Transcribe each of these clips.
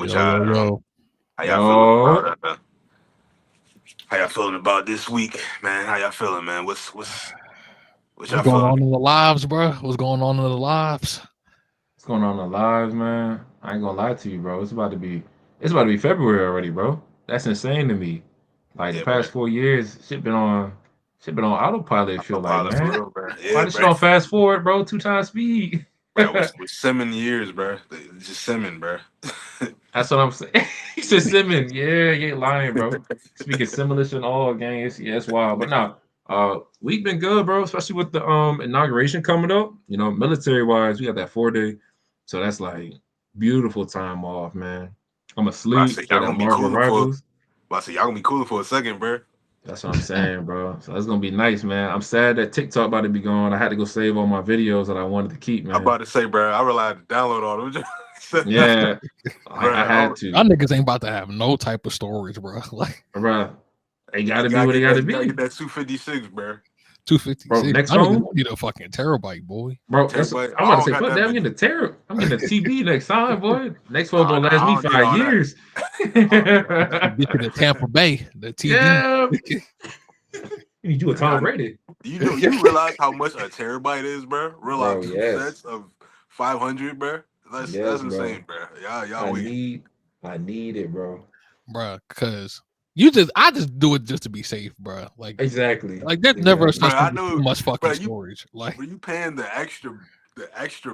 What Yo, yo, y'all? yo. How y'all feeling Yo, about? How y'all feeling about this week, man? How y'all feeling, man? What What's y'all going feeling? on in the lives, bro? What's going on in the lives? what's going on in the lives, man? I ain't gonna lie to you, bro. It's about to be February already, bro. That's insane to me. Like the Yeah, bro. past 4 years, shit been on autopilot. It feel I'm like, pilot for man. real, bro. Why Yeah, this shit bro. on fast forward, bro? 2 times speed. Bro, we're simming years, bro. Just simming, bro. That's what I'm saying. He said Simmons. Yeah, you ain't lying, bro. Speaking Simlish and all games. Yeah, it's wild. But now, we've been good, bro, especially with the inauguration coming up. You know, military wise, we got that 4 day. So that's like beautiful time off, man. I'm Bro, I asleep. say Got y'all that gonna be Marvel cooling for. Rivals. I say y'all gonna be cooling for a second, bro. That's what I'm saying, bro. So that's gonna be nice, man. I'm sad that TikTok about to be gone. I had to go save all my videos that I wanted to keep, I'm man. about to say, bro. I relied to download all them, Yeah, I bro. had to, Y'all niggas ain't about to have no type of storage, bro. Like bro. They You gotta be gotta what they get gotta that. You gotta be, get that 256, bro. bro. 256. Next Y'all niggas phone. don't need a fucking terabyte, boy. Bro, that's Terabyte. I'm I about to don't say, got fuck that that. I'm many. getting a terror. I'm getting a TB next time, boy. Next phone Nah, gonna last I me don't need 5 all that. years. I don't need all that. Get you the Tampa Bay, the TB. Yeah, you need you a Hey, Tom Brady, you realize how much a terabyte is, bro? Realize bro. two Yes, sets of 500, bro. That's yes, bro. insane, bro. Y'all I wicked. need, I need it, bro. Bro, cause I just do it just to be safe, bro. Exactly, Like there's never exactly. such Bro, I thing as too know, much bro. fucking storage. Like Were you paying the extra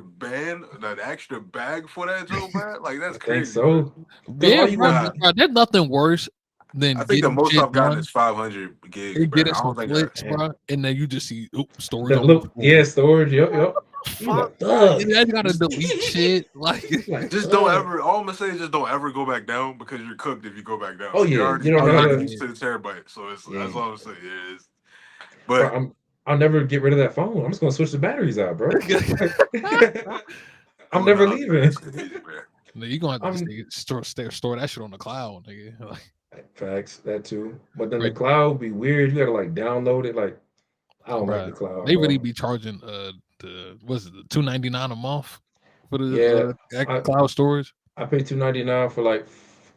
band, the extra bag for that, Joe, bro? Like that's I think crazy, bro. so. Cause yeah, all you bro, gonna Nah, be, bro, there's nothing worse I than think the getting most shit I've gotten done is 500 gigs, and bro. getting I some don't think I. flicks, man, bro, and then you just see storage the on the look, yeah, floor. storage. Yep, yep. You Fuck, like, bro. And fuck. then you gotta Just, delete shit. Like, Like, just don't fuck. ever. All I'm gonna say is just don't ever go back down because you're cooked if you go back down. Oh You're yeah, already you don't oh know you're how already to. used to the terabyte, so that's Yeah, all I'm saying. Yeah, bro. but I'll never get rid of that phone. I'm just gonna switch the batteries out, bro. I'm oh never no, bro, leaving. that's crazy, bro. no, you gonna have to I'm store that shit on the cloud, nigga. Like, facts that too. But then the right, cloud be weird. You gotta like download it. Like I don't like bro. the cloud, They really bro. be charging the what's it, the $299 a month for Yeah, the I cloud storage. I pay 299 for like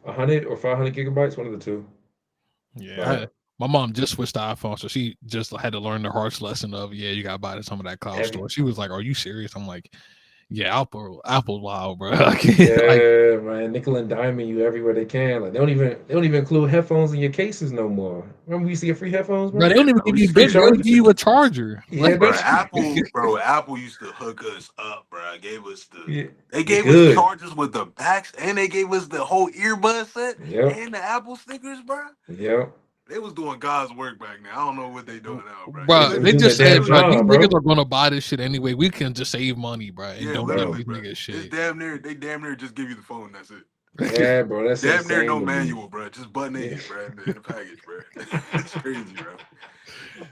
100 or 500 gigabytes, one of the two. Yeah, But my mom just switched to iPhone, so she just had to learn the harsh lesson of you gotta buy some of that cloud every storage. She was like, "Are you serious?" I'm like, "Yeah, Apple, wow, bro." I can't, like, yeah, man, nickel and diamond you everywhere they can. Like they don't even include headphones in your cases no more. Remember we used to get free headphones, bro, they bro? Yeah, don't even bro, give we you used to Free big. They get only give chargers. you a charger. Yeah, Like, bro. that's Apple used to hook us up, bro. Gave us yeah, they they gave us good. chargers with the backs, and they gave us the whole earbud set Yep, and the Apple stickers, bro. yep. They was doing God's work back then. I don't know what they doing now, bro. They, bro, they was they doing their just damn said, bro, these job, niggas bro. are gonna buy this shit anyway. We can just save money, bro, and Yeah, don't give Bro, literally, these bro. niggas It's shit. damn near just give you the phone. That's it. yeah, bro, that's Damn near insane no to me. manual, bro. Just butt Yeah. naked, bro, in the package, bro. It's crazy, bro.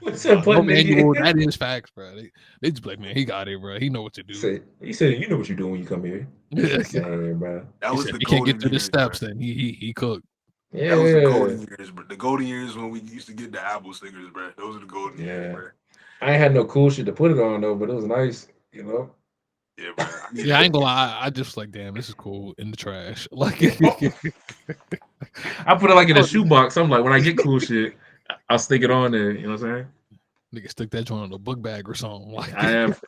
What's No, that no button manual. nigga? That is facts, bro. They just be like, man, he got it, bro. He know what to do. He said, you know what you're doing when you come here. That's insane, bro. That He was said, the if you can't get golden through the years, bro. steps, then he cooked. That was the Yeah, golden years, bro. The golden years when we used to get the Apple stickers, bro. Those are the golden years, yeah. bro. I ain't had no cool shit to put it on though, but it was nice, you know. Yeah, bro. I Yeah, I needed ain't gonna lie. I just like, damn, this is cool in the trash. Like, I put it like in a oh, shoebox. I'm like, when I get cool shit, I'll stick it on there. You know what I'm saying? nigga, stick that joint in a book bag or something. Like, I have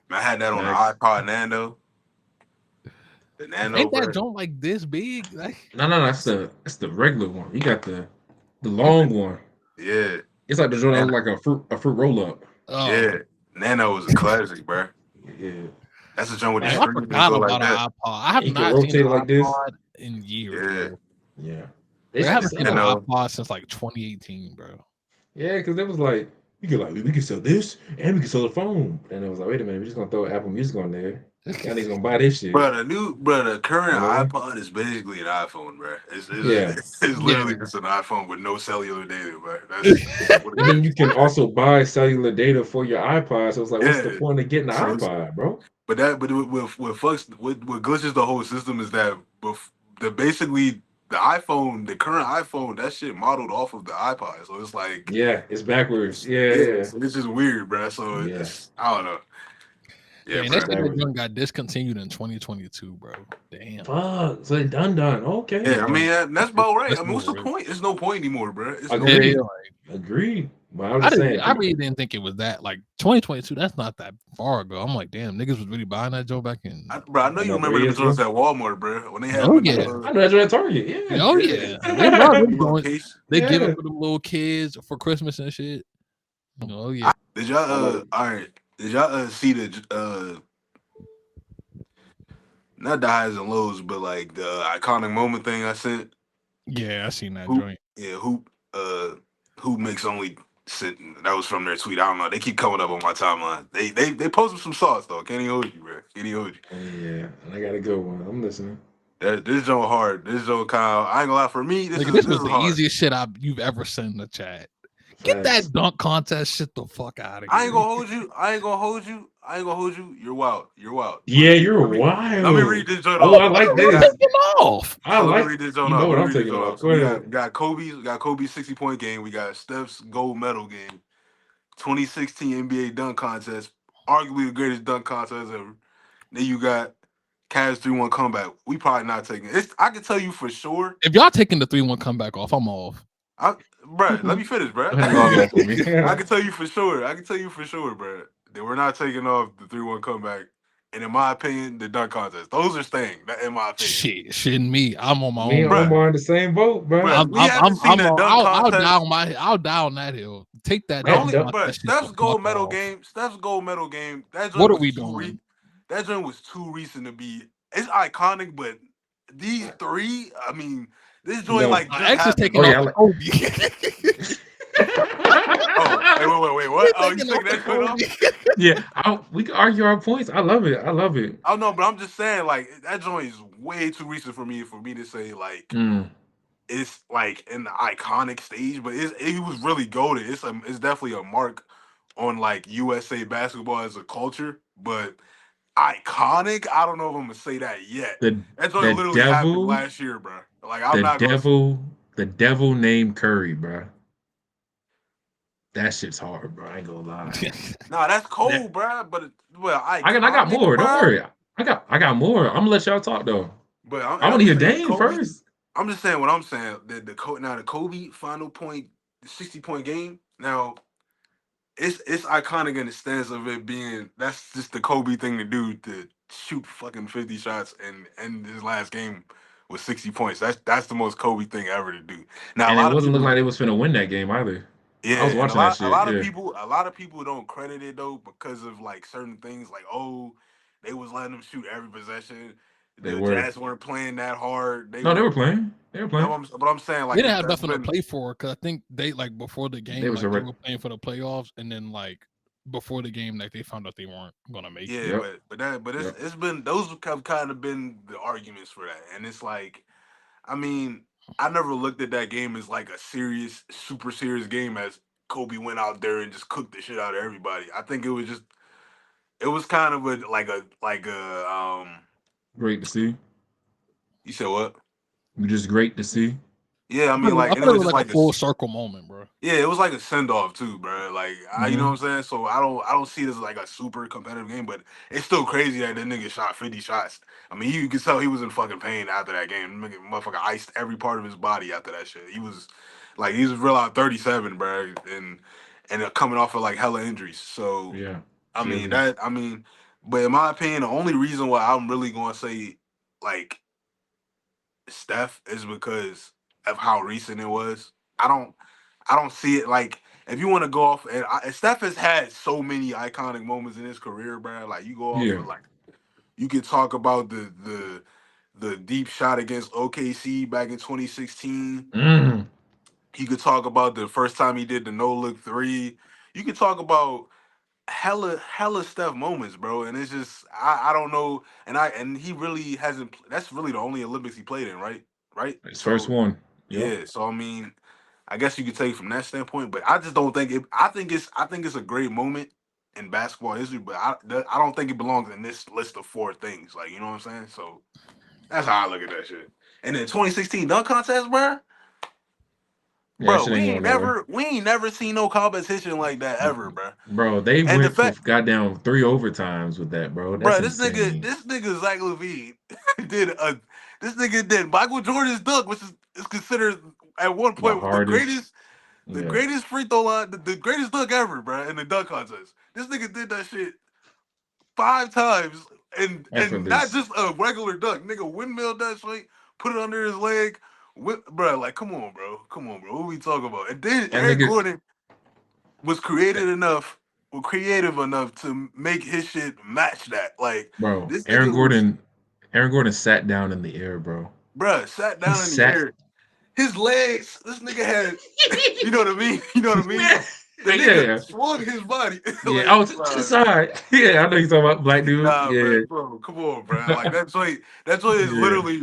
I had that on the facts. iPod Nano. The Nano, ain't that bro. joint like this big? Like, No, that's the regular one. You got the long one. Yeah. It's like the joint that Nano. look like a fruit roll up. oh, Yeah. Nano was a classic, bro. Yeah. That's the joint with the damn, I, I screen that forgot go like about an that. iPod. I have you can not seen rotate an it like this. iPod in years, Yeah. bro. Yeah. Like, I It's And the haven't it's seen an Nano. iPod since like 2018, bro. yeah, because it was like we can sell this and we can sell the phone. And it was like, wait a minute, we're just gonna throw Apple Music on there. Y'all niggas gonna buy this shit. The current You know? iPod is basically an iPhone, bro. Yeah. It's literally Yeah. just an iPhone with no cellular data, bro. That's what it And then is. you can also buy cellular data for your iPod. So it's like, what's the Yeah. point of getting an So it's, iPod, bro? but with fucks what glitches the whole system is that the basically the iPhone, the current iPhone, that shit modeled off of the iPod. So it's like Yeah, it's backwards. Yeah, yeah, yeah. so it's just weird, bro. So Yeah. it's I don't know. Yeah, and that bro. shit that got discontinued in 2022, bro. Damn. Fuck. So they done. Okay. Yeah, I mean that's about right. That's I mean, what's the over. point? There's no point anymore, bro. It's no Agreed. Yeah, Agreed. But I was just saying. I really didn't think it was that like 2022. That's not that far ago. I'm like, damn, niggas was really buying that Joe back in. Bro, I know you About remember 3 them years joints ago. at Walmart, bro. When they had Oh them, yeah, I know that's at Target. Yeah. oh yeah. They love them joints. case. They give Yeah. it for the little kids for Christmas and shit. Oh yeah. Did y'all all right? Did y'all see the not the highs and lows, but like the iconic moment thing I sent? Yeah, I seen that Who? joint. Yeah, who makes only sitting? That was from their tweet. I don't know. They keep coming up on my timeline. They posted some sauce though. Can't even hold you, bro. Can't even hold you. Oh, yeah. And I got a good one. I'm listening. This joint hard. This joint kind of. I ain't gonna lie. For me, this Nigga, this is was the hard. easiest shit you've ever sent in the chat. Get Facts. that dunk contest shit the fuck out of I ain't here. gonna hold you. I ain't gonna hold you. I ain't gonna hold you. You're wild. You're wild. Yeah, you're Let me wild. read this joint Oh, off. I like We this. got, Take him off. I so let me like. read this joint You know off. what Let me I'm read this taking joint off. off. Go So ahead. we got Kobe's 60-point game. We got Steph's gold medal game. 2016 NBA dunk contest, arguably the greatest dunk contest ever. Then you got Cavs 3-1 comeback. We probably not taking it. I can tell you for sure. If y'all taking the 3-1 comeback off, I'm off. Bruh, let me finish, bruh. Go ahead and log it up for me. I can tell you for sure. I can tell you for sure, bruh, that we're not taking off the 3-1 comeback. And in my opinion, the dunk contest. Those are staying, in my opinion. Shitting me. I'm on my Me own. and Bruh. Omar in the same boat, bro. Bruh, we haven't seen a dunk contest. I'll down that hill. Take that The dunk only, dunk- bruh, contest shit the Steph's gold fuck medal off. game. Steph's gold medal game. That What joint are was we too doing? That joint was too recent to be. It's iconic, but these three, I mean, this joint No. like My just ex is happened. taking Oh, off yeah, I the like- Kobe. Oh, wait, what? Oh, you Taking taking that joint off? Yeah, we can argue our points. I love it. Oh no, but I'm just saying, like that joint is way too recent for me to say like Mm. it's like an iconic stage, but it was really goated. It's definitely a mark on like USA basketball as a culture, but iconic. I don't know if I'm gonna say that yet. The That joint the literally happened devil, last year, bro. Like I'm not gonna. the devil named Curry, bro. That shit's hard, bro. I ain't gonna lie. Nah, that's cold, That- bro. But I got iconic, more. Don't bro. worry. I got more. I'm gonna let y'all talk though. But I want I'm to just hear saying, Dame Kobe. first. I'm just saying what I'm saying. The Kobe final point, 60-point game. Now it's iconic in the stance of it being that's just the Kobe thing to do to shoot fucking 50 shots and end his last game with 60 points. That's the most Kobe thing ever to do. Now a And it lot of wasn't looking people, like they was finna win that game either. I yeah, was and a watching that lot a shit. lot of Yeah, people a lot of people don't credit it though because of like certain things like they was letting them shoot every possession. they The were. Jazz weren't playing that hard. They No, they were. were playing. They were playing. But I'm saying They like didn't have that's nothing to been play for because I think they like before the They game, was like they a were playing for the playoffs, and then like before the game, like they found out they weren't gonna make it. yeah, Yep. but Yep. it's been those have kind of been the arguments for that, and it's like I mean I never looked at that game as like a serious, super serious game as Kobe went out there and just cooked the shit out of everybody. I think it was kind of a. Great to see. You said what? Just great to see. Yeah, I mean I like, and it thought it was was just like a like full circle moment, bro. yeah, it was like a send off too, bro. Like you know Mm-hmm. what I'm saying. So I don't see it as like a super competitive game, but it's still crazy that that nigga shot 50 shots. I mean, you could tell he was in fucking pain after that game. Motherfucker iced every part of his body after that shit. He was real out 37, bro, and coming off of like hella injuries. So Yeah. I mean Achilles. but in my opinion, the only reason why I'm really going to say like Steph is because of how recent it was. I don't I don't see it like if you want to go off and Steph has had so many iconic moments in his career, bro. Like you go off Yeah. of like you could talk about the deep shot against OKC back in 2016. Mm. You could talk about the first time he did the no look three. You could talk about hella Steph moments, bro. And it's just I don't know, and he really hasn't. That's really the only Olympics he played in, right? Right. His first So one. Yep. yeah. So I mean, I guess you could take it from that standpoint, but I just don't think it. I think it's a great moment in basketball history, but I don't think it belongs in this list of four things. Like you know what I'm saying? So that's how I look at that shit. And then 2016 dunk contest, bro. Yeah, bro. shit ain't going nowhere. We ain't never seen no competition like that ever, bro. Bro, they And the went for fact, goddamn 3 overtimes with that, bro. That's bro, insane. this nigga Zach Levine did a, this nigga did Michael Jordan's dunk, which is considered at one The point hardest. the Yeah. greatest free throw line, the greatest dunk ever, bro, in the dunk contest. This nigga did that shit 5 times, and not Effortless. just a regular dunk. Nigga windmill that shit, put it under his leg, bro. Like, come on, bro. What we talking about? And then That Eric nigga, Gordon was creative enough to make his shit match that. Like bro, this Aaron nigga was, Gordon, Aaron Gordon sat down in the air, bro. bruh, sat He down in the sat. air. His legs, this nigga had, you know what I mean? You know what I mean? The nigga Yeah. swung his body. Yeah. Like, Oh, to the side. Yeah, I know you're talking about black dude. nah, Yeah. bro, come on, bro. Like that's why it's Yeah. literally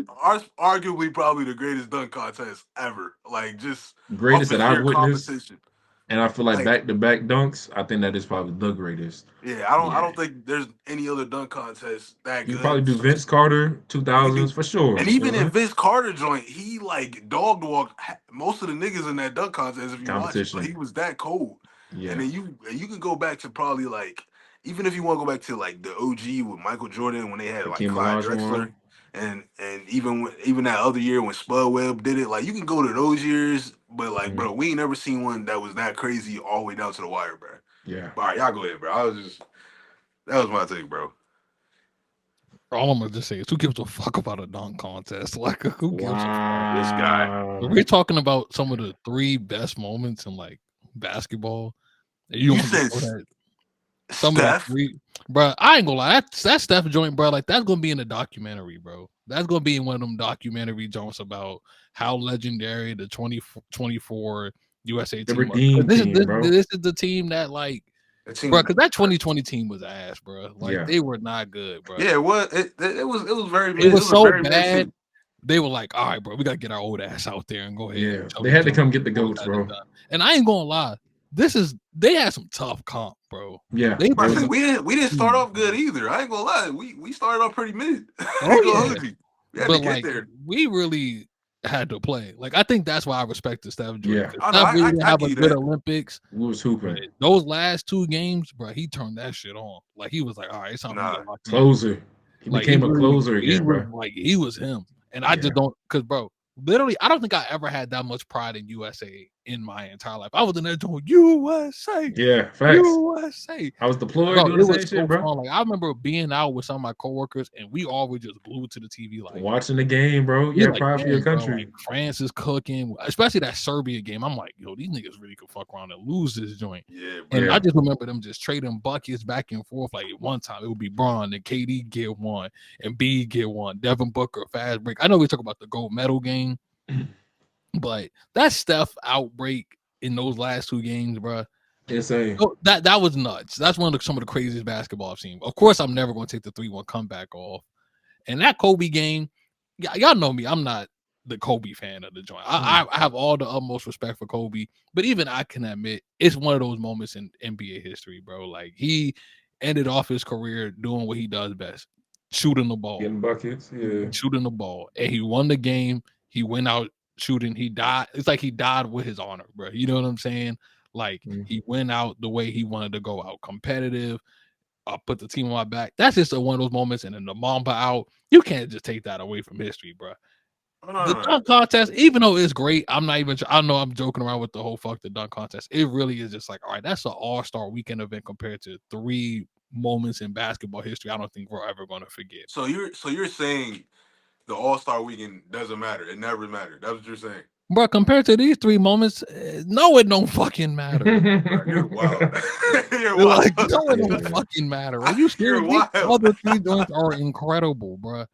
arguably probably the greatest dunk contest ever. Like just off Greatest the that I've sheer witnessed. competition. And I feel like Like, back-to-back dunks, I think that is probably the greatest. yeah, I Yeah. don't think there's any other dunk contest that You could probably good. do Vince Carter, You 2000s can, for sure. and You know even what I'm in saying? Vince Carter joint, he like dog walked most of the niggas in that dunk contest. If you watch it, like Competition. he was that cold. And Yeah. then you can go back to probably like, even if you want to go back to like the OG with Michael Jordan when they had like Hakeem Clyde Drexler, Olajuwon. and even that other year when Spud Webb did it, like you can go to those years, but like Mhm. bro, we ain't never seen one that was that crazy all the way down to the wire, bro. Yeah. All right, y'all go ahead, bro. That was my take, bro. All I'm gonna just say is, who gives a fuck about a dunk contest? Like, who gives a fuck? This guy. If Wow. we're talking about some of the 3 best moments in like basketball, and you You want to said throw that some of the Steph? 3, bro. I ain't gonna lie, that Steph joint, bro. Like that's gonna be in a documentary, bro. That's gonna be in one of them documentary joints about how legendary the 2024 USA The team was. 'Cause Redeem team, bro. this is the team that like, That bro. team. Because that 2020 team was ass, bro. Like Yeah. they were not good, bro. Yeah, it was. It was very It mid. It was was a so very mid bad. team. They were like, all right, bro, we gotta get our old ass out there and go ahead Yeah. and show They these had to young come get the boys goats, that it's bro. done. And I ain't gonna lie, they had some tough comp, bro. Yeah. They Bro, There was we didn't start team, off good bro. either. I ain't gonna lie. We started off pretty mid. I Oh ain't gonna yeah, hold you. We had to but get like there. we really had to play. Like I think that's why I respect the Steph joint, Yeah. because I know. Steph really didn't I have give a you good that. Olympics. we was But hooping. those last 2 games, bro, he turned that shit on. Like he was like, all right, it's time for me to Nah. lock in. Closer. He Like became a closer he again, was bro. like he was him. And I Yeah. just don't, because bro, literally, I don't think I ever had that much pride in USA in my entire life. I was in there doing USA, Yeah. Facts. USA. I was deployed Bro, doing it the was same so shit, bro. fun. Like I remember being out with some of my coworkers, and we all were just glued to the TV. Like Watching the game, bro. we You had like, pride for your dang, bro, like country. France is cooking, especially that Serbia game. I'm like, yo, these niggas really could fuck around and lose this joint. Yeah, bro. And I Yeah. just remember them just trading buckets back and forth. Like at one time, it would be Bron and KD get one, and B get one. Devin Booker fast break. I know we talk about the gold medal game, but that Steph outbreak in those last 2 games, bro. Insane. That was nuts. That's one of some of the craziest basketball I've seen. Of course, I'm never going to take the 3-1 comeback off. And that Kobe game, y'all know me. I'm not the Kobe fan of the joint. I have all the utmost respect for Kobe, but even I can admit it's one of those moments in NBA history, bro. Like he ended off his career doing what he does best, shooting the ball, Getting buckets. Yeah. shooting the ball, and he won the game. He went out shooting. He died. It's like he died with his honor, bro. You know what I'm saying? Like he went out the way he wanted to go out, competitive. Put the team on my back. That's just one of those moments. And then the Mamba out. You can't just take that away from history, bro. The dunk contest, even though it's great, I'm not even. I know I'm joking around with the whole fuck the dunk contest. It really is just like, all right, that's an all-star weekend event compared to 3 moments in basketball history. I don't think we're ever going to forget. So you're saying the All-Star weekend doesn't matter. It never mattered. That's what you're saying. Bro, compared to these 3 moments, no, it don't fucking matter. Bro, you're wild. You're Like, wild. no, it don't fucking matter. Are you serious? You're These wild. other 3 joints are incredible, bro.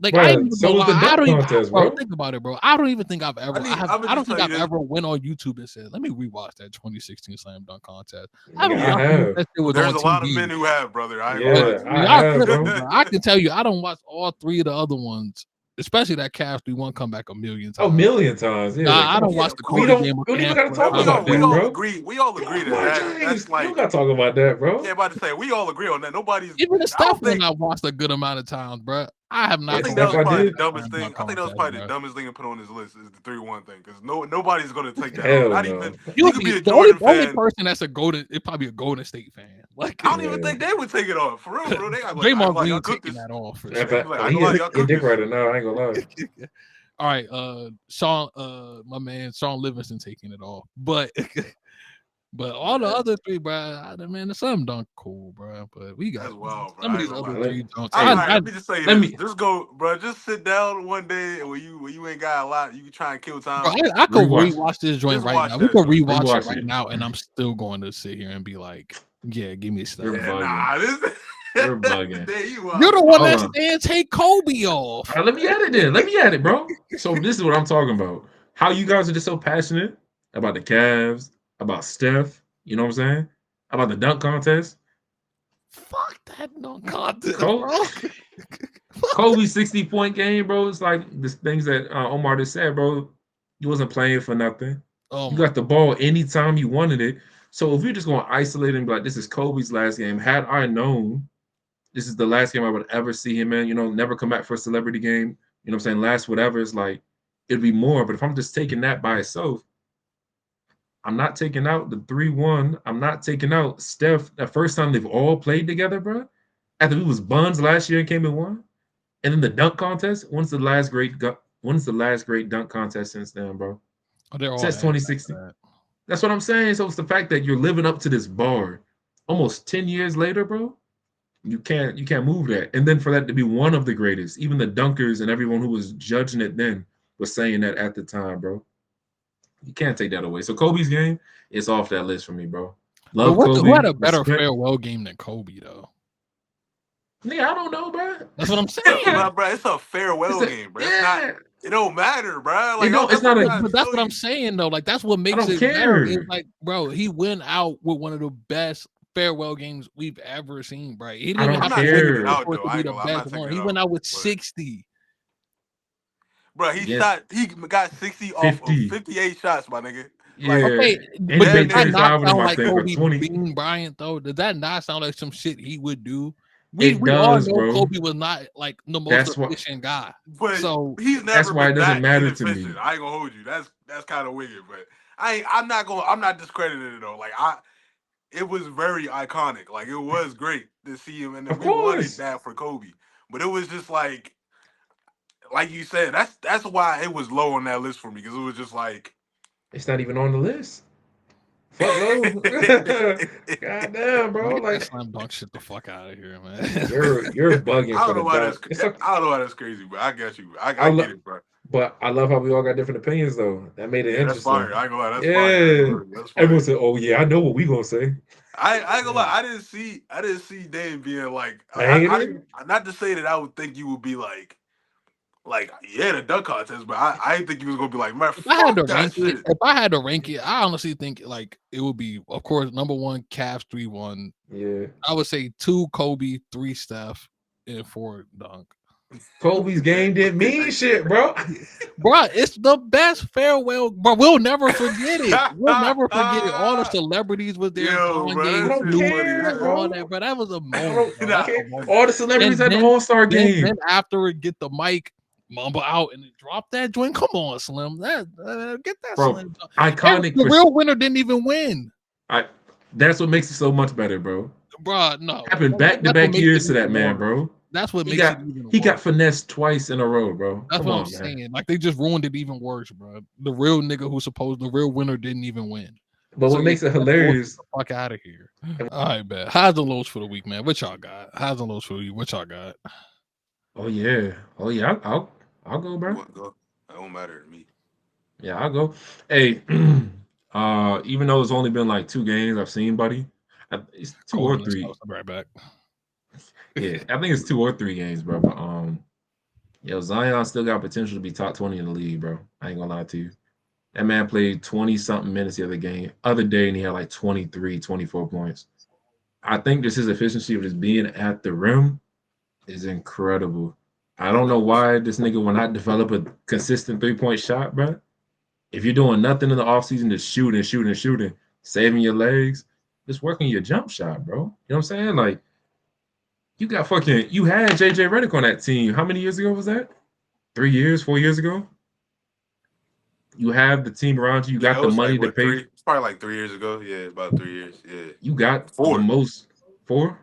Like Bro, I ain't even so gonna was the lie. I dunk don't even, contest, bro. bro. Think about it, bro. I don't even think I've ever. I I'ma don't just think tell I've you this. ever went on YouTube and said, "Let me rewatch that 2016 slam dunk contest." Yeah, I have. That shit was There's on a lot of TV. men who have, brother. I ain't Yeah, gonna lie to I Y'all have, tripping, bro. bro. I can tell you, I don't watch all 3 of the other ones, especially that Cavs 3-1 comeback a million times. A million times. Yeah. I don't Yeah, watch of the course. We Kobe don't game. we don't even gotta talk we about that, all bro. agree. We all agree that that's You like. don't gotta talk about that, bro. Yeah, about to say we all agree on that. Nobody's. Even the I Steph don't one think. I watched a good amount of times, bro. I have I not. think If that was I probably the did, dumbest thing. Dunk I think that was contest, probably the bro. dumbest thing to put on his list is the 3-1 thing because nobody's gonna take that off. hell Not even no. you You'll could be be a the only Jordan fan. person that's a golden. It probably a Golden State fan. Like I don't even Yeah. think they would take it off for real, bro. They got like, I Draymond gonna lie, y'all Green cook taking this. that off for In sure. fact, Like, I he gonna lie, is y'all he a cook dick this. rider now. I ain't gonna lie. All right, Sean, my man Sean Livingston taking it off, but all the other three, bro, man, the slam dunk cool, bro. But we got That's wild, bro. some of I ain't these gonna other lie. Let- three dunks. Hey, All right, let me just say let this. me Just go, bro. Just sit down one day and when you ain't got a lot, you can try and kill Bro, time. I could rewatch. rewatch this joint Just right watch now. We that could joint. rewatch it Rewatch right it. now, and I'm still going to sit here and be like, yeah, give me You're stuff. Yeah, bugging. nah, this. You're bugging. There you You're the are. one Hold that on. stands take Kobe off. All right, let me add it then. Let me add it, bro. So this is what I'm talking about. How you guys are just so passionate about the Cavs, about Steph, you know what I'm saying? About the dunk contest. Fuck that dunk contest, Kobe, bro. Kobe's 60-point game, bro. It's like the things that Omar just said, bro. You wasn't playing for nothing. Oh You my, got the ball anytime you wanted it. So if you're just going to isolate and be like, this is Kobe's last game, had I known this is the last game I would ever see him in, never come back for a celebrity game, you know what I'm saying? Last whatever, it's like, it'd be more. But if I'm just taking that by itself, I'm not taking out the 3-1. I'm not taking out Steph. The first time they've all played together, bro. After we was buns last year and came and won. And then the dunk contest. When's the last great dunk contest since then, bro? oh, they're all Since ass 2016. after That's what I'm saying. So it's the fact that you're living up to this bar almost 10 years later, bro. You can't move that. And then for that to be one of the greatest, even the dunkers and everyone who was judging it then was saying that at the time, bro. You can't take that away. So Kobe's game is off that list for me, bro. But Love who Kobe. had a better Respect. farewell game than Kobe though? Nigga, I don't know, bro. That's what I'm saying. Bro, it's a farewell game, bro. It's not. Yeah. It don't matter, bro. It Like don't. It's that's what not I'm a. trying But to that's tell what I'm you. saying though. Like that's what I makes don't it better. It's care. like, bro, he went out with one of the best farewell games we've ever seen, bro. He I didn't don't I'm have to not win taking it it care. out for it though. to I be ain't the gonna lie. I'm best not taking one. it He out. went out with But 60. bro, he Yes, shot. He got 60 off of 50. 58 shots, my nigga. Like Yeah. Okay, And he but does damn made that near. 25 not of them, sound I like think, or Kobe 20. being Bryant though? Does that not sound like some shit he would do? We It we all does, know bro. Kobe was not like the most That's what. efficient guy. But So he's That's never why it been doesn't that matter to inefficient. me. I ain't gonna hold you. That's kind of wicked. But I'm not discrediting it though. Like it was very iconic. Like it was great to see him, and then Of we wanted course. that for Kobe. But it was just like you said, that's why it was low on that list for me because it was just like. It's not even on the list. Fuck no. God damn, bro. get that Like slam dunk shit the fuck out of here, man. you're bugging I for don't the know why dunk. It's okay. I don't know why that's crazy, but I get you. I I get love, it, bro. but I love how we all got different opinions though. That made it Yeah, that's fire. interesting. I ain't gonna lie, that's fire. I ain't Yeah. gonna lie, that's Everyone fire. said, "Oh yeah, I know what we gonna say." I ain't gonna Yeah. lie. I didn't see Dame being like. Hanging I in. didn't. Not to say that I would think you would be like yeah, the dunk contest, but I didn't think you was gonna be like, man, If I had to fuck that rank it, shit. if I had to rank it, I honestly think like it would be, of course, number one, Cavs 3-1. Yeah. I would say 2 Kobe, 3 Steph, and 4 Dunk. Kobe's game didn't mean shit, bro. Bro, it's the best farewell. Bro, we'll never forget it. We'll never forget it. All the celebrities was there. Yo, bro, I Kanye, that don't shit Snoop, funny as care, like hell. all bro. that. Bro, that was a I moment, don't bro. That Nah, was care. a moment. All the celebrities And at the All-Star game. then after it, get the mic, mumble out, and then drop that joint. Come on, Slim. Get that Bro, Slim. iconic The for real winner didn't even win. I that's what makes it so much better, bro. Bro, no. Happened back to That's what back makes it years to that even man, worse. bro. That's what He makes it got even he worse. got finessed twice in a row, bro. That's Come what I'm on, man. saying. Like they just ruined it even worse, bro. The real nigga the real winner didn't even win. But So what yeah, makes it get that bullshit hilarious? the fuck out of here. All right, man. Highs and lows for the week, man. What y'all got? Highs and lows for the week. What y'all got? Oh yeah, I'll go, you bro. want to go? That don't matter to me. Yeah, I'll go. Hey, even though it's only been like 2 games I've seen, buddy, it's two Hold or on, let's go. three. I'll be right back. Yeah, I think it's 2 or 3 games, bro. But yo, Zion still got potential to be top 20 in the league, bro. I ain't gonna lie to you. That man played 20 something minutes the other day, and he had like 23, 24 points. I think just his efficiency of just being at the rim is incredible. I don't know why this nigga will not develop a consistent 3-point shot, bro. If you're doing nothing in the offseason, just shooting, saving your legs, just working your jump shot, bro. You know what I'm saying? Like, You got fucking. You had JJ Redick on that team. How many years ago was that? 3 years, 4 years ago. You have the team around you. You Yeah, got it the was like money to what pay. 3? It's probably like 3 years ago. Yeah, about 3 years. Yeah, You got the 4. most 4.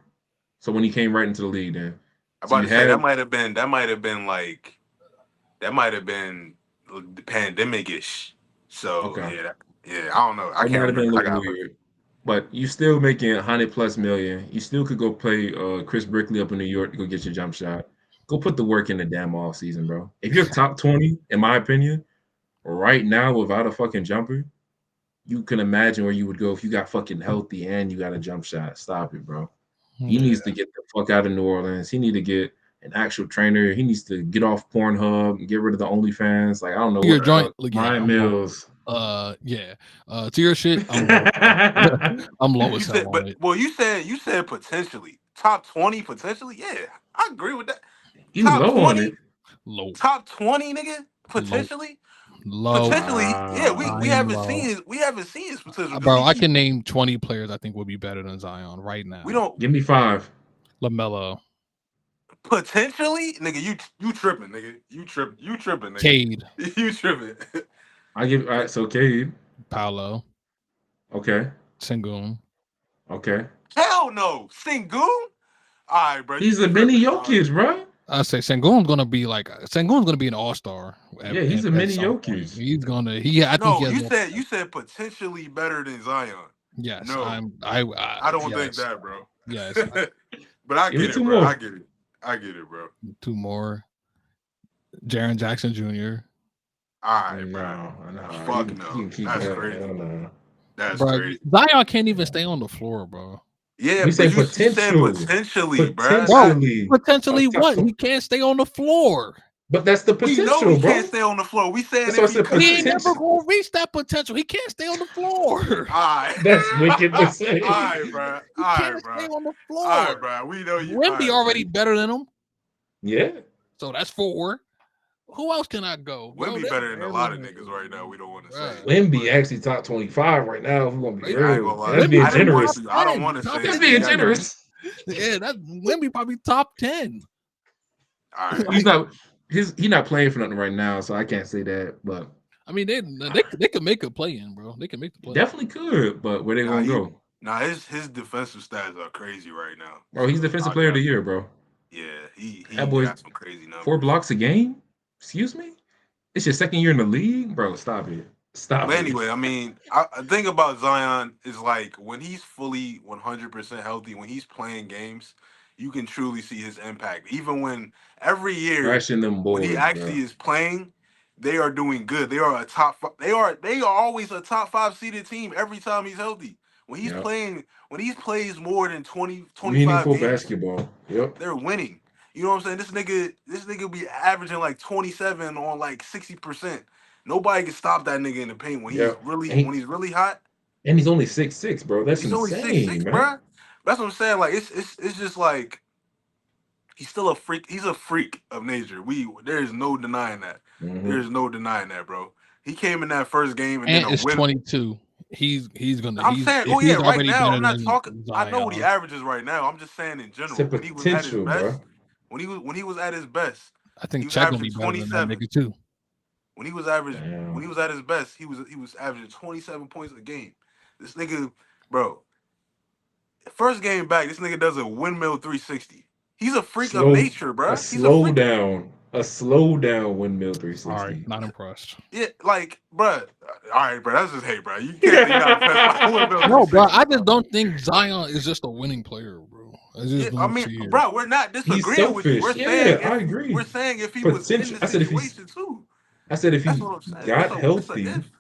So when he came right into the league, then I'm so about you to say had that might have been the pandemic ish. So okay. yeah, I don't know. I That can't might have been a remember. I little gotta look. weird, but you still making 100+ million. You still could go play Chris Brickley up in New York to go get your jump shot. Go put the work in the damn off season, bro. If you're top 20, in my opinion, right now without a fucking jumper, you can imagine where you would go if you got fucking healthy and you got a jump shot. Stop it, bro. He Yeah. needs to get the fuck out of New Orleans. He need to get an actual trainer. He needs to get off Pornhub and get rid of the OnlyFans. Like I don't know Your what the joint, fuck. yeah, Ryan I'm low. Mills. Yeah. To your shit, I'm low. I'm low You as hell said, on but it. well, you said potentially top 20 potentially. Yeah, I agree with that. You Top low on it. 20, Low, top 20, nigga. low, Potentially, low. potentially. Yeah, we I we am haven't low, seen his potential because bro. I can name 20 players I think would be better than Zion right we now. don't Give me 5. LaMelo, potentially, nigga. You tripping, nigga. You tripping, nigga. Cade, You tripping. I give all right, so Cade. Paolo, Okay. Sengun. Okay. Hell no, Sengun. All right, bro. You He's a mini tripping, dog. Jokic, bro. I say Sengun's gonna be an all-star Yeah, he's a at mini some point. Jokic. I think he No, has you said potentially better than Zion. yes, No, I I don't think yes, that, bro. yes. But I Give me get it, 2 bro. more. I get it, bro. 2 more. Jaren Jackson Jr. All right, bro. No, no. You Fuck can, no. you can keep That's that. crazy. Hell no. That's Bro, crazy. Zion can't even stay on the floor, bro. Yeah, We but say you said potential. potentially, bro. Bro, Potentially. potentially what? He can't stay on the floor. But that's the We know potential, he can't bro. stay on the floor. We saying That's why I if he said He could. ain't never potential. gonna reach that potential. He can't stay on the floor. All right. That's wicked to All say. right, bro. He All right, can't bro. stay on the All right, floor. bro. We know you. All Wemby right, bro. already better than him, Yeah. so that's 4. Who else can I go? Bro, Wemby there's better than a lot of barely- niggas right now. We don't want to say. Bruh. Wemby actually top 25 right now, if we're gonna be Right? I ain't real. gonna lie. That's being Wemby I don't want generous. to. I don't 10, want to top say. That's it. being Yeah, generous. Yeah, that's Wemby probably top 10. All right. He's not playing for nothing right now, so I can't say that. But I mean, they could make a play in, bro. They can make the play. definitely could. But where they Nah, gonna go? his defensive stats are crazy right now. Bro, he's So, defensive player of the year, bro. Yeah, he That boy's got some crazy 4 numbers. blocks a game. Excuse me. It's your second year in the league, bro. Stop it. Stop But it. anyway, I mean, I think about Zion is like when he's fully 100% healthy, when he's playing games, you can truly see his impact. Even when every year Crashing them when he boards, actually bro. is playing, they are doing good. They are a they are always a top 5 seeded team every time he's healthy. When he's Yeah. playing, when he plays more than 20, 25 Meaningful games, basketball. Yep. they're winning. You know what I'm saying? This nigga be averaging like 27 on like 60%. Nobody can stop that nigga in the paint when Yeah. when he's really hot. And he's only 6'6", bro. That's He's only six insane, six, man. bro. That's what I'm saying. Like it's just like he's still a freak. He's a freak of nature. There is no denying that. Mhm. There's no denying that, bro. He came in that first game and And then a it's win. 22. He's gonna. I'm He's saying, if yeah, he's right already now. better I'm not than talking. I know what he Zion. averages right now. I'm just saying in It's general. the When he was at his potential, best, bro. when he was at his best, I he think was Chet gonna be averaging better than that 27. nigga too. When he was Damn. at his best, he was averaging 27 points a game. This nigga, bro, first game back, this nigga does a windmill 360. He's a freak of nature, bro. He's a freak. A slow down windmill All right, 360. not impressed. Yeah, like, bro. All right, bro. That's just hate, bro. You can't say you're not impressed by a windmill No, bro, 360. I just don't think Zion is just a winning player, bro. I just Yeah, I don't mean, see it. bro, we're not He's disagreeing with you. selfish. Yeah, I agree. We're saying if he was in Potential. the situation too. I said if That's he what I'm saying. got It's a healthy, if.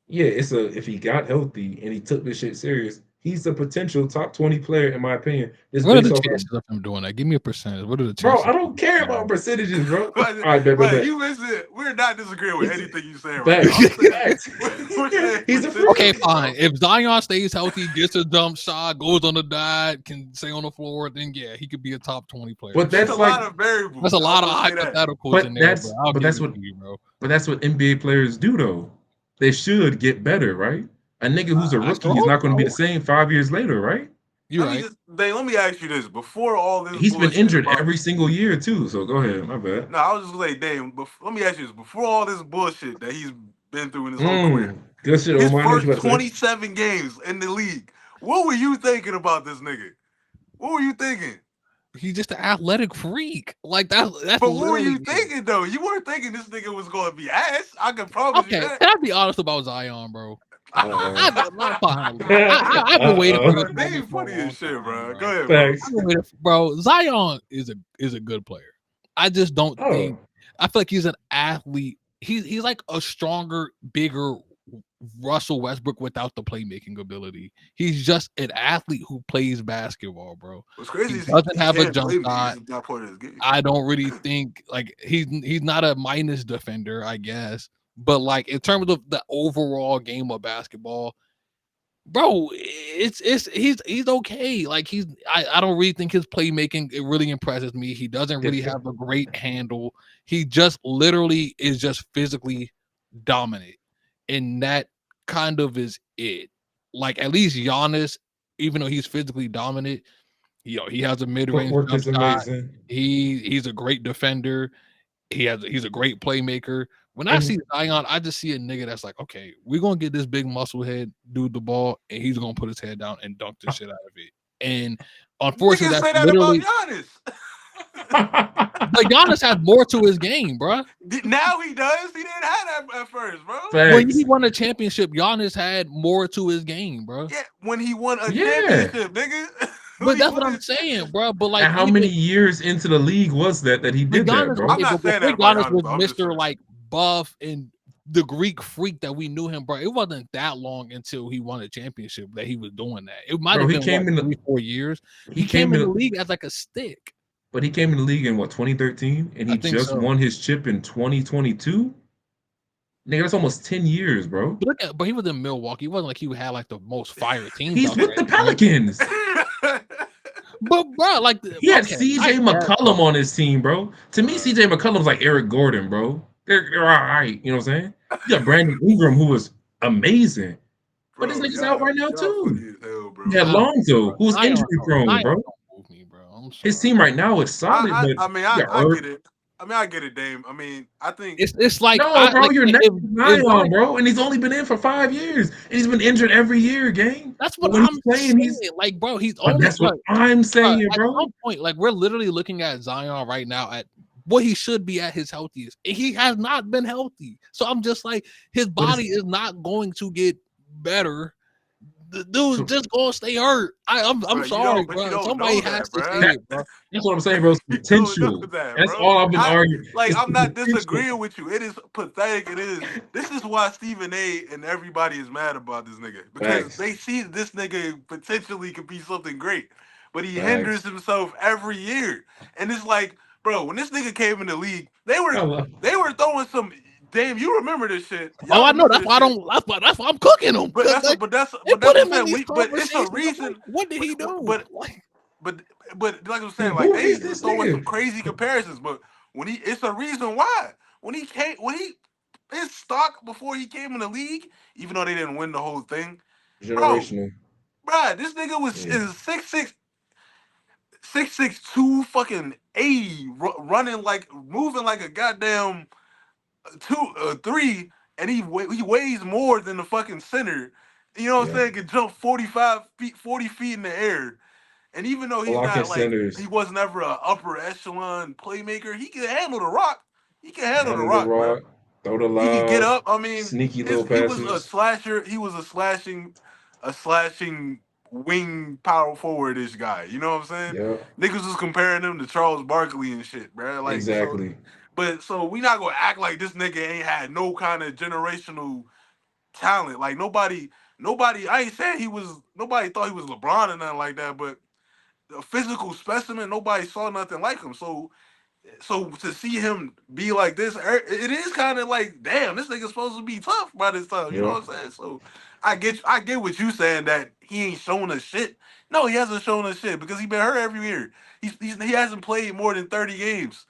yeah, if he got healthy and he took this shit serious, he's a potential top 20 player in my opinion. Just What are based the off chances of him doing that? Give me a percentage. What are the bro, chances? I don't care about percentages, bro. All But, right, bet. you listen, we're not disagreeing with It's anything you're saying right now. facts. We're saying He's a potentially, Okay, bro. fine. If Zion stays healthy, gets a jump shot, goes on the dive, can stay on the floor, then yeah, he could be a top 20 player. But There's that's a like lot of variables. That's a lot of I will say that. hypotheticals But in there, that's bro. I'll but give that's it what to you, bro. but that's what NBA players do though. They should get better, right? A nigga who's a I sure rookie is hope not going to be so. the same 5 years later, right? You're right. Let me ask you this: before all this He's been bullshit injured about, every single year too. So go ahead, my bad. no, I was just like, damn. Let me ask you this: before all this bullshit that he's been through in his whole career, Good shit, his Omar. What you first about to say? 27 games in the league, what were you thinking about this nigga? What were you thinking? He's just an athletic freak. Like that's But what were literally you it. thinking though? You weren't thinking this nigga was going to be ass. I can promise you Okay, that. can I be honest about Zion, bro? Uh-oh. I've been waiting for this Uh-oh. moment They for a funny as long shit, time, bro. bro. Go ahead, bro. Thanks. I've been waiting bro. Zion is a good player. I just don't think. Oh, I feel like he's an athlete. He's like a stronger, bigger Russell Westbrook without the playmaking ability. He's just an athlete who plays basketball, bro. What's crazy He is doesn't he have a can't jump play me. He's shot. just not part of his game. I don't really think like he's not a minus defender, I guess. But like in terms of the overall game of basketball, bro, it's he's okay. Like I don't really think his playmaking it really impresses me. He doesn't really have a great handle. He just literally is just physically dominant. And that kind of is it. Like at least Giannis, even though he's physically dominant, he has a mid-range footwork jump is shot. amazing. He's a great defender. He's a great playmaker. When I see And Zion, I just see a nigga that's like, okay, we're gonna get this big muscle head dude the ball, and he's gonna put his head down and dunk the shit out of it. And unfortunately, Niggas that's say that about literally. Giannis. But Giannis has more to his game, bro. Now he does. He didn't have that at first, bro. When he Facts. won a championship, Giannis had more to his game, bro. Yeah, when he won a Yeah. championship, nigga. When But he that's won what I'm a saying, championship. bro. But like And how even many years into the league was that he but did that, Giannis, bro? I'm okay, not but saying before that about Giannis Giannis, was but I'm just Mister saying. like buff and the Greek freak that we knew him, bro. It wasn't that long until he won a championship that he was doing that. It might Bro, have he been what came in the 3-4 years. He he came came in the in league as like a stick. but he came in the league in what 2013 and I he think just so. won his chip in 2022. Nigga, that's almost 10 years, bro. But he was in Milwaukee. It wasn't like he had like the most fire teams He's out there with at the the time. Pelicans. But bro, like He had okay, I CJ guess. McCollum on his team, bro. To me, CJ McCollum's like Eric Gordon, bro. They're all right. You know what I'm saying? You got Brandon Ingram, who was amazing. But this Bro, nigga's out right now, y'all funny too. as hell, You bro. had I don't know, Lonzo, bro. who was injury prone, Zion bro. don't move me, bro. I'm His sorry. team right now is solid, but I mean, you got I Irv. get it. I mean, I get it, Dame. I mean, I think It's like No, I bro, like you're next to if Zion, bro. And he's only been in for 5 years. And he's been injured every year, gang. that's But what when I'm he's playing, saying. he's Like, bro, he's but only that's what I'm saying, at bro. some point, like we're literally looking at Zion right now at what he should be at his healthiest. And he has not been healthy. So I'm just like, his But it's body is not going to get better. The dude's so just gonna stay hurt. I'm Bro, sorry, but you bro. don't Somebody know has that, to say bro. that, it, bro. that's what I'm saying, bro. It's You don't know potential. that, That's bro. all I've been arguing. It's I'm the not potential. disagreeing with you. It is pathetic. It is. This is why Stephen A. and everybody is mad about this nigga because Facts. they see this nigga potentially could be something great, but he hinders Facts. himself every year. And it's like, bro, when this nigga came in the league, I love they were throwing some. Damn, you remember this shit? Oh, Y'all I know. remember That's this why I shit? don't. That's why I'm cooking him But because that's a, but that's they but put that's what him I'm in saying. these But it's a conversations. I'm like, reason. what did he do? But but like I'm saying, like, like who they is this throwing some nigga? crazy comparisons. But it's a reason why when he his stock before he came in the league, even though they didn't win the whole thing, bro, Generational. this nigga was Yeah. is 6'2", fucking 80, running like moving like a goddamn three, and he weighs more than the fucking center. You know what I'm Yeah. saying? Can jump 45 feet, 40 feet in the air. And even though he's Blocking not like centers. he was never an upper echelon playmaker, he can handle the rock. He can handle the Handle the rock, bro. rock. Throw the He can get lob. up. I mean, Sneaky little he was a passes. slasher. He was a slashing wing power forward-ish guy. You know what I'm saying? Yeah. Niggas was comparing him to Charles Barkley and shit, bro. Like so, Exactly. but so we not gonna act like this nigga ain't had no kind of generational talent. Like nobody. I ain't saying he was. Nobody thought he was LeBron or nothing like that, but a physical specimen, nobody saw nothing like him. So to see him be like this, it is kind of like, damn, this nigga's supposed to be tough by this time. You know Yeah. what I'm saying? So I get what you saying that he ain't showing us shit. No, he hasn't shown us shit because he been hurt every year. He hasn't played more than 30 games.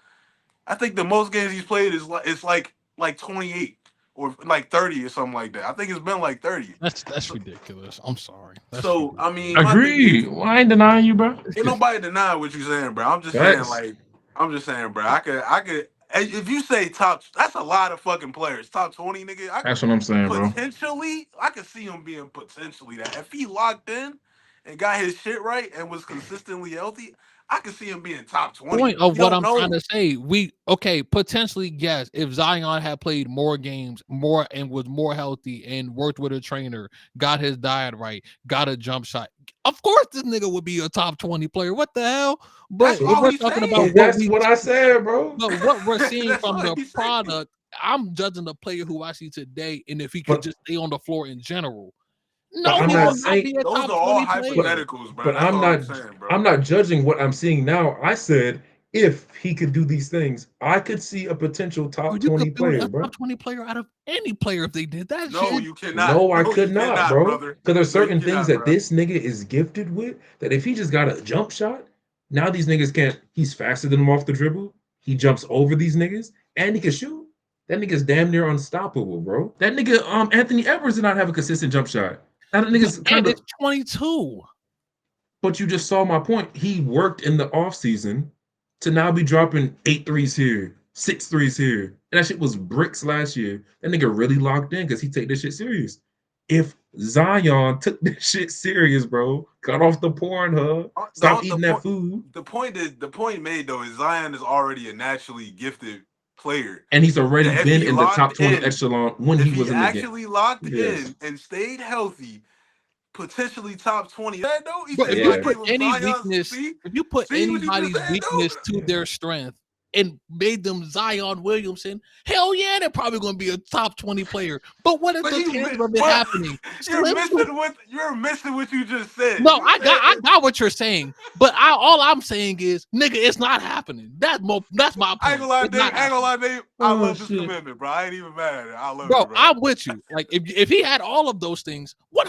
I think the most games he's played is like 28. or like 30 or something like that. I think it's been like 30. That's So, ridiculous. I'm sorry. That's so I ridiculous. mean, my thing is, Agreed. Well, I ain't denying you, bro. ain't nobody denying what you're saying, bro. Facts. I'm just saying, bro. I could. If you say top, that's a lot of fucking players. Top 20, nigga. I could That's what I'm saying, bro. potentially, I could see him being potentially that. If he locked in and got his shit right and was consistently healthy, I could see him being top 20. Point of We what don't I'm trying know. to say. Potentially yes. If Zion had played more games, more and was more healthy and worked with a trainer, got his diet right, got a jump shot. Of course, this nigga would be a top 20 player. What the hell? That's But if all we're he's talking about saying. what That's we what I said, bro. but what we're seeing That's from all the he's saying. product, I'm judging the player who I see today, and if he could But just stay on the floor in general. but No, I'm he not will not saying be a Those top are all 20 but player. hypotheticals, bro. but That's all I'm saying, bro. I'm not judging what I'm seeing now. I said if he could do these things, I could see a potential Or top you could 20 build player, a bro. top 20 player out of any player if they did that No, shit. you cannot. No, I No, could you not, cannot, bro. brother. Because there's No, you certain things cannot, that bro. this nigga is gifted with that if he just got a jump shot, now these niggas can't. He's faster than them off the dribble. He jumps over these niggas and he can shoot. That nigga's damn near unstoppable, bro. That nigga, Anthony Edwards did not have a consistent jump shot. Now that But nigga's and kind of. it's 22. But you just saw my point. He worked in the offseason to now be dropping 8 threes here, 6 threes here. And that shit was bricks last year. That nigga really locked in because he take this shit serious. If Zion took this shit serious, bro, cut off the porn hub, stop The eating that point, food, the point made though is Zion is already a naturally gifted player. and he's already That if been he in the top locked 20 in, echelon when if he he was in the game. actually locked Yes. in and stayed healthy, potentially top 20. That though, he But said if if you I Yeah. gave put him any Zion's weakness, if you put see what you just anybody's said though. weakness to their strength and made them Zion Williamson, hell yeah, they're probably going to be a top 20 player. But what is But the you, chances of it but happening? you're Slim to missing what you just said. no, You said I got what you're saying, but all I'm saying is, nigga, it's not happening. That's my I ain't point. gonna lie, It's Dave. not I ain't gonna happening. lie, Dave. I Oh love this shit. commitment, bro. I ain't even mad at it. I love Bro, it, bro. I'm with you. Like if he had all of those things, 100%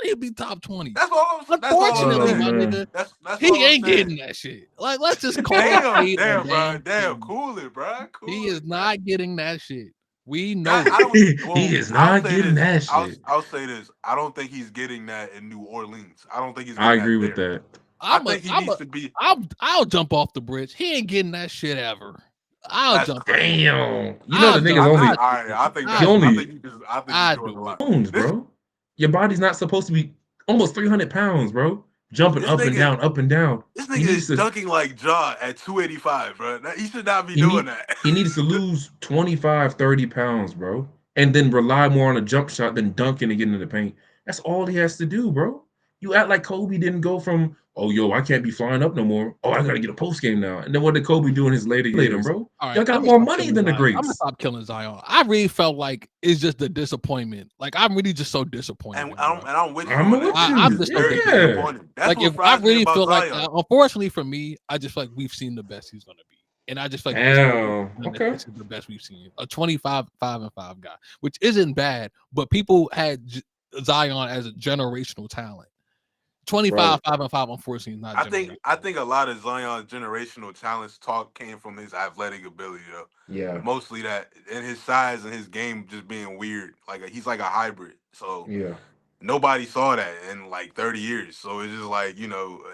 he'd be top 20. That's all I'm Unfortunately, Oh saying. my man. nigga, That's he all I'm ain't saying. getting that shit. Like, let's just call a Damn, spade a damn, bro. damn Damn, spade. cool it, bro. He Cool is it, bro. not getting that shit. We know I it. don't. He Well, is I'll not say getting this. that shit. I'll say this. I don't think he's getting that in New Orleans. I don't think he's I getting agree that with there. that. I think he needs to be. I'll jump off the bridge. He ain't getting that shit ever. I'll That's jump off. crazy. Damn. You know I'll the jump. niggas I think. only All right. he I only think you just. I think you're I doing a do it. lot. pounds, This bro. Your body's not supposed to be almost 300 pounds, bro. Jumping this up and nigga down, up and down. this He nigga needs is to dunking like Ja at 285, bro. He should not be he doing need that. he needs to lose 25, 30 pounds, bro. And then rely more on a jump shot than dunking and getting in the paint. That's all he has to do, bro. You act like Kobe didn't go from, oh yo, I can't be flying up no more. Oh, I gotta get a post game now. And then what did Kobe do in his later years, bro? All right, Y'all I'm got gonna more stop money killing than the Zion. I'm gonna greats. stop killing Zion. I really felt like it's just the disappointment. Like I'm really just so disappointed And in him, bro. I'm with you I'm on that. with It's, you. I'm it's just so very disappointed. Yeah. disappointing. That's Like what if I fries me really about feel like, Zion. unfortunately for me, I just feel like we've seen the best he's gonna be, and I just feel like this Damn. Okay. this is the best we've seen. A 25, 5-5 guy, which isn't bad, but people had Zion as a generational talent. 25, Right. 5-5, unfortunately, is not I generational. think a lot of Zion's generational talents talk came from his athletic ability though. Yeah. Mostly that and his size and his game just being weird. He's like a hybrid. So Yeah. nobody saw that in like 30 years. So it's just like,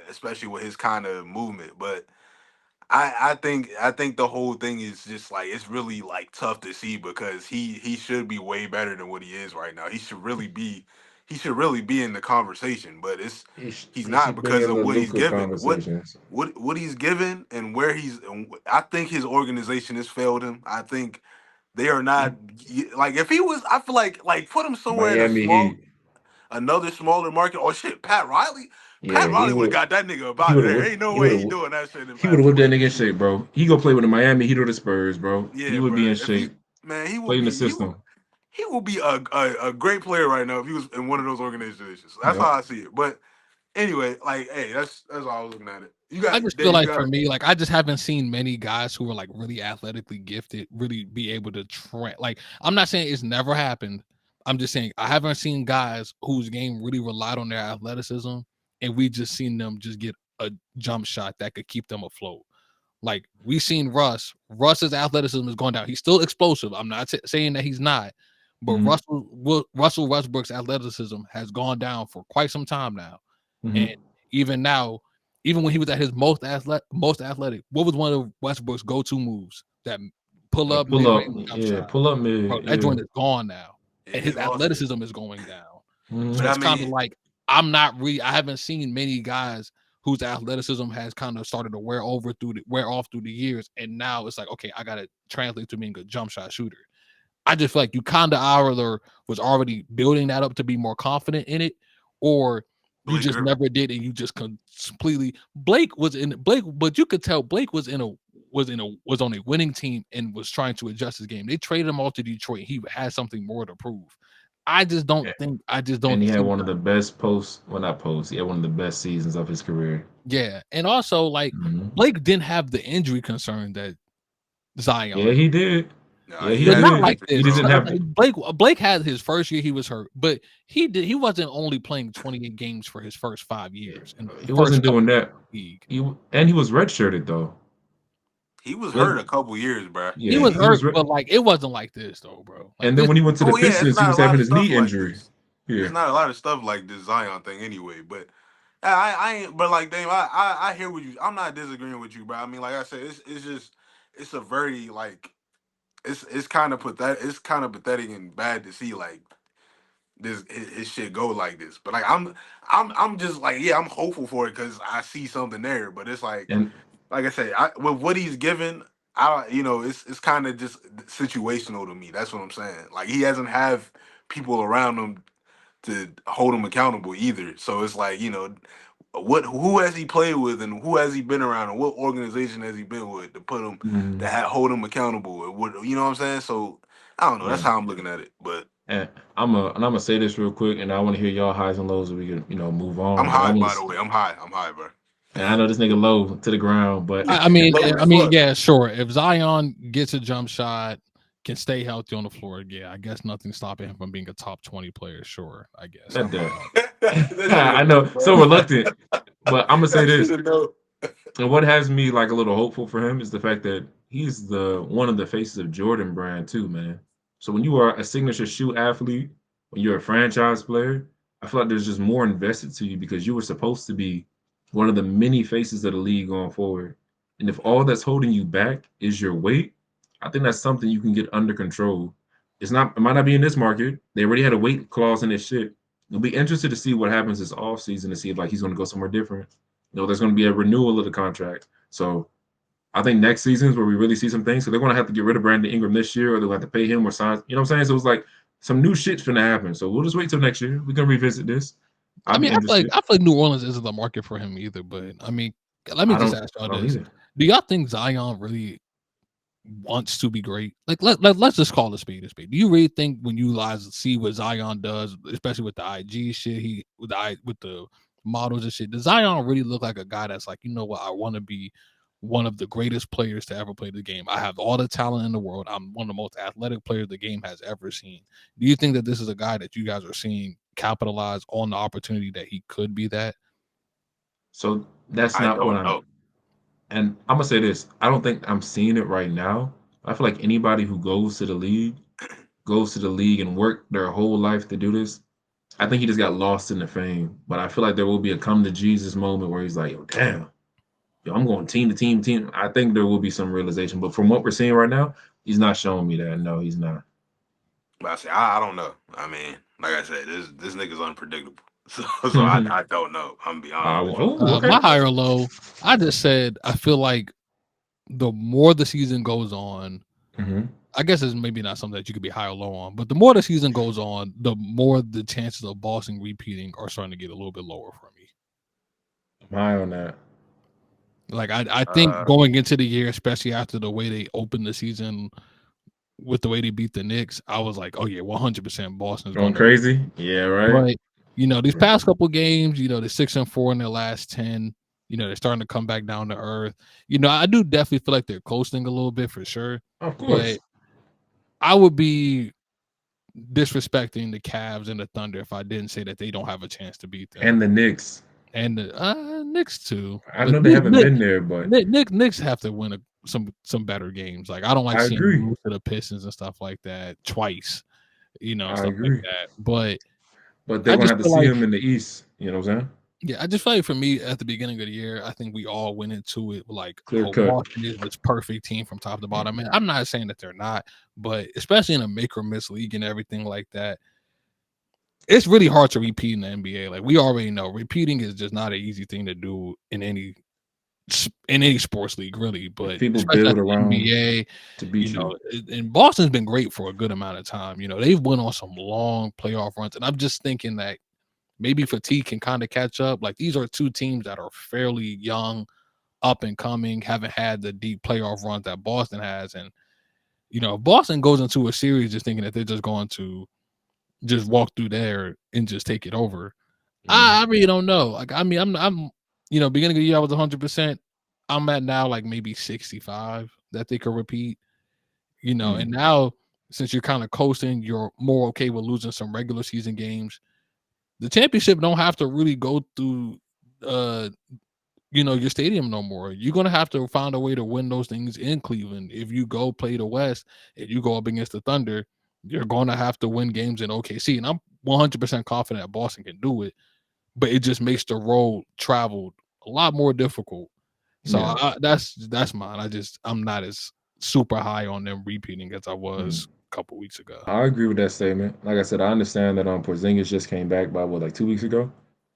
especially with his kind of movement. But I think the whole thing is just like it's really like tough to see because he should be way better than what he is right now. He should really be in the conversation, but he's He not should be because in of the what he's Luca given. conversations. What he's given and where I think his organization has failed him. I think they are not like if he was I feel like put him somewhere in Miami Heat. another smaller market. Oh shit, Pat Riley. Yeah, Pat Riley would have got that nigga he about would it. have There whipped ain't no he way would he have doing that shit in he would have Miami. whipped that nigga in shape, bro. He go play with the Miami Heat or the Spurs, bro. He Yeah, would be bro. in If he shape. man, Play in the system. he will be a great player right now if he was in one of those organizations. So that's how Yep. I see it. But anyway, like, hey, that's how I was looking at it. I just feel Dave, you like got for it. me, like I just haven't seen many guys who are like really athletically gifted really be able to train. Like I'm not saying it's never happened. I'm just saying I haven't seen guys whose game really relied on their athleticism, and we just seen them just get a jump shot that could keep them afloat. Like we seen Russ. Russ's athleticism is going down. He's still explosive. I'm not saying that he's not, But Russell Westbrook's athleticism has gone down for quite some time now. And even now, even when he was at his most athletic, what was one of Westbrook's go-to moves? That pull up pull up, mid-range jump shot. pull up mid. Bro, that joint is gone now. Yeah, And his athleticism is going down. So But it's kind of like I haven't seen many guys whose athleticism has kind of started to wear off through the years. And now it's like, okay, I gotta translate to being a jump shot shooter. I just feel like you kind of either was already building that up to be more confident in it, or you just never did, and you just completely. Blake, but you could tell Blake was on a winning team and was trying to adjust his game. They traded him off to Detroit. He had something more to prove. I just don't think. And he had one of the best He had one of the best seasons of his career. Yeah, and also like Blake didn't have the injury concern that Zion. Yeah, he did. No, yeah, he but not did. like this. He doesn't have Blake had his first year he was hurt, but he wasn't only playing 28 games for his first 5 years. And he wasn't doing that. He was redshirted though. He was hurt a couple years, bro. Yeah, he was hurt, but like it wasn't like this though, bro. Like, and then when he went to the Pistons, he was having his knee injury. There's not a lot of stuff like this Zion thing anyway, but I ain't. But like, Dame, I hear what you. I'm not disagreeing with you, bro. I mean, like I said, it's a very like it's kind of pathetic. It's kind of pathetic and bad to see like this his shit go like this. But like I'm just like I'm hopeful for it because I see something there. But it's like I said, with what he's given, it's kind of just situational to me. That's what I'm saying. Like he hasn't have people around him to hold him accountable either. So it's like, who has he played with and who has he been around and what organization has he been with to put him hold him accountable and what, you know what I'm saying? So I don't know. That's how I'm looking at it. But and I'm gonna say this real quick, and I want to hear y'all highs and lows so we can move on. I'm high, by the way. I'm high, bro. And I know this nigga low to the ground, but I mean, yeah, sure. If Zion gets a jump shot, can stay healthy on the floor, yeah, I guess nothing's stopping him from being a top 20 player. Sure, I guess. I know, so reluctant, but I'm gonna say this. And what has me like a little hopeful for him is the fact that he's one of the faces of Jordan brand too, man. So when you are a signature shoe athlete, when you're a franchise player, I feel like there's just more invested to you because you were supposed to be one of the many faces of the league going forward. And if all that's holding you back is your weight, I think that's something you can get under control. It might not be in this market. They already had a weight clause in this shit. It'll be interested to see what happens this offseason to see if like he's going to go somewhere different. There's going to be a renewal of the contract. So I think next season is where we really see some things. So they're going to have to get rid of Brandon Ingram this year, or they'll have to pay him or sign. You know what I'm saying? So it's like some new shit's going to happen. So we'll just wait till next year. We can revisit this. I feel like New Orleans isn't the market for him either. But I mean, let me just ask y'all this: do y'all think Zion really wants to be great? Like let's just call it a spade a spade. Do you really think when you guys see what Zion does, especially with the IG shit, with the models and shit, does Zion really look like a guy that's like, you know what, I want to be one of the greatest players to ever play the game. I have all the talent in the world. I'm one of the most athletic players the game has ever seen. Do you think that this is a guy that you guys are seeing capitalize on the opportunity that he could be that? So that's not what I know. And I'm gonna say this: I don't think I'm seeing it right now. I feel like anybody who goes to the league and work their whole life to do this. I think he just got lost in the fame. But I feel like there will be a come to Jesus moment where he's like, yo, damn, I'm going team to team. I think there will be some realization. But from what we're seeing right now, he's not showing me that. No, he's not. But I don't know. I mean, like I said, this nigga's unpredictable. So I don't know. I'm be honest. Okay. My high or low, I just said I feel like the more the season goes on, I guess it's maybe not something that you could be high or low on, but the more the season goes on, the more the chances of Boston repeating are starting to get a little bit lower for me. I'm high on that. Like I think going into the year, especially after the way they opened the season with the way they beat the Knicks, I was like, oh yeah, 100% Boston's going crazy. Yeah, right. These past couple games, they're 6-4 in their last 10. They're starting to come back down to earth. I do definitely feel like they're coasting a little bit for sure. Of course. But I would be disrespecting the Cavs and the Thunder if I didn't say that they don't have a chance to beat them. And the Knicks. And the Knicks too. I know they haven't been there, but Knicks have to win some better games. Like I don't like seeing them lose to the Pistons and stuff like that twice. and I stuff like agree. that. But But they're I gonna just have to feel see like, him in the East. You know what I'm saying? yeah, I just feel like for me at the beginning of the year, I think we all went into it like, Clear oh, cut. Boston is this perfect team from top to bottom. And I'm not saying that they're not, but especially in a make or miss league and everything like that, it's really hard to repeat in the NBA. Like we already know, repeating is just not an easy thing to do in any sports league, really. But People especially at build the around NBA, to beat you. and Boston's been great for a good amount of time. They've went on some long playoff runs, and I'm just thinking that maybe fatigue can kind of catch up. Like these are two teams that are fairly young, up and coming, haven't had the deep playoff runs that Boston has, and if Boston goes into a series just thinking that they're just going to just walk through there and just take it over. Mm, I really don't know. Like, I mean, I'm beginning of the year I was 100%. I'm at now like maybe 65 that they could repeat. And mm. now since you're kind of coasting, you're more okay with losing some regular season games. The championship don't have to really go through uh your stadium no more. You're gonna have to find a way to win those things in Cleveland. If you go play the West and you go up against the Thunder, you're gonna have to win games in OKC. And I'm 100% confident that Boston can do it, but it just makes the road traveled a lot more difficult. So Yeah. that's mine. I'm not as super high on them repeating as I Mm. was a couple weeks ago. I agree with that statement. Like I said, I understand that Porzingis just came back by what, like 2 weeks ago.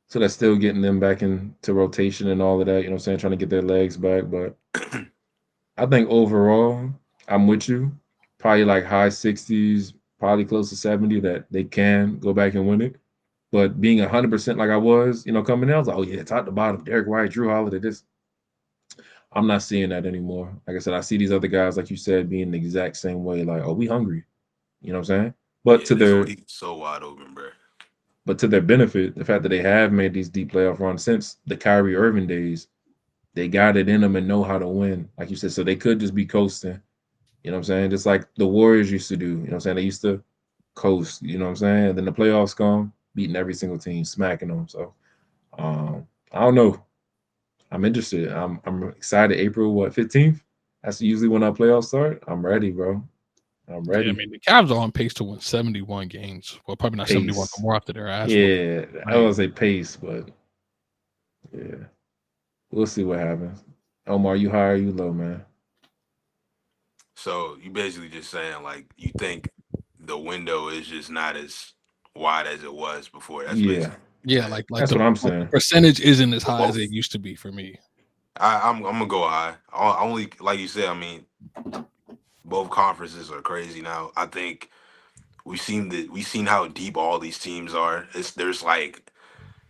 So that's still getting them back into rotation and all of that, you know what I'm saying, trying to get their legs back. But I think overall, I'm with you. Probably like high 60s, probably close to 70 that they can go back and win it. But being 100% like I was, coming in, I was like, oh yeah, top to bottom, Derek White, Drew Holiday, this. I'm not seeing that anymore. Like I said, I see these other guys, like you said, being the exact same way. Like, oh, we hungry. You know what I'm saying? But Yeah, to this their league is so wide open, bro. but to their benefit, the fact that they have made these deep playoff runs since the Kyrie Irving days, they got it in them and know how to win. Like you said, so they could just be coasting. You know what I'm saying? Just like the Warriors used to do. You know what I'm saying? They used to coast. You know what I'm saying? And then the playoffs come, beating every single team, smacking them. So I don't know. I'm interested. I'm excited. April 15th? That's usually when our playoffs start. I'm ready, bro. I'm Yeah, I ready. mean the Cavs are on pace to win 71 games. Well, probably not 71 no Pace. more after their ass whooping. Yeah, I Like, was say pace, but yeah, we'll see what happens. Omar, you high or you low, man? So you basically just saying like you think the window is just not as wide as it was before. That's Yeah, basically yeah, saying. like that's what I'm the saying. percentage isn't as For high as it both. used to be for me. I'm gonna go high. I only like you said. I mean, both conferences are crazy now. I think we've seen how deep all these teams are. There's like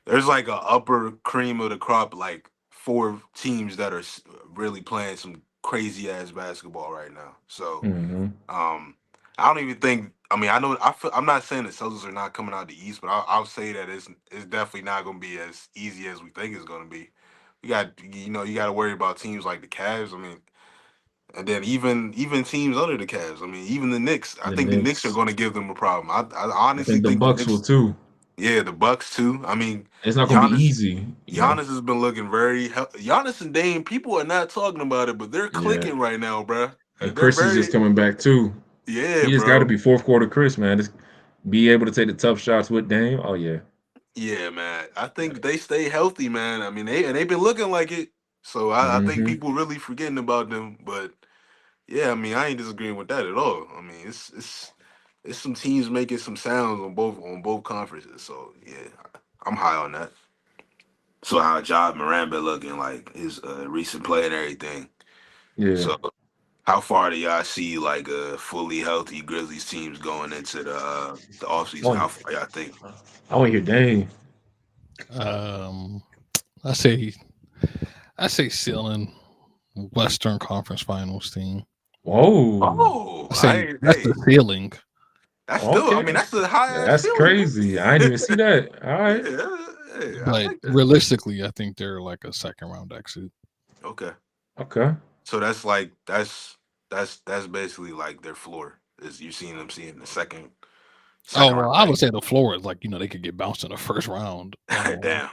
a upper cream of the crop, like four teams that are really playing some crazy ass basketball right now. So Hmm. um, I don't even think. I mean, I know I'm not saying the Celtics are not coming out the East, but I'll say that it's definitely not going to be as easy as we think it's going to be. You got to worry about teams like the Cavs. I mean, and then even teams under the Cavs. I mean, even the Knicks. I The think the Knicks are Knicks. going to give them a problem. I I honestly think the think the Bucks will Knicks. too. Yeah, the Bucks too. I mean, It's not gonna be Giannis. easy. Giannis has been looking Giannis and Dame. People are not talking about it, but they're Yeah, clicking right now, bruh. and They're Chris is just very. coming back too. Yeah, He just got to bro. be fourth quarter Chris, man. Just be able to take the tough shots with Dame. Oh yeah. Yeah, man. I think they stay healthy, man. I mean, they've been looking like it. So I think Hmm. people really forgetting about them. But yeah, I mean, I ain't disagreeing with that at all. I mean, it's some teams making some sounds on both conferences. So yeah, I'm high on that. So how Ja Moran been looking like his recent play and everything. Yeah. So how far do y'all see like fully healthy Grizzlies teams going into the offseason? Oh, How far y'all think? I want to hear Dame. Um, I say ceiling Western Conference Finals team. Whoa. Oh, I say that's the hey, ceiling. that's still. I Okay. mean, that's a high ass That's ceiling, crazy. I didn't even see man. that. All right. Yeah, hey, I But like that. realistically, I think they're like a second round exit. Okay, Okay. so that's basically like their floor. Is you seeing them seeing the second Oh well, round I would exit. say the floor is like they could get bounced in the first round. Damn.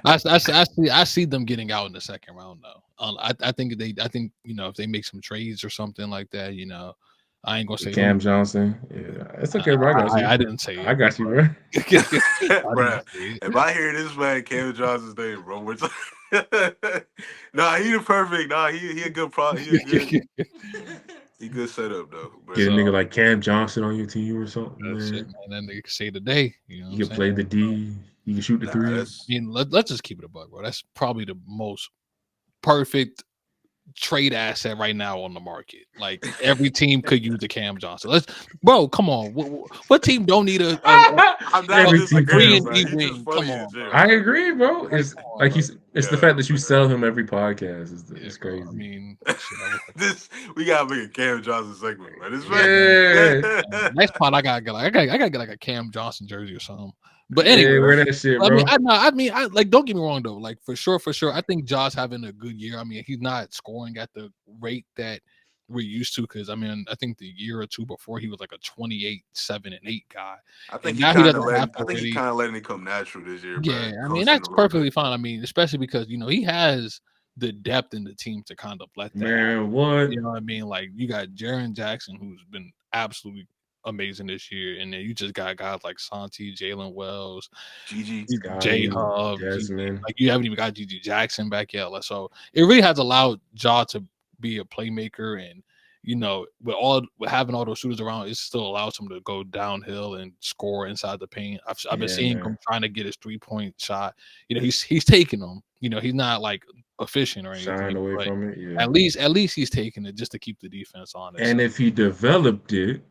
I see them getting out in the second round though. I think if they make some trades or something like that, I ain't gonna say who. Cam Johnson. Yeah, it's okay, bro. I got you. I didn't say I it. got you, bro. I didn't Bruh, say if I hear this man Cam Johnson's name, bro, we're nah, he the perfect. Nah, he a good pro. it. He good setup though. Get But a nigga So like Cam Johnson on your team or something, that's it, man. man. Then they can say today. You know what You I'm can play saying? the D. You can shoot the nah, three. that's I mean, let's just keep it a bug, bro. That's probably the most perfect trade asset right now on the market. Like every team could use a Cam Johnson. Bro, come on. What team don't need I'm not a Every team three disagreeing, and does. bro. D He's just wing? Come funny as on, bro. hell, I bro. agree, bro. Like, It's come on, like bro. it's the Yeah, fact that you sell him every podcast. Yeah, It's bro. I crazy. mean, shit, I wish I could. this we gotta make a Cam Johnson segment, bro. This Yeah, man. Yeah, Next part, I gotta get like I gotta get like a Cam Johnson jersey or something. But yeah, anyway, wear that shit, I mean, bro. I like. Don't get me wrong though. Like for sure. I think Josh having a good year. I mean, he's not scoring at the rate that we're used to. Because I mean, I think the year or two before he was like a 28, 7 and 8 guy, I think and he now he kind of doesn't have letting. I to think he really. kind of letting it come natural this year, bro. Yeah, I mean Coasting that's a little bit. perfectly fine. I mean, especially because he has the depth in the team to kind of let that happen. Man, what? You know what I mean? Like you got Jaren Jackson, who's been absolutely amazing this year, and then you just got guys like Santi, Jalen Wells, GG. J Scotty, Hub, Desmond. like you haven't even got GG Jackson back yet. Like, so it really has allowed Ja to be a playmaker, and with having all those shooters around, it still allows him to go downhill and score inside the paint. I've been Yeah, seeing man. him trying to get his 3-point shot. He's taking them. He's not like efficient or Shying anything, away but from it. Yeah. at least he's taking it just to keep the defense honest. And if he developed it,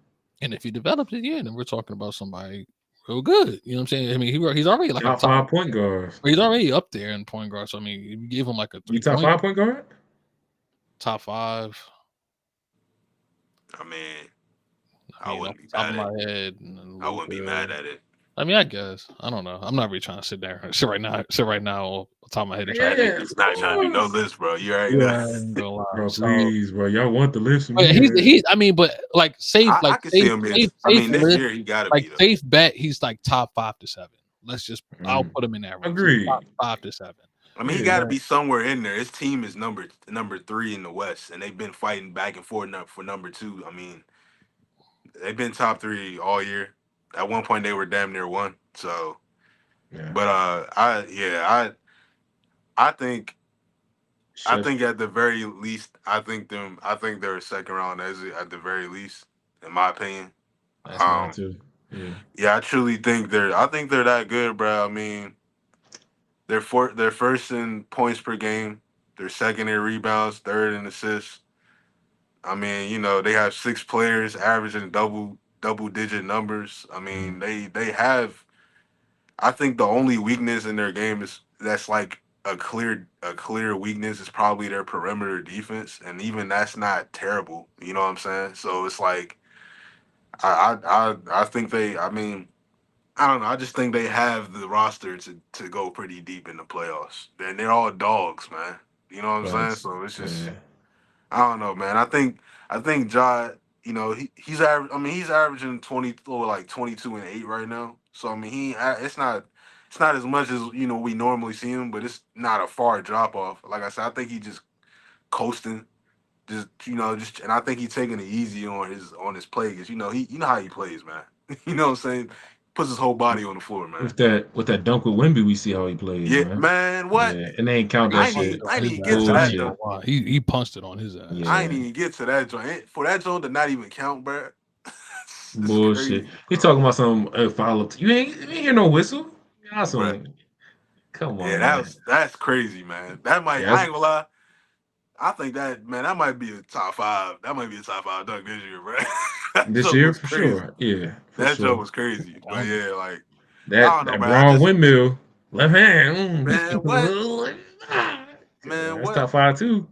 And if he develops it, yeah, then we're talking about somebody real good. You know what I'm saying? I mean, he's already like a top top. 5 point guard. He's already up there in point guard. So I mean, if you give him like a You three top point 5 point guard? top five. I mean, I I mean, off wouldn't be the top of mad at. my head, and I wouldn't be mad Luka. at it. I mean, I guess I don't know. I'm not really trying to sit right now off the top of my head and try Yeah, to That think. yeah, nigga's of not trying to do no course. list, bro. You already Yeah, know. I ain't gonna lie. Bro, So, please, bro. Y'all want the list from but me, man. he's. I mean, but like I can see him being. I safe mean, this list, year he got to like be though. safe bet. He's like top 5 to 7. I'll Mm. put him in that range. He's top Agreed. 5 to 7. I mean, he got Yeah. to be somewhere in there. His team is number 3 in the West, and they've been fighting back and forth for number 2. I mean, they've been top 3 all year. At one point, they were damn near 1. So, Yeah. but I think Chef. at the very least, I think they're a second round exit at the very least, in my opinion. That's mine Um, too. Yeah. yeah, I truly think they're that good, bro. I mean, they're first in points per game, they're second in rebounds, third in assists. I mean, they have 6 players averaging double digit numbers. I Mm. mean, they have. I think the only weakness in their game is that's like a clear weakness is probably their perimeter defense, and even that's not terrible. You know what I'm saying? So it's like I think they. I mean, I don't know. I just think they have the roster to go pretty deep in the playoffs. And they're all dogs, man. You know what I'm saying? Facts. So it's just Yeah. I don't know, man. I think Ja, I mean, he's averaging 20 or like 22 and 8 right now. So I mean, it's not as much as we normally see him, but it's not a far drop off. Like I said, I think he just coasting, and I think he's taking it easy on his play because how he plays, man. You know what I'm saying? Puts his whole body on the floor, man. With that dunk with Wimby, we see how he plays, Yeah, man. man. What? Yeah, and they ain't count that I ain't Punched even, shit. it I on ain't his even ass. get to I that ain't Bullshit. gonna though. lie. He punched it on his ass. I Yeah, ain't even get to that joint. For that joint to not even count, bro. It's bullshit. crazy, He bro. talking about some follow. You ain't hear no whistle. Bro. Awesome. Come Yeah, on, man. that's crazy, man. That might Yeah, I ain't gonna lie. I think that might be a top 5. That might be a top 5 dunk this year, bro. That this joke year was for crazy. sure. Yeah, for That joke sure. was crazy. But I'm yeah, like I That don't know, that man. I Bron just windmill, left hand. man, what? Man, That's what? top 5 too.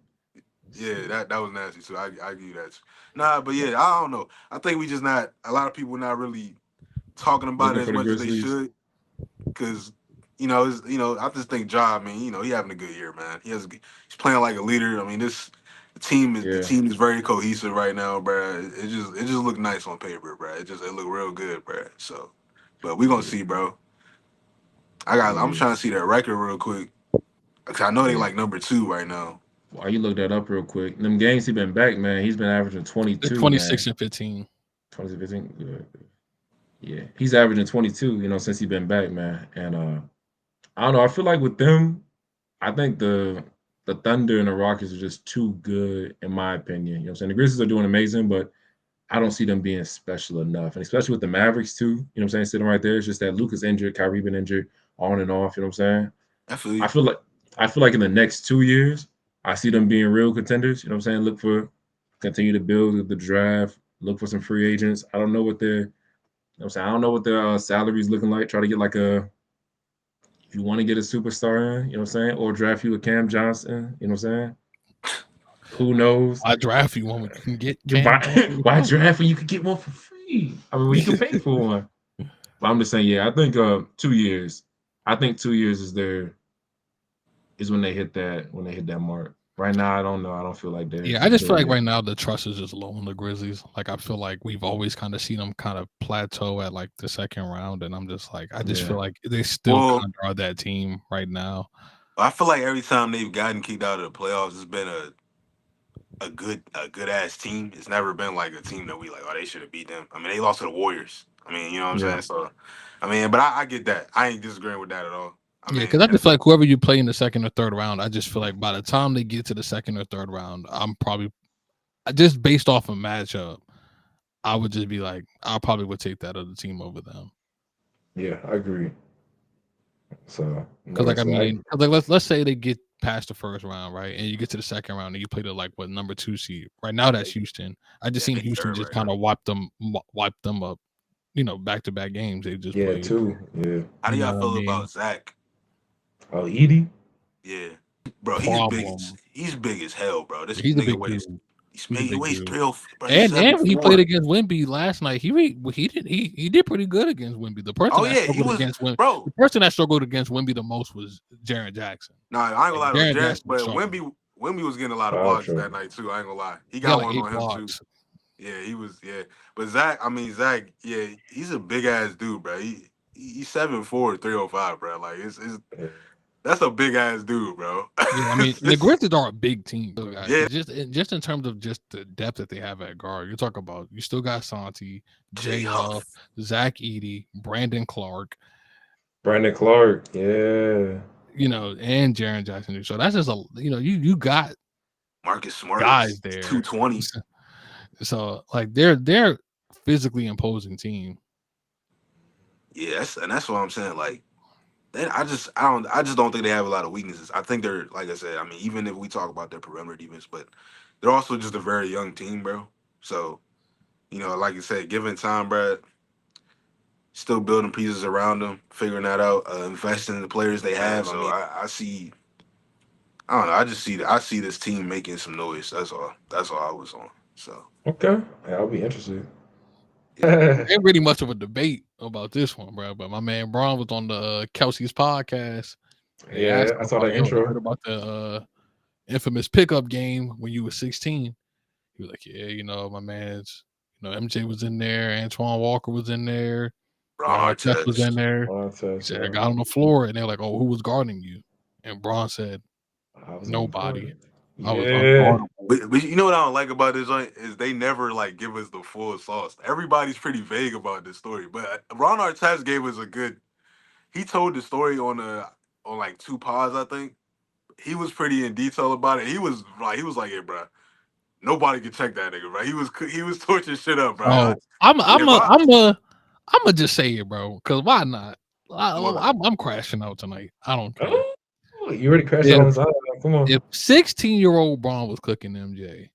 Yeah, that was nasty. So I give you that. Nah, but yeah, I don't know. I think we just not a lot of people not really talking about Looking it as for the much as they Grizzlies. should. Because I just think Ja. I mean, he having a good year, man. He's playing like a leader. I mean, the Yeah, team is very cohesive right now, bro. It just look nice on paper, bro. It look real good, bro. So, but we gonna yeah, see, bro. I'm yeah, trying to see that record real quick. 'Cause I know they yeah. like number 2 right now. Why you look that up real quick? Them games he been back, man. He's been averaging It's 22, 26 man. and 15. 2015. Yeah, he's averaging 22. Since he been back, man. And I don't know. I feel like with them, I think the Thunder and the Rockets are just too good, in my opinion. You know what I'm saying? The Grizzlies are doing amazing, but I don't see them being special enough. And especially with the Mavericks too. You know what I'm saying? Sitting right there. It's just that Luka's injured, Kyrie been injured, on and off. You know what I'm saying? I feel I you. feel like I feel like in the next 2 years, I see them being real contenders. You know what I'm saying? Continue to build the draft, look for some free agents. I don't know what their, I'm saying, I don't know what their salaries looking like. Try to get like if you want to get a superstar in, you know what I'm saying, or draft you a Cam Johnson. You know what I'm saying? Who knows? I draft you one when you can get You Cam buy Johnson. why draft when you could get one for free? I mean, well, you can pay for one. But I'm just saying, yeah, I think 2 years. I think 2 years is when they hit that mark. Right now, I don't know. I don't feel like Yeah, I they're just feel there like yet. right now the trust is just low on the Grizzlies. Like I feel like we've always kind of seen them kind of plateau at like the second round, and I'm just like, I just Yeah, feel like they still Well, kind of are that team right now. I feel like every time they've gotten kicked out of the playoffs, it's been a good ass team. It's never been like a team that we like, oh, they should have beat them. I mean, they lost to the Warriors. I mean, you know what I'm yeah, saying? So, I mean, but I get that. I ain't disagreeing with that at all. I Yeah, mean, because I just feel like whoever you play in the second or third round, I just feel like by the time they get to the second or third round, I'm probably just based off a matchup, I would just be like, I probably would take that other team over them. yeah. I agree. So, Because like I like I said, mean, 'cause, like let's say they get past the first round, right, and you get to the second round and you play the like what number 2 seed. Right now that's Houston. I just yeah, seen they Houston third just right kind now. of wipe them up. Back to back games they just yeah, played. too. Yeah. How do You know y'all what I feel mean? about Zach? Oh, Edie. Yeah, bro, Problem. he's big as hell, bro. This He's a nigga big weighs dude. he's He's a he big weighs dude. 3, bro. He's And seven when he played four. against Wimby last night, he did pretty good against Wimby. The person Oh that yeah, he struggled was, against Wimby, the bro. person that struggled against Wimby the most was Jaren Jackson. Nah, I ain't gonna Like lie though, Jaren Jared, Jackson but struggled. Wimby was getting a lot of Foul blocks that trouble. night too. I ain't gonna lie, he He had got like one eight on him too. blocks. Yeah, he was. Yeah, but Zach, I mean Zach, yeah, he's a big ass dude, bro. He's 7'4", 305, bro. Like it's Yeah. that's a big ass dude, bro. Yeah, I mean, and the Grizzlies are a big team, too, guys. Yeah, Just in terms of just the depth that they have at guard, you talk about you still got Santi, Jay Jay Huff, Huff, Zach Edey, Brandon Clark, Brandon Clark. Yeah. and Jaren Jackson. So that's just you got Marcus Smart guys is there. 220. So like they're physically imposing team. Yeah, that's what I'm saying. Like, then I just don't think they have a lot of weaknesses. I think they're like I said. I mean, even if we talk about their perimeter defense, but they're also just a very young team, bro. So like you said, given time, bro, still building pieces around them, figuring that out, investing in the players they have. So I see. I don't know. I see this team making some noise. That's all. That's all I was on. So Okay. Yeah, I'll be interested. yeah. Ain't really much of a debate about this one, bro. But my man Bron was on the Kelsey's podcast. And they asked Yeah, I him saw about, that yo, you heard intro. about the infamous pickup game when you were 16? He was like, yeah, my man's, MJ was in there, Antoine Walker was in there, Ron Ron Artest was in Artest. there. He Contest, said, I yeah. got on the floor, and they're like, oh, who was guarding you? And Bron said, I was on nobody. point. I was Yeah. unguardable. But you know what I don't like about this joint is they never like give us the full sauce. Everybody's pretty vague about this story, but Ron Artest gave us a good. He told the story on like 2 pods, I think. He was pretty in detail about it. He was like, yeah, bro, nobody can check that nigga, bro. He was torching shit up, bro. Oh, I'm I'm If a I I'm a I'm gonna just say it, bro. Because why not? what I'm crashing out tonight. I don't care. Oh, you already crashed out If on his island. Come on. if 16-year-old Braun was cooking MJ,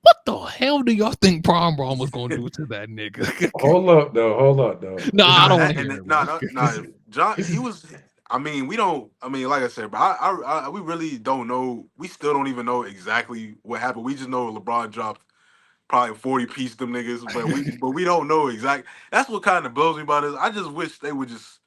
what the hell do y'all think Prime Braun was gonna do to that nigga? Hold up, though. Hold up, though. Nah, This I nah is don't want that to and hear it, bro. nah nah this nah. is John, this he is was. I mean, we don't. I mean, like I said, but we really don't know. We still don't even know exactly what happened. We just know LeBron dropped probably 40 piece them niggas, but we don't know exactly. That's what kind of blows me about this. I just wish they would just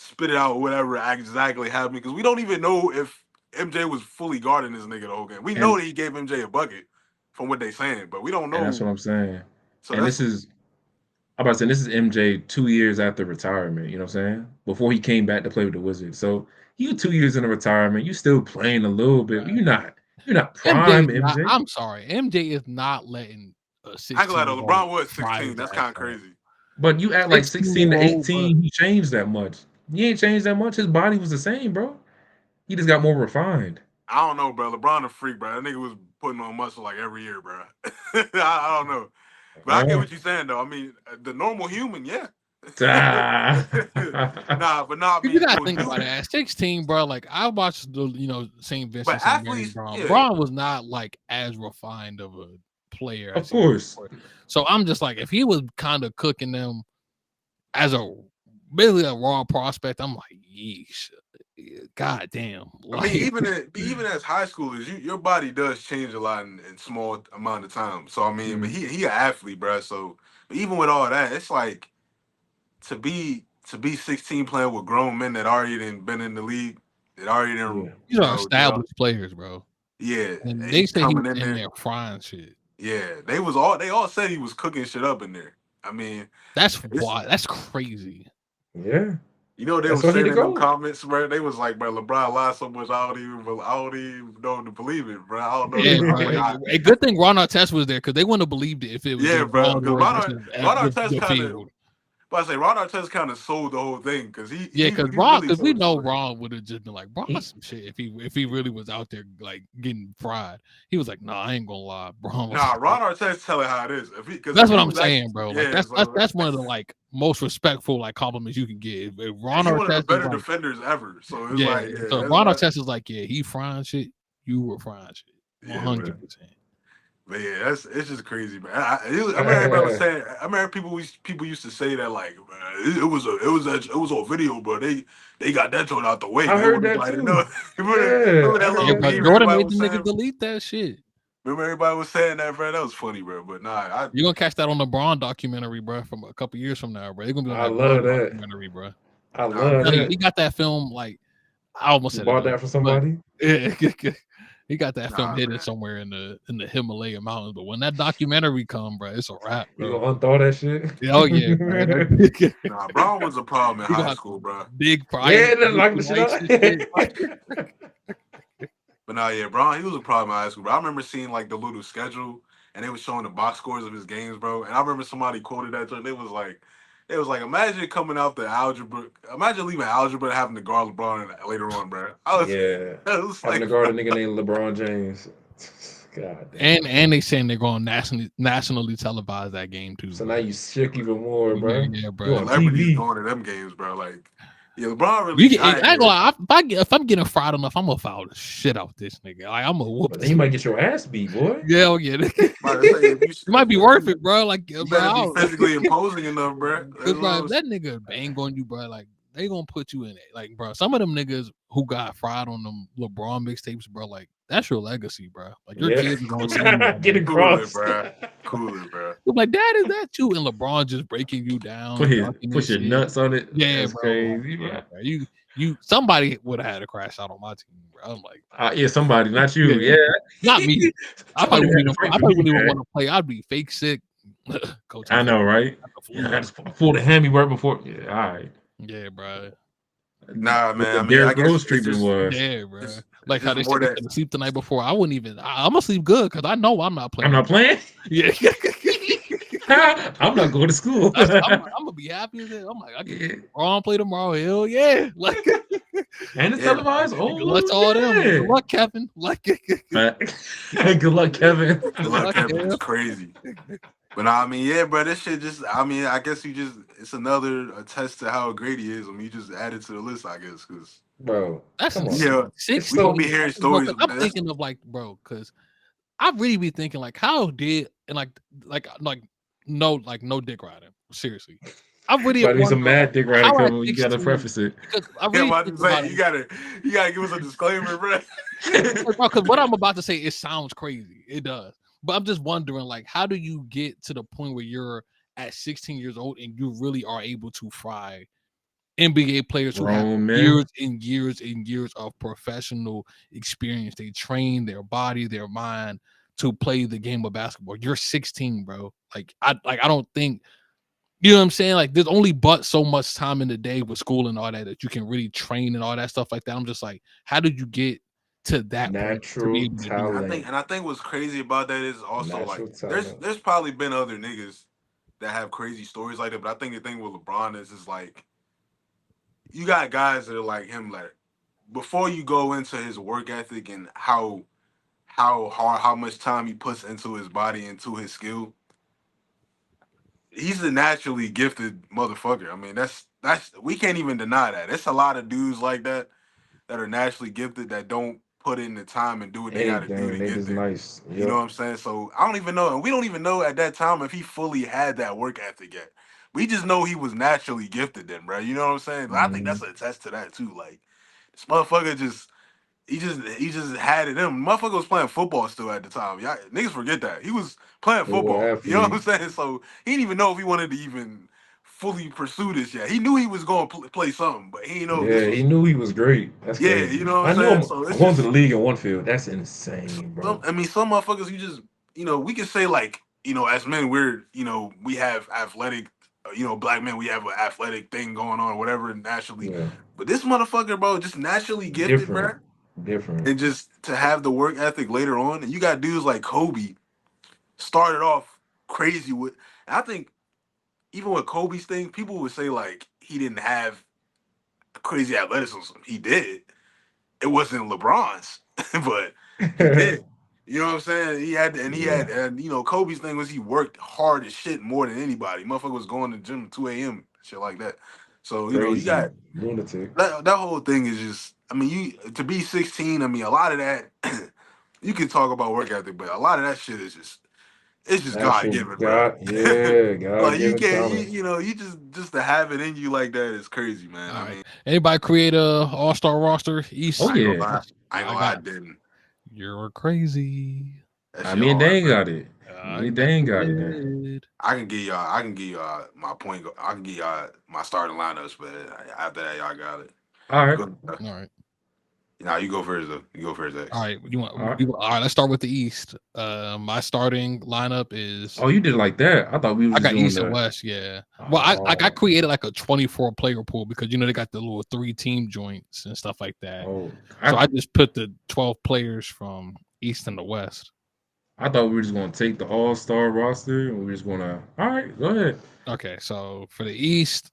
spit it out whatever exactly happened because we don't even know if MJ was fully guarding this nigga the whole game. We know and that he gave MJ a bucket from what they saying, but we don't and that's know. what I'm saying. So And that's I'm about to say this is MJ 2 years after retirement, you know what I'm saying? Before he came back to play with the Wizards. So you 2 years in the retirement, you still playing a little bit. You're not. You're not MJ prime is not. MJ. I'm sorry, MJ is not letting a I ain't gonna lie 16 though. year old LeBron was fry 16. his That's ass kind of off. crazy. But you act like 16 16 year to old, bro. 18, he changed that much. He ain't changed that much. His body was the same, bro. He just got more refined. I don't know, bro. LeBron a freak, bro. That nigga was putting on muscle like every year, bro. I don't know, but I get Oh. what you're saying though. I mean, the normal human, yeah. Ah. But not You me. gotta So think about it. you, At 16, bro, like I watched the St. but Vincent St. Mary's athletes, Bron. yeah. Bron was not like as refined of a player Of as he was course. before. So I'm just like, if he was kind of cooking them as a basically a raw prospect, I'm like, yeesh. God damn. I mean, Like even as high schoolers, your body does change a lot in small amount of time. So I mean, but he an athlete, bro. So but even with all that, it's like to be 16 playing with grown men that already done been in the league, that already done, Yeah. these are established players, bro. yeah, And they he say he was coming in in there. there frying shit. Yeah, they all said he was cooking shit up in there. I mean, That's it's why that's crazy. Yeah. you know they That's was why he saying to in them go. comments, bro. They was like, bro, LeBron lied so much, I don't even know to believe it, bro. I don't know. Yeah, I was bro. like, A good thing Ron Artest was there because they wouldn't have believed it if it was yeah, just bro. Braun Because doing versus Ron Artest the kind of, field. but I say Ron Artest kind of sold the whole thing because he Yeah, he because he Ron, really because we told the know story. Ron would have just been like, Braun He- some shit if he really was out there like getting fried. He was like, nah, I ain't gonna lie, Braun was Nah, Ron Artest tell it how it is. Because that's if what he I'm was actually, saying, bro. Like yeah, so that's one of the like most respectful like compliments you can give. If and Ron he one of the Artest is better like, defenders ever. So it's yeah, like, yeah, so that's Ron why. Artest is like, yeah, he frying shit, you were frying shit, Yeah, man. 100%. But yeah, it's just crazy, man. I remember everybody was saying. I remember people used to say that like, man, it was on video, bro. They got that thrown out the way. I They heard want that nobody to know. too. Yeah, remember I that heard Yeah, little that bro, meme? too. Jordan Everybody made the was nigga saying. delete that shit. Remember everybody was saying that, bro. That was funny, bro. But nah, You're gonna catch that on the Braun documentary, bro, from a couple years from now, bro. They're gonna be on I that Braun love that. documentary, bro. I nah, love Tell you, man. he that. got that film like I almost You said it bought earlier, that for but somebody? yeah, he got that film Nah, hidden man. somewhere in the Himalaya mountains. But when that documentary come, bro, it's a wrap, You bro. gonna unthaw that shit? Oh yeah, bro. That Nah, Brown was a problem in he high got school, bro. big frying Yeah, that knock the shit lights out. and shit. Like, But nah, yeah, Brown, he was a problem in high school, bro. I remember seeing like the little schedule and they was showing the box scores of his games, bro. And I remember somebody quoted that joint. It was like, imagine coming out the algebra, imagine leaving algebra and having to guard LeBron later on, bro. Yeah. I was Having like, to guard a nigga named LeBron James. God damn. and they saying they're going nationally televise that game too, So bro. now you shook even more, Yeah, bro. yeah, You bro. on celebrities TV. going to them games, bro. Like, yeah, LeBron You really, get, I I ain't ain't gonna gonna, lie. If I'm getting fried enough, I'm gonna foul the shit out this nigga. Like I'm gonna whoop But then this you might nigga. get your ass beat, boy. Yeah, oh, yeah. It about to say, might be worth it, bro. Like, you bro, better be physically imposing enough, bro. That's cause what bro, I if was. that nigga bang on you, bro, like they gonna put you in it. Like, bro, some of them niggas who got fried on them LeBron mixtapes, bro, like that's your legacy, bro. Like your Yeah. kids are gonna see Cool you it, on Get that. cool it, across. bro. Cool it, bro. They're like, Dad, is that you? And LeBron just breaking you down, dunking and Put your shit. nuts on it. Yeah, That's bro. Like, crazy, yeah, bro. bro. You somebody would have had a crash out on my team, bro. I'm like, Yeah, somebody, not you. yeah, Yeah. not me. Somebody had to fight I for probably me, wouldn't even man. want to play. I'd be fake sick. Coach, I know, right? got the Yeah, flu. I just pulled a hammy right before. Yeah, all right. Yeah, bro. Nah, What man. the I mean, I Derrick guess Rose it's treatment just, was. Yeah, bro. it's Like how just they more said they that. couldn't sleep the night before. I wouldn't even. I'm gonna sleep good because I know I'm not I'm playing not tomorrow. playing. Yeah, I'm not going to school. I'm gonna be happy as hell. I'm like, I can Yeah. see LeBron play tomorrow. Hell yeah! Like, And it's Yeah, televised. good luck to all Oh them. Good yeah. luck, Kevin. Like, good Good luck, Kevin. good luck, luck, Kevin. It's Kev. crazy. But nah, I mean, yeah, bro. This shit just. I mean, I guess it's another attest to how great he is. I mean, you just added to the list, I guess, because Bro, That's come on. insane. yeah, It's we 16. gonna so be hearing Bro, stories. 'cause I'm Man. thinking of like, bro, because I really be thinking like, how did and like no dick riding. Seriously, I really about to be wonder some like mad dick riding how at coming. You gotta 16 preface it. because I Yeah, I'm really about think to about say it. you gotta give us a disclaimer, bro. Because what I'm about to say, it sounds crazy. It does. But I'm just wondering, like, how do you get to the point where you're at 16 years old and you really are able to fry NBA players who have Grown men. years and years and years of professional experience? They train their body, their mind to play the game of basketball. You're 16, bro. I don't think you know what I'm saying? Like, there's only but so much time in the day with school and all that you can really train and all that stuff like that. I'm just like, how did you get to that point to be Natural able to do that. talent. I think what's crazy about that is also like Natural talent. there's probably been other niggas that have crazy stories like that, but I think the thing with LeBron is like you got guys that are like him, like before you go into his work ethic and how hard, how much time he puts into his body, into his skill, he's a naturally gifted motherfucker. I mean, that's we can't even deny that. It's a lot of dudes like that are naturally gifted that don't put in the time and do what they got to do Anything. to They get just there. nice. You know Yep. what I'm saying? So I don't even know, and we don't even know at that time if he fully had that work ethic yet. We just know he was naturally gifted then, bro. You know what I'm saying? I think Hmm. that's a test to that too. Like this motherfucker just he just had it in him. Motherfucker was playing football still at the time. Y'all niggas forget that. He was playing Full football. You know what I'm athlete. saying? So he didn't even know if he wanted to even fully pursue this yet. He knew he was going to play something, but he didn't know if this Yeah, he was knew he was great. That's yeah, crazy. you know what I I'm knew saying? him So it's going to just the league in one field. That's insane, some bro. I mean some motherfuckers you just we can say like, as men we're we have athletic black men, we have an athletic thing going on, whatever naturally. Yeah. But this motherfucker, bro, just naturally gifted, bro. Different. Different. And just to have the work ethic later on, and you got dudes like Kobe started off crazy with. I think even with Kobe's thing, people would say like he didn't have crazy athleticism. He did. It wasn't LeBron's, but he did. You know what I'm saying? He had, Yeah. and Kobe's thing was he worked hard as shit more than anybody. Motherfucker was going to the gym at 2 a.m. shit like that. So you Crazy. got Lunatic. that whole thing is just. I mean, you to be 16. I mean, a lot of that. You can talk about work ethic, but a lot of that shit is just it's just God Natural given, bro. God. Yeah. God Like you given can't talent. you just to have it in you like that is crazy, man. All I right. mean, Anybody create a All Star roster Oh East? I ain't gonna yeah. lie, I ain't I gonna lie, I got didn't. you're crazy. That I shit mean, hard, they ain't bro. got it. I Me, they bet ain't you got it then. did. I can give y'all my point. I can give y'all my starting lineups, but after that, y'all got it. All right. Go. All right. Nah, you go first though. You go first, All X. right. You want All right. all right, let's start with the East. My starting lineup is Oh, you did it like that. I thought we were I just got doing East and the. West, yeah. Well, I Oh. created like a 24 player pool because they got the little 3 team joints and stuff like that. Oh. So I just put the 12 players from East and the West. I thought we were just gonna take the all-star roster and we were just gonna. All right, go ahead. Okay, so for the East,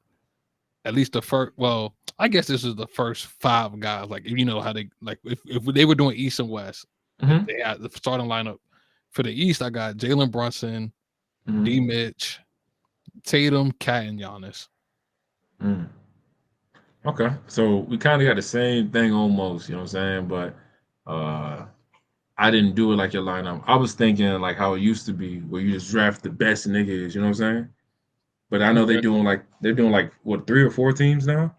at least the first. Well, I guess this is the first 5 guys. Like you know how they like if they were doing East and West, if Mm-hmm. they had the starting lineup for the East, I got Jalen Brunson, D. Mm-hmm. Mitch, Tatum, Cat, and Giannis. Mm. Okay, so we kind of got the same thing almost. You know what I'm saying? But uh, I didn't do it like your lineup. I was thinking like how it used to be, where you just draft the best niggas. You know what I'm saying? But I know Okay. they're doing like what 3 or 4 teams now.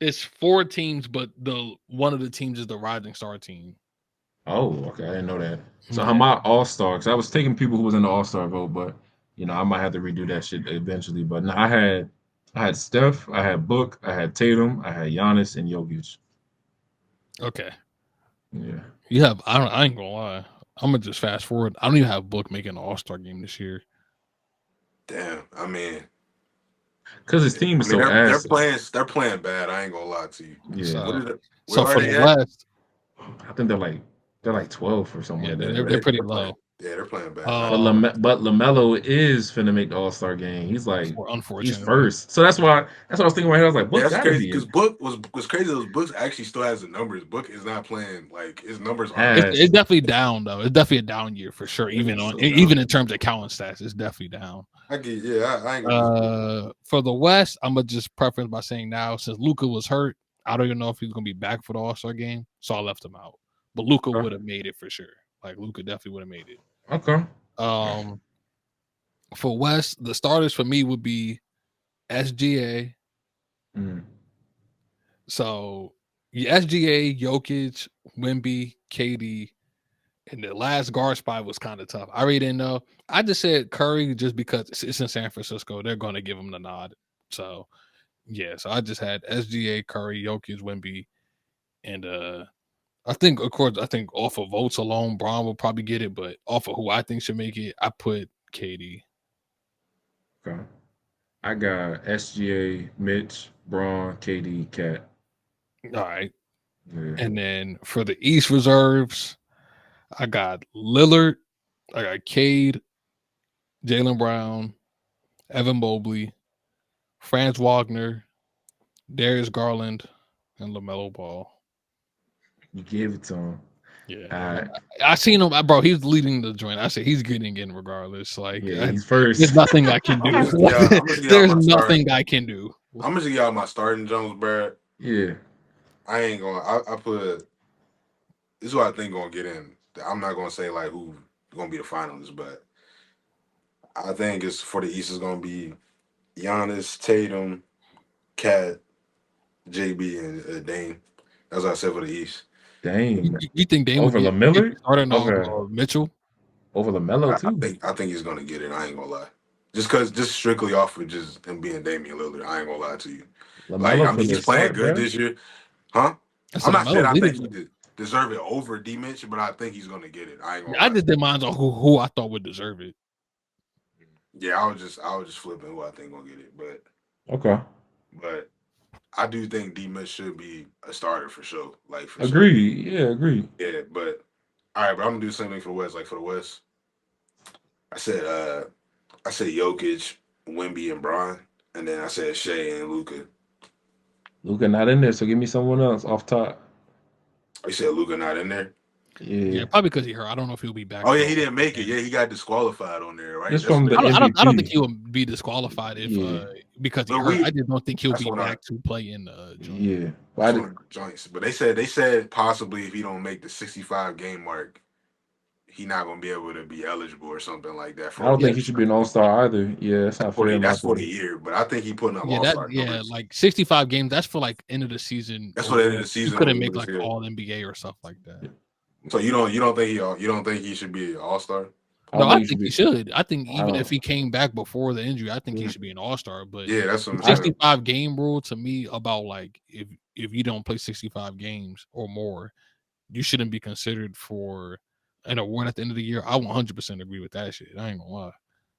It's 4 teams, but the one of the teams is the Rising Star team. Oh, okay, I didn't know that. So how Yeah. about all-star? Because I was taking people who was in the all-star vote, but I might have to redo that shit eventually. But no, I had Steph, I had Book, I had Tatum, I had Giannis and Jokic. Okay. Yeah, You have I ain't gonna lie. I'm gonna just fast forward. I don't even have Book making an All Star game this year. Damn. because his team I is mean so ass. they're playing bad. I ain't gonna lie to you. Yeah, What So is it? Where so are for the they at? West, I think they're like 12 or something yeah, like they're, that. they're pretty They're playing. low. Yeah, they're playing bad. But Um, Lamelo is finna make the All-Star game. He's unfortunately, first, so that's what I was thinking in my head. I was like, Yeah, Book that's gotta crazy be because in. Book was crazy. Those Books actually still has the numbers. Book is not playing like his numbers aren't it's good. Ass. it's definitely down though. It's definitely a down year for sure. That Even nigga's on so even dumb. in terms of counting stats, it's definitely down. I ain't gonna disagree. For the West, I'm gonna just preference by saying now since Luca was hurt, I don't even know if he's gonna be back for the All Star game, so I left him out. But Luca Okay. would have made it for sure. Like Luca definitely would have made it. Okay. Um, for West, the starters for me would be SGA. Mm. So SGA, Jokic, Wimby, KD, and the last guard spot was kind of tough. I really didn't know. I just said Curry just because it's in San Francisco. They're going to give him the nod. So yeah, so I just had SGA, Curry, Jokic, Wimby, and I think of course I think off of votes alone, Bron will probably get it, but off of who I think should make it, I put KD. Okay. I got SGA, Mitch, Braun, KD, Cat. All right. Yeah. And then for the East reserves, I got Lillard, I got Cade, Jalen Brown, Evan Mobley, Franz Wagner, Darius Garland, and LaMelo Ball. You gave it to him. Yeah, All right. I seen him, bro. He's leading the joint. I said he's getting in regardless. Like, Yeah, he's there's first. nothing I can do. I'm gonna give y'all There's my start. nothing I can do. I'm gonna give y'all my starting Jones, bro. Yeah. I ain't gonna. I put. This is what I think gonna get in. I'm not gonna say like who gonna be the finalists, but I think it's for the East is gonna be Giannis, Tatum, Cat, JB, and Dame. That's what I said for the East. Dang. You think Dame would Over be LaMiller? starting Over over Mitchell? over LaMelo too. I think he's gonna get it. I ain't gonna lie. Just strictly off of just him being Damian Lillard. I ain't gonna lie to you. Like LaMelo I mean, finna he's playing start, good bro. this year, huh? I I'm said not saying LaMelo I think leading. he deserve it over D Mitch, but I think he's gonna get it. I ain't gonna I lie. just did mine on who I thought would deserve it. Yeah, I was just flipping who I think gonna get it, Okay. but I do think D Mitch should be a starter for sure. Like for sure. Agree. Yeah, agree. Yeah, but all right, but I'm gonna do the same thing for the West. Like for the West, I said Jokic, Wemby, and Bron, and then I said Shea and Luca. Luka not in there, so give me someone else off top. You said Luca not in there. Yeah, Yeah. probably because he hurt. I don't know if he'll be back. Oh yeah, for he didn't make it. again. Yeah, he got disqualified on there, right? Just That's from what the they, I don't think MVP. he will be disqualified if Yeah. because he but hurt. I just don't think he'll that's be what I back to play in the joint. Yeah. that's Why one of the joints. But they said possibly if he don't make the 65 game mark, he not gonna be able to be eligible or something like that I for don't Yeah, think he should be an all-star either. Yeah, that's not fair in my that's for the opinion. year. But I think he putting up all star numbers. like 65 games. That's for like end of the season. That's Or for the end of whatever. the You season couldn't make awards like here. all NBA or stuff like that. So you don't think he should be an all star? I No, don't I think he should think he be. should. I think I even if don't. he came back before the injury, I think he Yeah. should be an all-star. But Yeah, that's what the I'm saying. 65 game rule to me about like if you don't play 65 games or more, you shouldn't be considered for an award at the end of the year. I 100% agree with that shit. I ain't gonna lie.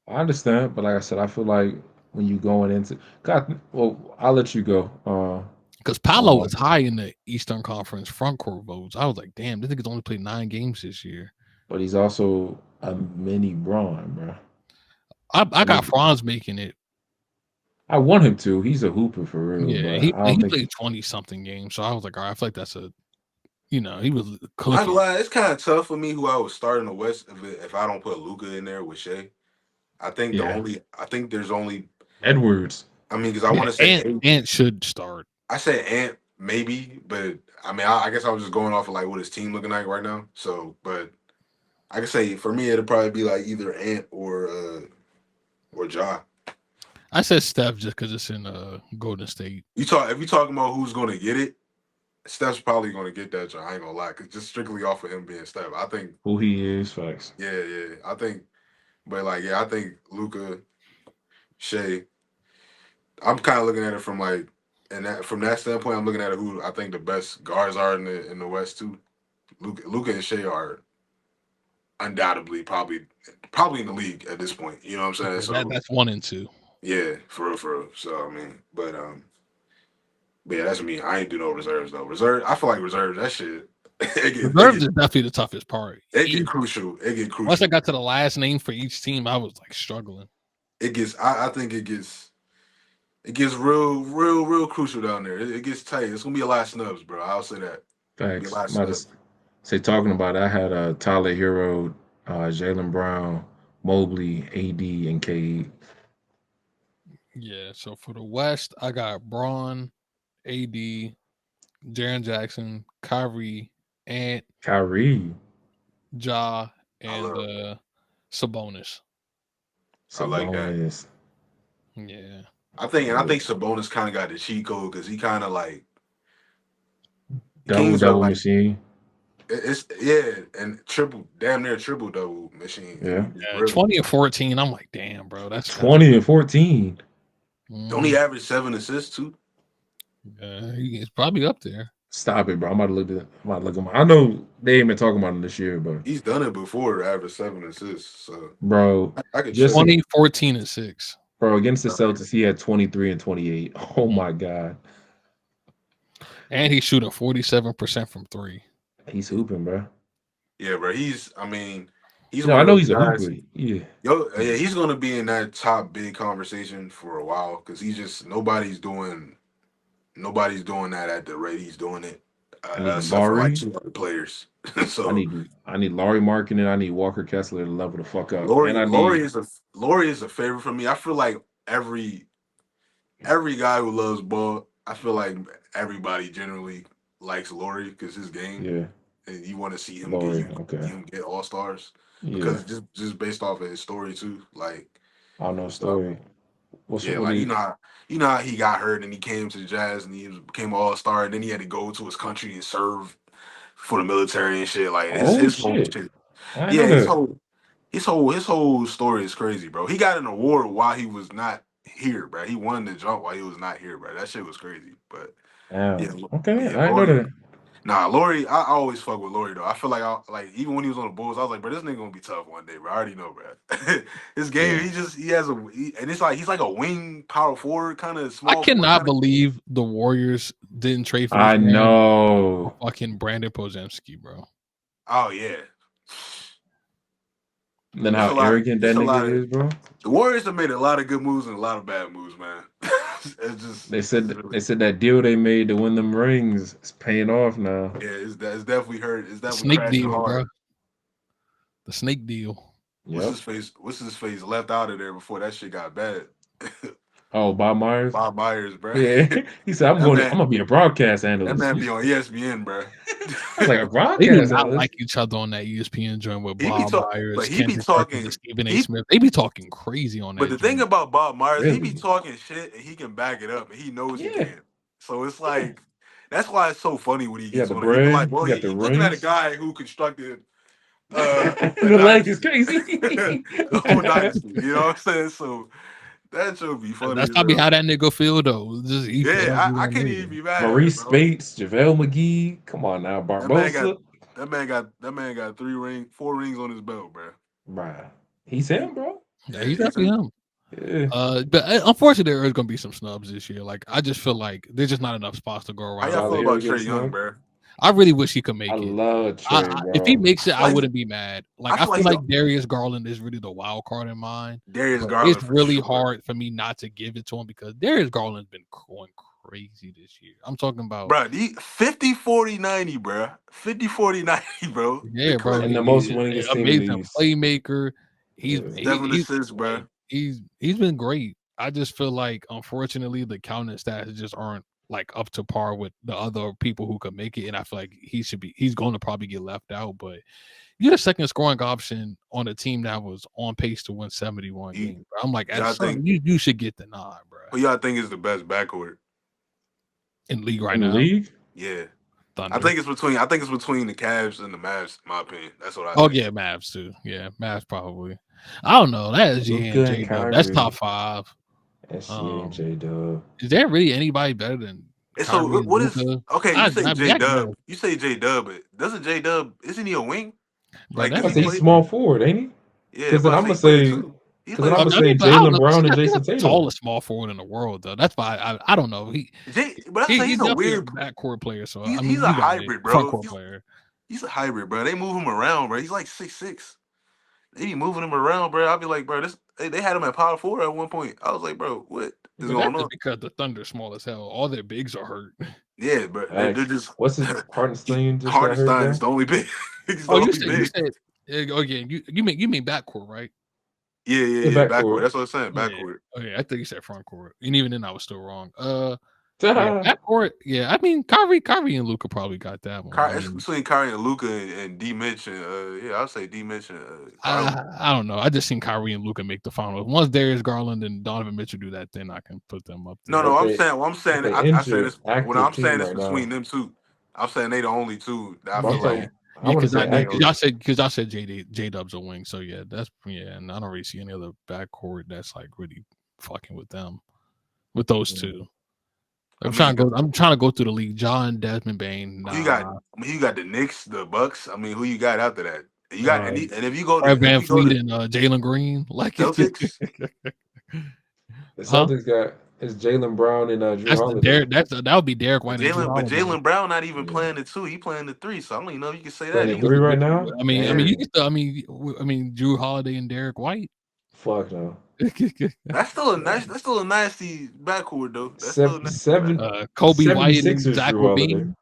I understand, but like I said, I feel like when you going into God, well, I'll let you go. Because Paolo Um, is high in the Eastern Conference front court votes. I was like, damn, this nigga's only played 9 games this year. but he's also a mini Bron, bro. I got Like, Franz making it. I want him to. He's a hooper for real, Yeah, but he I don't think played 20 something games. So I was like, all right, I feel like that's he was I ain't cooking. gonna lie, it's kind of tough for me who I would start in the West if I don't put Luca in there with Shea. yeah. I think there's only Edwards. I mean because I Yeah, want to say Ant should start. I said Ant maybe, but I mean I guess I was just going off of like what his team looking like right now. So, but I can say for me it'll probably be like either Ant or Ja. I said Steph just because it's in Golden State. If you talking about who's gonna get it, Steph's probably gonna get that. I ain't gonna lie, cause just strictly off of him being Steph, I think. Who he is, facts. Yeah, I think. But like, yeah, I think Luca, Shea. I'm kind of looking at it from like, and from that standpoint, I'm looking at it who I think the best guards are in the West too. Luca and Shea are undoubtedly probably in the league at this point. You know what I'm saying? Yeah, So that's 1 and 2. yeah, for real. So I mean, but yeah, that's me. I ain't do no reserves though. I feel like reserves. That shit. Reserves is definitely the toughest part. It get crucial. Once I got to the last name for each team, I was like struggling. It gets. I think it gets. It gets real crucial down there. It gets tight. It's gonna be a lot of snubs, bro. I'll say that. Be a Facts. lot of Might snubs. just say talking about it, I had Tyler Hero, Jalen Brown, Mobley, AD, and Cade. Yeah. So for the West, I got Braun, AD, Jaren Jackson, Kyrie, Ant, Kyrie, Ja, I and love. Sabonis. I like that. Sabonis. Yeah. I think Sabonis kind of got the cheat code because he kind of like Double Kings are double like machine. it's and damn near triple double machine. Yeah. Yeah, Really. 20 and 14. I'm like, damn, bro. That's 20 and 14. Don't he average 7 assists too? He's probably up there. Stop it, bro. I'm about to look at him. I know they ain't been talking about him this year, but He's done it before, average 7 assists. So bro, I could just check. 20, 14, and 6. bro, against the Celtics, he had 23 and 28. Oh my god. And he's shooting 47% from three. He's hooping, bro. Yeah, bro. He's No, one I of know those he's a guys. hooper. Yeah. Yeah, he's gonna be in that top big conversation for a while because he's just nobody's doing that at the rate he's doing it, I need except for like Laurie. two other players. I So need I need Laurie marking it. I need Walker Kessler to level the fuck up. And Laurie, I Laurie need is a Laurie is a favorite for me. I feel like every guy who loves ball, I feel like everybody generally likes Laurie because his game, yeah, and you want to see him get Laurie. Okay. all stars Yeah. because just based off of his story too. Like, I don't know uh, story. What's yeah, what like he you know how he got hurt and he came to the Jazz and became an all star, and then he had to go to his country and serve for the military and shit. Like Oh his whole shit. shit. I Yeah, know that. his whole story is crazy, bro. He got an award while he was not here, bro. He won the jump while he was not here, bro. That shit was crazy. But yeah, Damn. Okay. yeah, I know Laurie. that. Nah, Laurie. I always fuck with Laurie though. I feel like even when he was on the Bulls, I was like, bro, this nigga gonna be tough one day, bro. I already know, bro. His game, Yeah. and it's like he's like a wing power forward, kind of I small forward, cannot kind of. believe the Warriors didn't trade for this I man know. for fucking Brandon Podziemski, bro. Oh yeah, Then it's how a lot. arrogant It's that a nigga lot of is, bro. the Warriors have made a lot of good moves and a lot of bad moves, man. It's They really said that deal they made to win them rings is paying off now. yeah. It's definitely hurt. It's The definitely snake crashing deal, bro. hard. The snake deal. Yep. What's his face left out of there before that shit got bad. Oh, Bob Myers. Bob Myers, bro. Yeah. He said I'm That going. I'm man, gonna be a broadcast that analyst. man I be on ESPN, bro. was like a They do broadcast not analyst. like each other on that ESPN joint with he be Bob talk, but Myers, he be Kendrick Perkins, and talking. Stephen A. He, Smith. They be talking crazy on but that the thing joint. about Bob Myers, he be Really? talking shit and he can back it up, and he knows he Yeah. can. So it's Yeah. like that's why it's so funny when he He got gets the on it. He be like, bread. "Well, He got the you looking at a rings. guy who constructed a The leg is dynasty, crazy. a whole dynasty." You know what I'm saying? So that should be And funny that's as probably hell. how that nigga feel though. Just he feel like Yeah, he I that can't even nigga. be mad at him, Maurice bro. Spates, JaVale McGee. Come on now, That man got Barbosa. that man got 4 rings on his belt, bro. Bruh. He's He, him, bro. Yeah, yeah, he's he's definitely him. Yeah. But unfortunately, there is gonna be some snubs this year. Like I just feel like there's just not enough spots to go how y'all around. feel Tyler about Hero getting Trey Young, snubbed. bro? I really wish he could I make it. love Trey, If he bro. makes I it, I feel like wouldn't be mad. Like I I feel like feel he like go Darius Garland is really the wild card in mine, Darius but it's Garland for really sure. hard for me not to give it to him because Darius Garland's been going crazy this year. I'm talking about Bro, he 50 40 90, bro. 50 40 90, bro. The yeah, bro. clip. And the most He's winningest team in the amazing East. playmaker. He's Yeah. 7 assists, bro. like he's been great. I just feel like unfortunately the counting stats just aren't like up to par with the other people who could make it, and I feel like he's going to probably get left out. But you're the second scoring option on a team that was on pace to win 71 You, games. Bro. I'm like, at y'all some think you should get the nod, bro. who y'all think is the best backcourt? In league right In the now, league? Yeah. Thunder. I think it's between the Cavs and the Mavs, in my opinion. That's what I Oh think. yeah, Mavs too. Yeah, Mavs probably. I don't know. That is Luka and and J Dub. That's top Kyrie. 5. SGA and Um, J Dub. is there really anybody better than And Kyrie so and what is Luka? okay, I mean, I guess, You say J Dub, but doesn't J Dub isn't he a wing? bro. Like I'm does about That's to he say he's play? small forward, ain't he? Yeah, Because then but I I'm say gonna he plays say too. He because then plays I'm I gonna too. say mean, but I don't Jalen know. Brown and He's not Jason the Tatum. tallest small forward in the world, though. That's why I don't know. But I say He's he's a definitely a weird backcourt player. So I he's mean, a you got it. hybrid, Front bro. court player. He's a hybrid, bro. They move him around, bro. He's like 6'6". They be moving him around, bro. I'll be like, bro, they had him at power forward at one point. I was like, bro, what is But that's going just on? because the Thunder's small as hell. All their bigs are hurt. Yeah, but they're Facts. just What's his Hartenstein just got hurt, Hardenstein is bro? the only big. He's the Oh, you only said you big. said oh yeah, you mean backcourt, right? Yeah, Yeah. Backcourt. backcourt. That's what I'm saying. Yeah. Backcourt. Oh yeah, I think you said front court. And even then I was still wrong. Yeah, backcourt. Yeah, I mean Kyrie and Luca probably got that one. I It's mean, between Kyrie and Luca and D Mitch and yeah, I'll say D Mitch and Garland. I don't know. I just seen Kyrie and Luca make the finals. Once Darius Garland and Donovan Mitchell do that, then I can put them up No, there. no, But they but they I say injured this when active I'm team saying this right between now. them two. I'm saying they the only two that I But I'm feel Yeah. talking like I want to say they active. Y'all said J Dub's a wing, so yeah, and I don't really see any other backcourt that's like really fucking with them, with those two. I mean, I'm trying to go through the league. John Desmond Bain, who you got? nah. I mean, you got the Knicks, the Bucks. I mean, who you got after that? You got Uh, and Fred if Van you go Fleet to and Jalen Green, like Celtics, the huh? Celtics got It's Jaylen Brown and Drew That's the Holiday. Derek. That would be Derek White and Drew Holiday. Jalen Brown not even Yeah. playing the 2. He playing the 3. So I don't even know if you can say that Playing at either. 3 right now. You Damn. can still, I mean, Drew Holiday and Derek White. Fuck no. That's still a nice. That's still a nasty backcourt though. That's still a nasty Seven. backcourt. Kobe White and 76ers Zach Drew Holiday. Levine.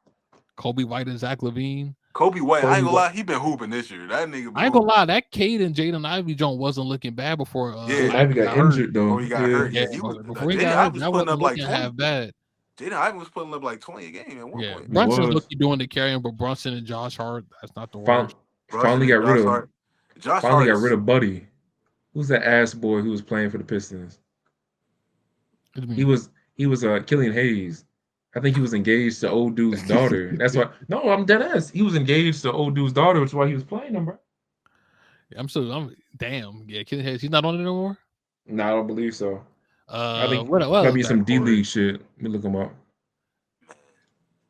Kobe White and Zach Levine. Kobe White. I ain't gonna Kobe lie. He been hooping this year. That nigga. Been I ain't gonna lie. That Cade and Jaden Ivey joint wasn't looking bad before. Yeah. Ivey got injured though. Before he got hurt. Yeah, He was. before he Jaden got Ivey hurt, was that putting wasn't up like looking 20. half bad. Jaden Ivey was putting up like 20 a game at one Yeah, point. Brunson's was. looking doing the carrying, but Brunson and Josh Hart, that's not the Fin- worst. finally got rid of. Josh Finally Hart got rid of Buddy. Who's that ass boy who was playing for the Pistons? What do you mean? He was Killian Hayes. I think he was engaged to old dude's daughter. That's why. No, I'm dead ass. He was engaged to old dude's daughter, which is why he was playing them, bro. I'm damn. Yeah, Killian Hayes, he's not on it no more. No, I don't believe so. I think What might be was some that D for? League shit. Let me look him up.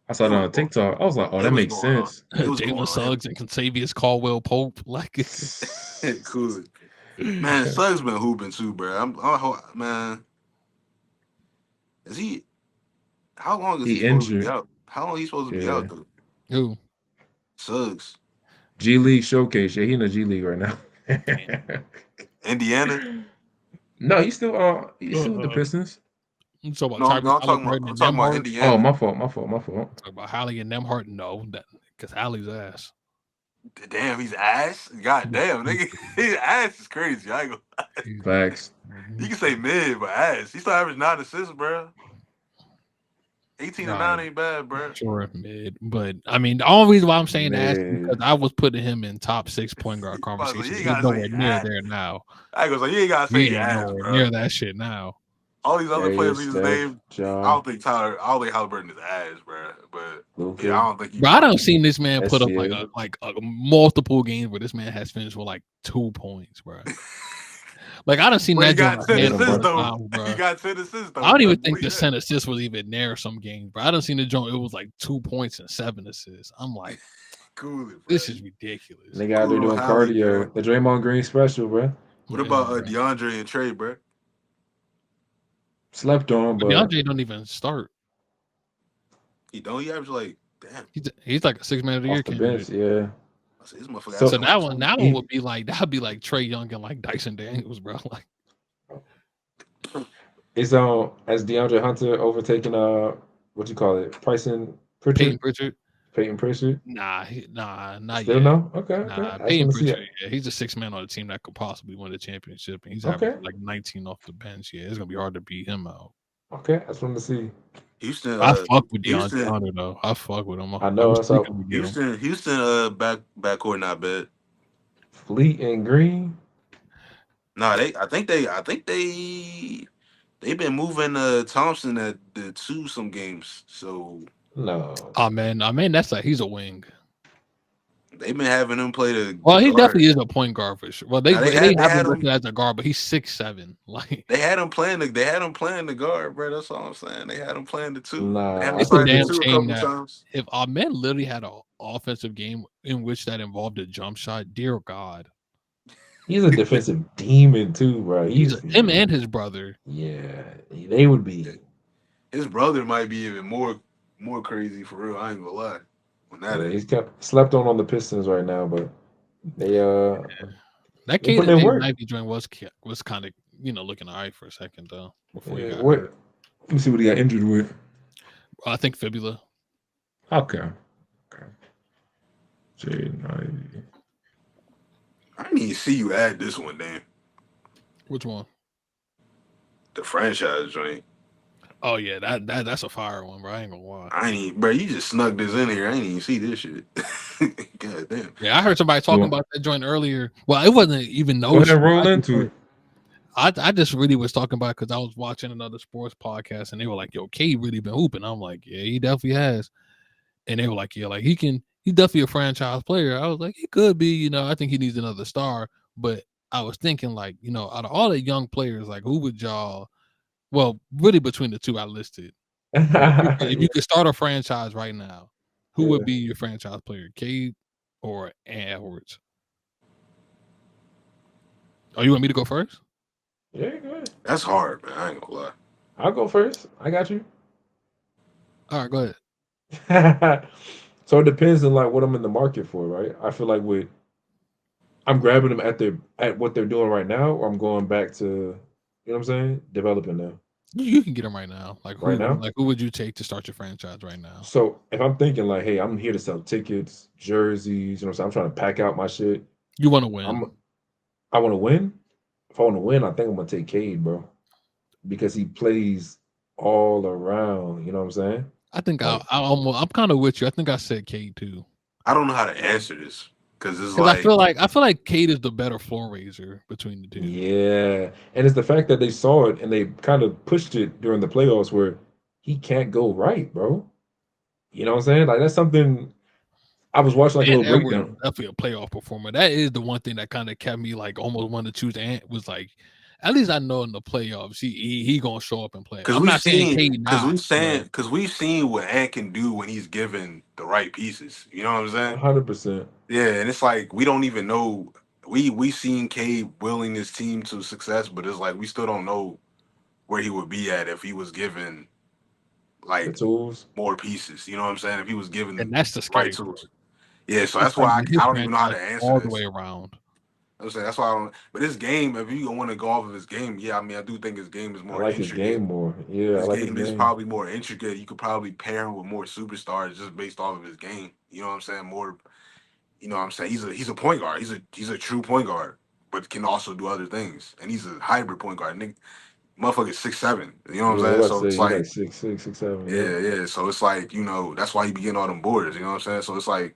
I saw it on TikTok. I was like, oh, that makes sense. Jalen Suggs and Contavious Caldwell Pope, like cool. Man, Suggs been hooping too, bro. Man. Is he? How long is he supposed to be out? How long is he supposed to be out though? Who? Suggs. G League showcase. Yeah, he in the G League right now. Indiana. No, he's still with the Pistons. I'm talking No, about I'm talking about Indiana. Oh, my fault. Talking about Hallie and Nemhart. No, because Hallie's ass. Damn, he's ass. God damn, nigga, his ass is crazy. I ain't gonna. Facts. You can say mid, but ass. He still averaged 9 assists, bro. 18 and 9 ain't bad, bro. Sure, mid. But I mean, the only reason why I'm saying ass is because I was putting him in top 6 point guard conversation. He's nowhere near there now. I go, so you ain't gotta say ass, bro. Near that shit now. All these other players we just named, I don't think Halliburton is ass, bro. But yeah, I don't think. Bro, I don't seen this man put up like a multiple games where this man has finished with like 2 points, bro. Like I done seen that. He got 10 assists though. He got 10 assists though. I don't even think the 10 assists was even there some games, bro. I done seen the joint. It was like 2 points and 7 assists. I'm like, cool. This is ridiculous. They got they're doing cardio. The Draymond Green special, bro. What about DeAndre and Trey, bro? Slept on, but DeAndre don't even start. He don't. He average like damn. He's like a 6 man of the year candidate. Yeah. So that one would be like Trey Young and like Dyson Daniels, bro. Like, is as DeAndre Hunter overtaking what you call it, Peyton Pritchard? Nah, not still yet. No, okay. Peyton Pritchard, yeah, he's a 6 man on the team that could possibly win the championship, and he's having like 19 off the bench. Yeah, it's gonna be hard to beat him out. Okay, I just wanted to see. Houston, I fuck with DeAndre Hunter though. I fuck with him. I know. Houston, backcourt not bad. Fleet and Green. No, I think they've been moving Thompson at the 2 some games. So no. Oh man, that's like he's a wing. They've been having him play the. Well, he definitely is a point guard for sure. Well, they have him as a guard, but he's 6'7". Like they had him playing the guard, bro. That's all I'm saying. They had him playing the 2. Nah, it's a damn shame that if Ahmed literally had an offensive game in which that involved a jump shot, dear God. He's a defensive demon too, bro. Him and his brother. Yeah, they would be. His brother might be even more crazy for real. I ain't gonna lie. He's kept slept on the Pistons right now, but they that case Ivy joint was kind of looking all right for a second though. Before he got hurt. Let me see what he got injured with. I think fibula. Okay. Jaden Ivey. I need to see you add this one, Dan. Which one? The franchise joint. Oh yeah, that's a fire one, bro. I ain't gonna lie. Bro, you just snuck this in here. I ain't even see this shit. God damn. Yeah, I heard somebody talking about that joint earlier. Well, it wasn't even no. Go ahead and roll into it. I just really was talking about it because I was watching another sports podcast and they were like, "Yo, K really been hooping." I'm like, "Yeah, he definitely has." And they were like, "Yeah, like he's definitely a franchise player." I was like, "He could be." I think he needs another star. But I was thinking, like, out of all the young players, like, who would y'all? Well, really between the 2 I listed. If you could start a franchise right now, who would be your franchise player, Cade or Edwards? Oh, you want me to go first? Yeah, go ahead. That's hard, man. I ain't gonna lie. I'll go first. I got you. All right, go ahead. So it depends on like what I'm in the market for, right? I feel like with I'm grabbing them at what they're doing right now, or I'm going back to you know what I'm saying, developing them You can get them right now. right now. Like who would you take to start your franchise right now? So if I'm thinking like, hey, I'm here to sell tickets, jerseys, you know what I'm saying? I'm trying to pack out my shit. You want to win? I'm I want to win. If I want to win, I think I'm gonna take Cade, bro, because he plays all around. You know what I'm saying? I think Like I'm kind of with you. I think I said Cade too. I don't know how to answer this because it's Because like I feel like Cade is the better floor raiser between the two. yeah, and it's the fact that they saw it and they kind of pushed it during the playoffs where he can't go right, bro. You know what I'm saying? Like that's something I was watching like a And little Edwards is breakdown. definitely a playoff performer. That is the one thing that kind of kept me like almost wanting to choose Ant was like, at least I know in the playoffs he gonna show up and play. because I'm not saying Cade not, but we've seen what Ant can do when he's given the right pieces. You know what I'm saying? 100%. Yeah, and it's like we don't even know. We seen Cade willing his team to success, but it's like we still don't know where he would be at if he was given The like tools. more pieces. You know what I'm saying? If he was given and that's the the right scary part. tools. Yeah, so He's that's why turning his I don't even know how franchise to answer all the this. way around. I'm saying that's why I don't. But this game, if you want to go off of his game, yeah, I mean, I do think his game is I more like his intricate. game more. Yeah, I His like his game is game. probably more intricate. You could probably pair him with more superstars just based off of his game. You know what I'm saying? More, you know what I'm saying? He's a point guard. He's a true point guard, but can also do other things. And he's a hybrid point guard. Nick, motherfucker's 6'7". You know what I'm Yeah, I saying? was about to So say it's he's like like, 6'6", 6'7". Yep. yeah, yeah. So it's like, that's why he be getting all them boards. You know what I'm saying? So it's like,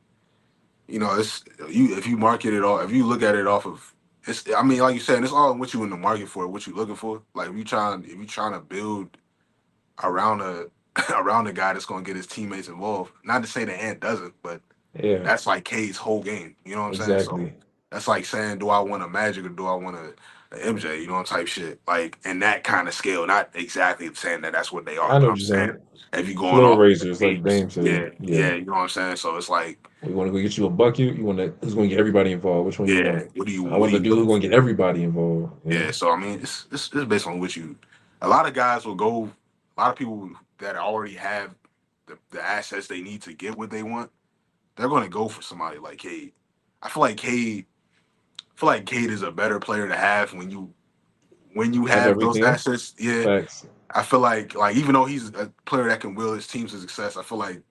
it's you if you market it all, if you look at it off of it's. I mean, like you said, it's all what you in the market for, what you looking for. Like if you trying to build around a around a guy that's gonna get his teammates involved. Not to say that Ant doesn't, but Yeah, that's like Cade's whole game. You know what I'm saying? So exactly. that's like saying, do I want a Magic or do I want a MJ? Type shit. Like in that kind of scale. Not exactly saying that that's what they are, I know but what I'm you're saying saying. if you going Floor off raisers, like games, Dame said. yeah, Yeah. yeah, you know what I'm saying. So it's like, We want to go get you a bucket. You want to? Who's going to get everybody involved? Which one you yeah, want? I what want do the you dude who's looking going for? to get everybody involved. Yeah. Yeah, so I mean, it's based on what you. A lot of guys will go. A lot of people that already have the assets they need to get what they want, they're going to go for somebody like Cade. I feel like Cade. I feel like Cade is a better player to have when you Have have those everything. assets. Yeah, Facts. I feel like even though he's a player that can will his team to success, I feel like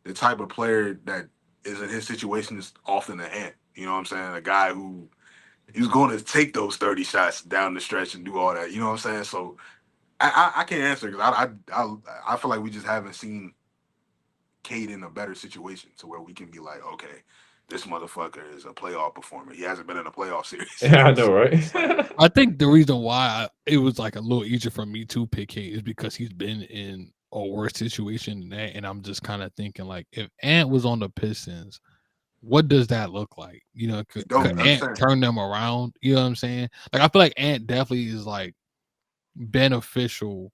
the type of player that is in his situation is often an Ant. You know what I'm saying? A guy who he's going to take those 30 shots down the stretch and do all that. You know what I'm saying? So I can't answer because I feel like we just haven't seen Cade in a better situation to where we can be like, okay, this motherfucker is a playoff performer. He hasn't been in a playoff series Yeah, I yet. know, So right? it's like, I think the reason why it was like a little easier for me to pick Cade is because he's been in a worse situation than that, and I'm just kind of thinking like, if Ant was on the Pistons, what does that look like? you Could don't Ant understand. turn them around? You know what I'm saying? Like, I feel like Ant definitely is like beneficial,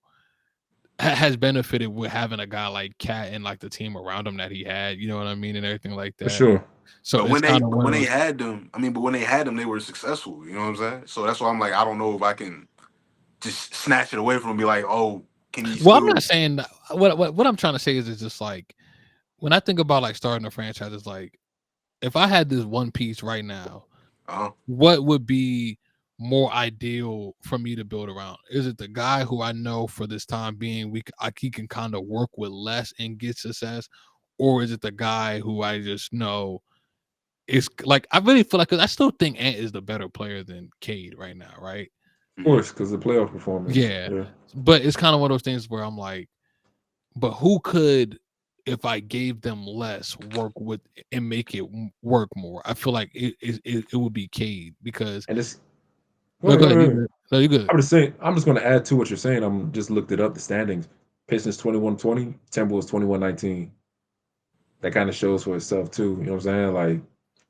has benefited with having a guy like Cat and like the team around him that he had. You know what I mean, and everything like For that. sure. So it's kind of But one of when they those. had them, I mean, but when they had them, they were successful. You know what I'm saying? So that's why I'm like, I don't know if I can just snatch it away from him and be like, oh, can he Well, I'm still? not saying what I'm trying to say is just like when I think about like starting a franchise, it's like if I had this one piece right now, Uh, what would be more ideal for me to build around? Is it the guy who I know for this time being he can kind of work with less and get success, or is it the guy who I just know is like I really feel like 'cause I still think Ant is the better player than Cade right now, right? Of mhm. course, because the playoff performance. Yeah, Yeah. but it's kind of one of those things where I'm like, but who could, if I gave them less, work with and make it work more? I feel like it would be Cade because And it's go no, ahead, go go ahead, you ahead. good. No, you good. I'm just saying, I'm just going to add to what you're saying. I'm just looked it up, the standings. Pistons 21-20, Timberwolves 21-19. That kind of shows for itself too. You know what I'm saying? Like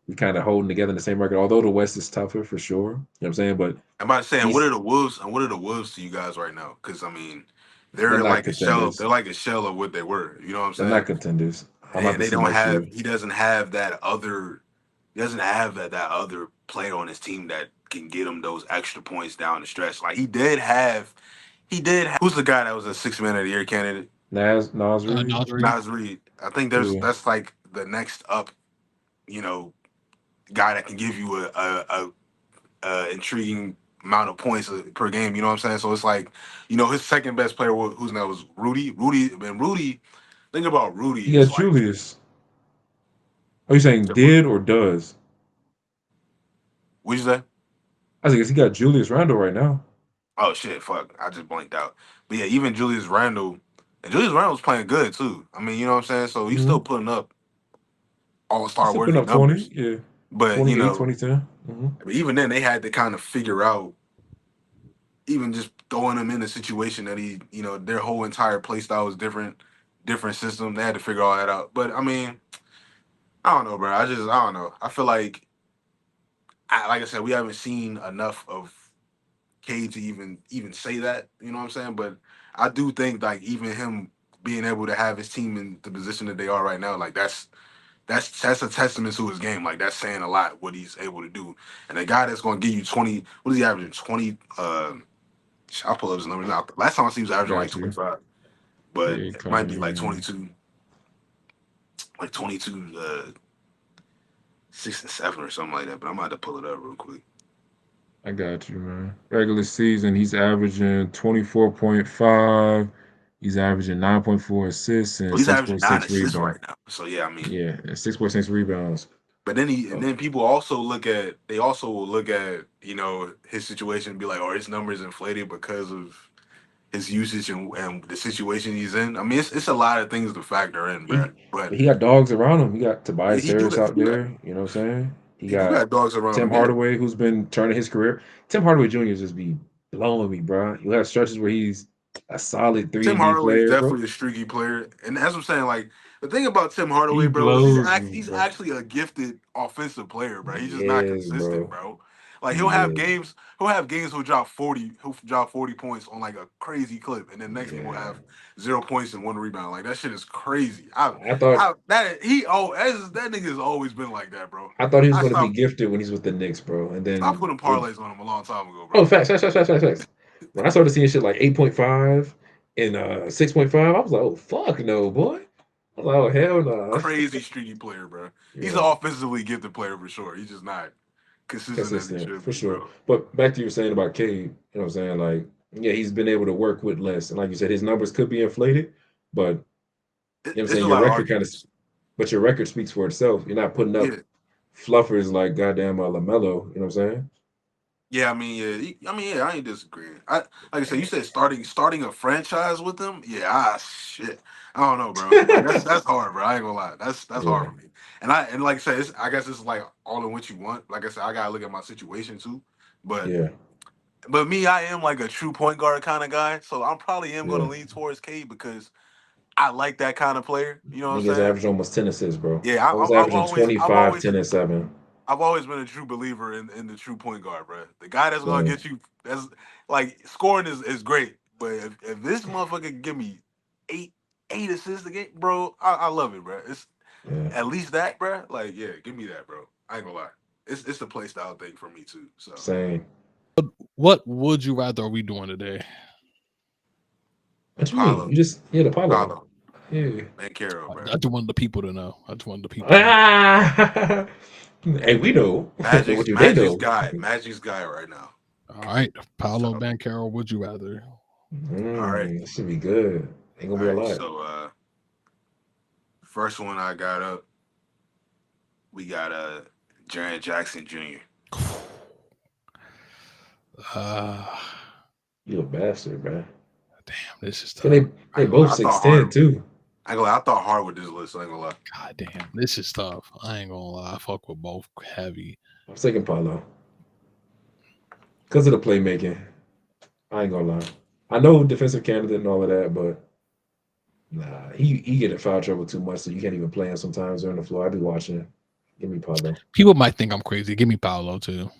we kind of holding together in the same record. Although the West is tougher for sure. You know what I'm saying? But I'm about saying, what East, are the Wolves and what are the Wolves to you guys right now? Because I mean, they're they're not like a shell. contenders. They're like a shell of what they were. You know what I'm They're not saying? contenders. I'm about And to they see don't next have. year. He doesn't have that other. He doesn't have that other player on his team that can get him those extra points down the stretch. Like he did have. He did. Who's the guy that was a 6 man of the year candidate? Nas Reed. Nas Reed. Nas Reed. I think Yeah, that's like the next up, you know, guy that can give you a intriguing amount of points per game. You know what I'm saying? So it's like, his second best player who's now was Rudy. Rudy. Think about Rudy he got is like, Julius. Are you saying did or does? what you say? I guess he got Julius Randle right now. Oh shit, fuck! I just blanked out. But yeah, even Julius Randle, and Julius Randle's playing good too. I mean, you know what I'm saying? So he's still Mm-hmm. putting up all He's star still putting worthy up 20. numbers. Yeah, But 28, 2010. Mm-hmm. even then they had to kind of figure out, even just throwing him in a situation that their whole entire play style is different system. They had to figure all that out. But I mean, I don't know, bro. I don't know. I feel like, like I said, we haven't seen enough of Cade to even say that. You know what I'm saying? But I do think like even him being able to have his team in the position that they are right now, like that's a testament to his game. Like that's saying a lot what he's able to do. And a guy that's going to give you 20, what is he averaging? 20. I'll pull up his numbers now. Last time I see he was averaging like Got you. 25, but Yeah, it might be like come. 22, like 22, 6 and 7 or something like that. But I'm about to pull it up real quick. I got you, man. Regular season, he's averaging 24.5. He's averaging 9.4 assists Well, and he's averaging 9 6.6 assists rebounds. right now. So yeah, I mean. Yeah, and 6.6 rebounds. But then and Oh, then people also they also will look at, his situation and be like, oh, his numbers inflated because of his usage and the situation he's in. I mean, it's a lot of things to factor in, bro. he But he got dogs around him. He got yeah, Tobias Harris he out do got there. You know what I'm saying? He he do got got dogs around Tim him. Yeah, Hardaway, who's been turning his career. Tim Hardaway Jr. just be blowing me, bro. You have stretches where he's a solid three Tim and D Hardaway is player, bro. definitely a streaky player, and that's what I'm saying. Like the thing about Tim He Hardaway, bro, is blows me, he's bro. actually a gifted offensive player, bro. He's He just not is, consistent, bro. bro. Like He is. he'll have games he'll drop 40 points on like a crazy clip, and then next game will Yeah. have 0 points and one rebound. Like that shit is crazy. I thought That nigga has always been like that, bro. I thought he was I going to be stopped gifted when he's with the Knicks, bro. And stopped then putting parlays on him a long time ago, oh, bro. facts. When I started seeing shit like 8.5 and 6.5, I was like, oh fuck no, boy. I was like, oh hell no. Crazy streaky player, bro. He's an Yeah, offensively gifted player for sure. He's just not consistent as he consistent should for be, sure. bro. But back to you saying about Cade, you know what I'm saying? Like, yeah, he's been able to work with less, and like you said, his numbers could be inflated, but you know what I'm It's saying. a Your lot of record kind of, arguments. but your record speaks for itself. You're not putting up Yeah, fluffers like goddamn Lamelo. You know what I'm saying? yeah. I mean, yeah. Yeah. I ain't disagreeing. Like I said, you said starting a franchise with them. Yeah, shit. I don't know, bro. Like that's hard, bro. I ain't gonna lie. That's hard Yeah, for me. And like I said, I guess it's like all in what you want. Like I said, I gotta look at my situation too. But yeah, me, I am like a true point guard kind of guy. So I'm probably am gonna yeah. lean towards Cade because I like that kind of player. You know what I'm Niggas saying? average almost 10 assists, bro. Yeah, I was averaging 25, 10, and 7. I've always been a true believer in the true point guard, bro. The guy that's gonna Same. get you, that's like scoring is great, but if this motherfucker can give me eight eight assists a game, bro, I love it, bro. It's Yeah, at least that, bro. Like, yeah, give me that, bro. I ain't gonna lie. It's the play style thing for me too. So same. What would you rather are we doing today? What you mean? Paulo, You just the Apollo. Paulo, Yeah. Mancaro, bro. I just wanted the people to know. I just wanted the people to know. Ah! Hey, we know, but what do they know? Magic's guy right now. All right, Paolo So Banchero, would you rather? all right, This should be good. Ain't gonna all be a right. lot. So first one I got up, we got Jaren Jackson Jr. Uh, You a bastard, man. damn, this is And tough. they I ain't gonna both lie. I thought 6'10" hard. too. I ain't gonna lie. I thought hard with this list. I ain't gonna lie. God damn, this is tough. I ain't gonna lie. I fuck with both heavy. I'm taking Paulo because of the playmaking. I ain't gonna lie. I know defensive candidate and all of that, but nah, he get in foul trouble too much, so you can't even play him sometimes during the floor. I be watching. Give me Paulo. People might think I'm crazy. Give me Paolo too.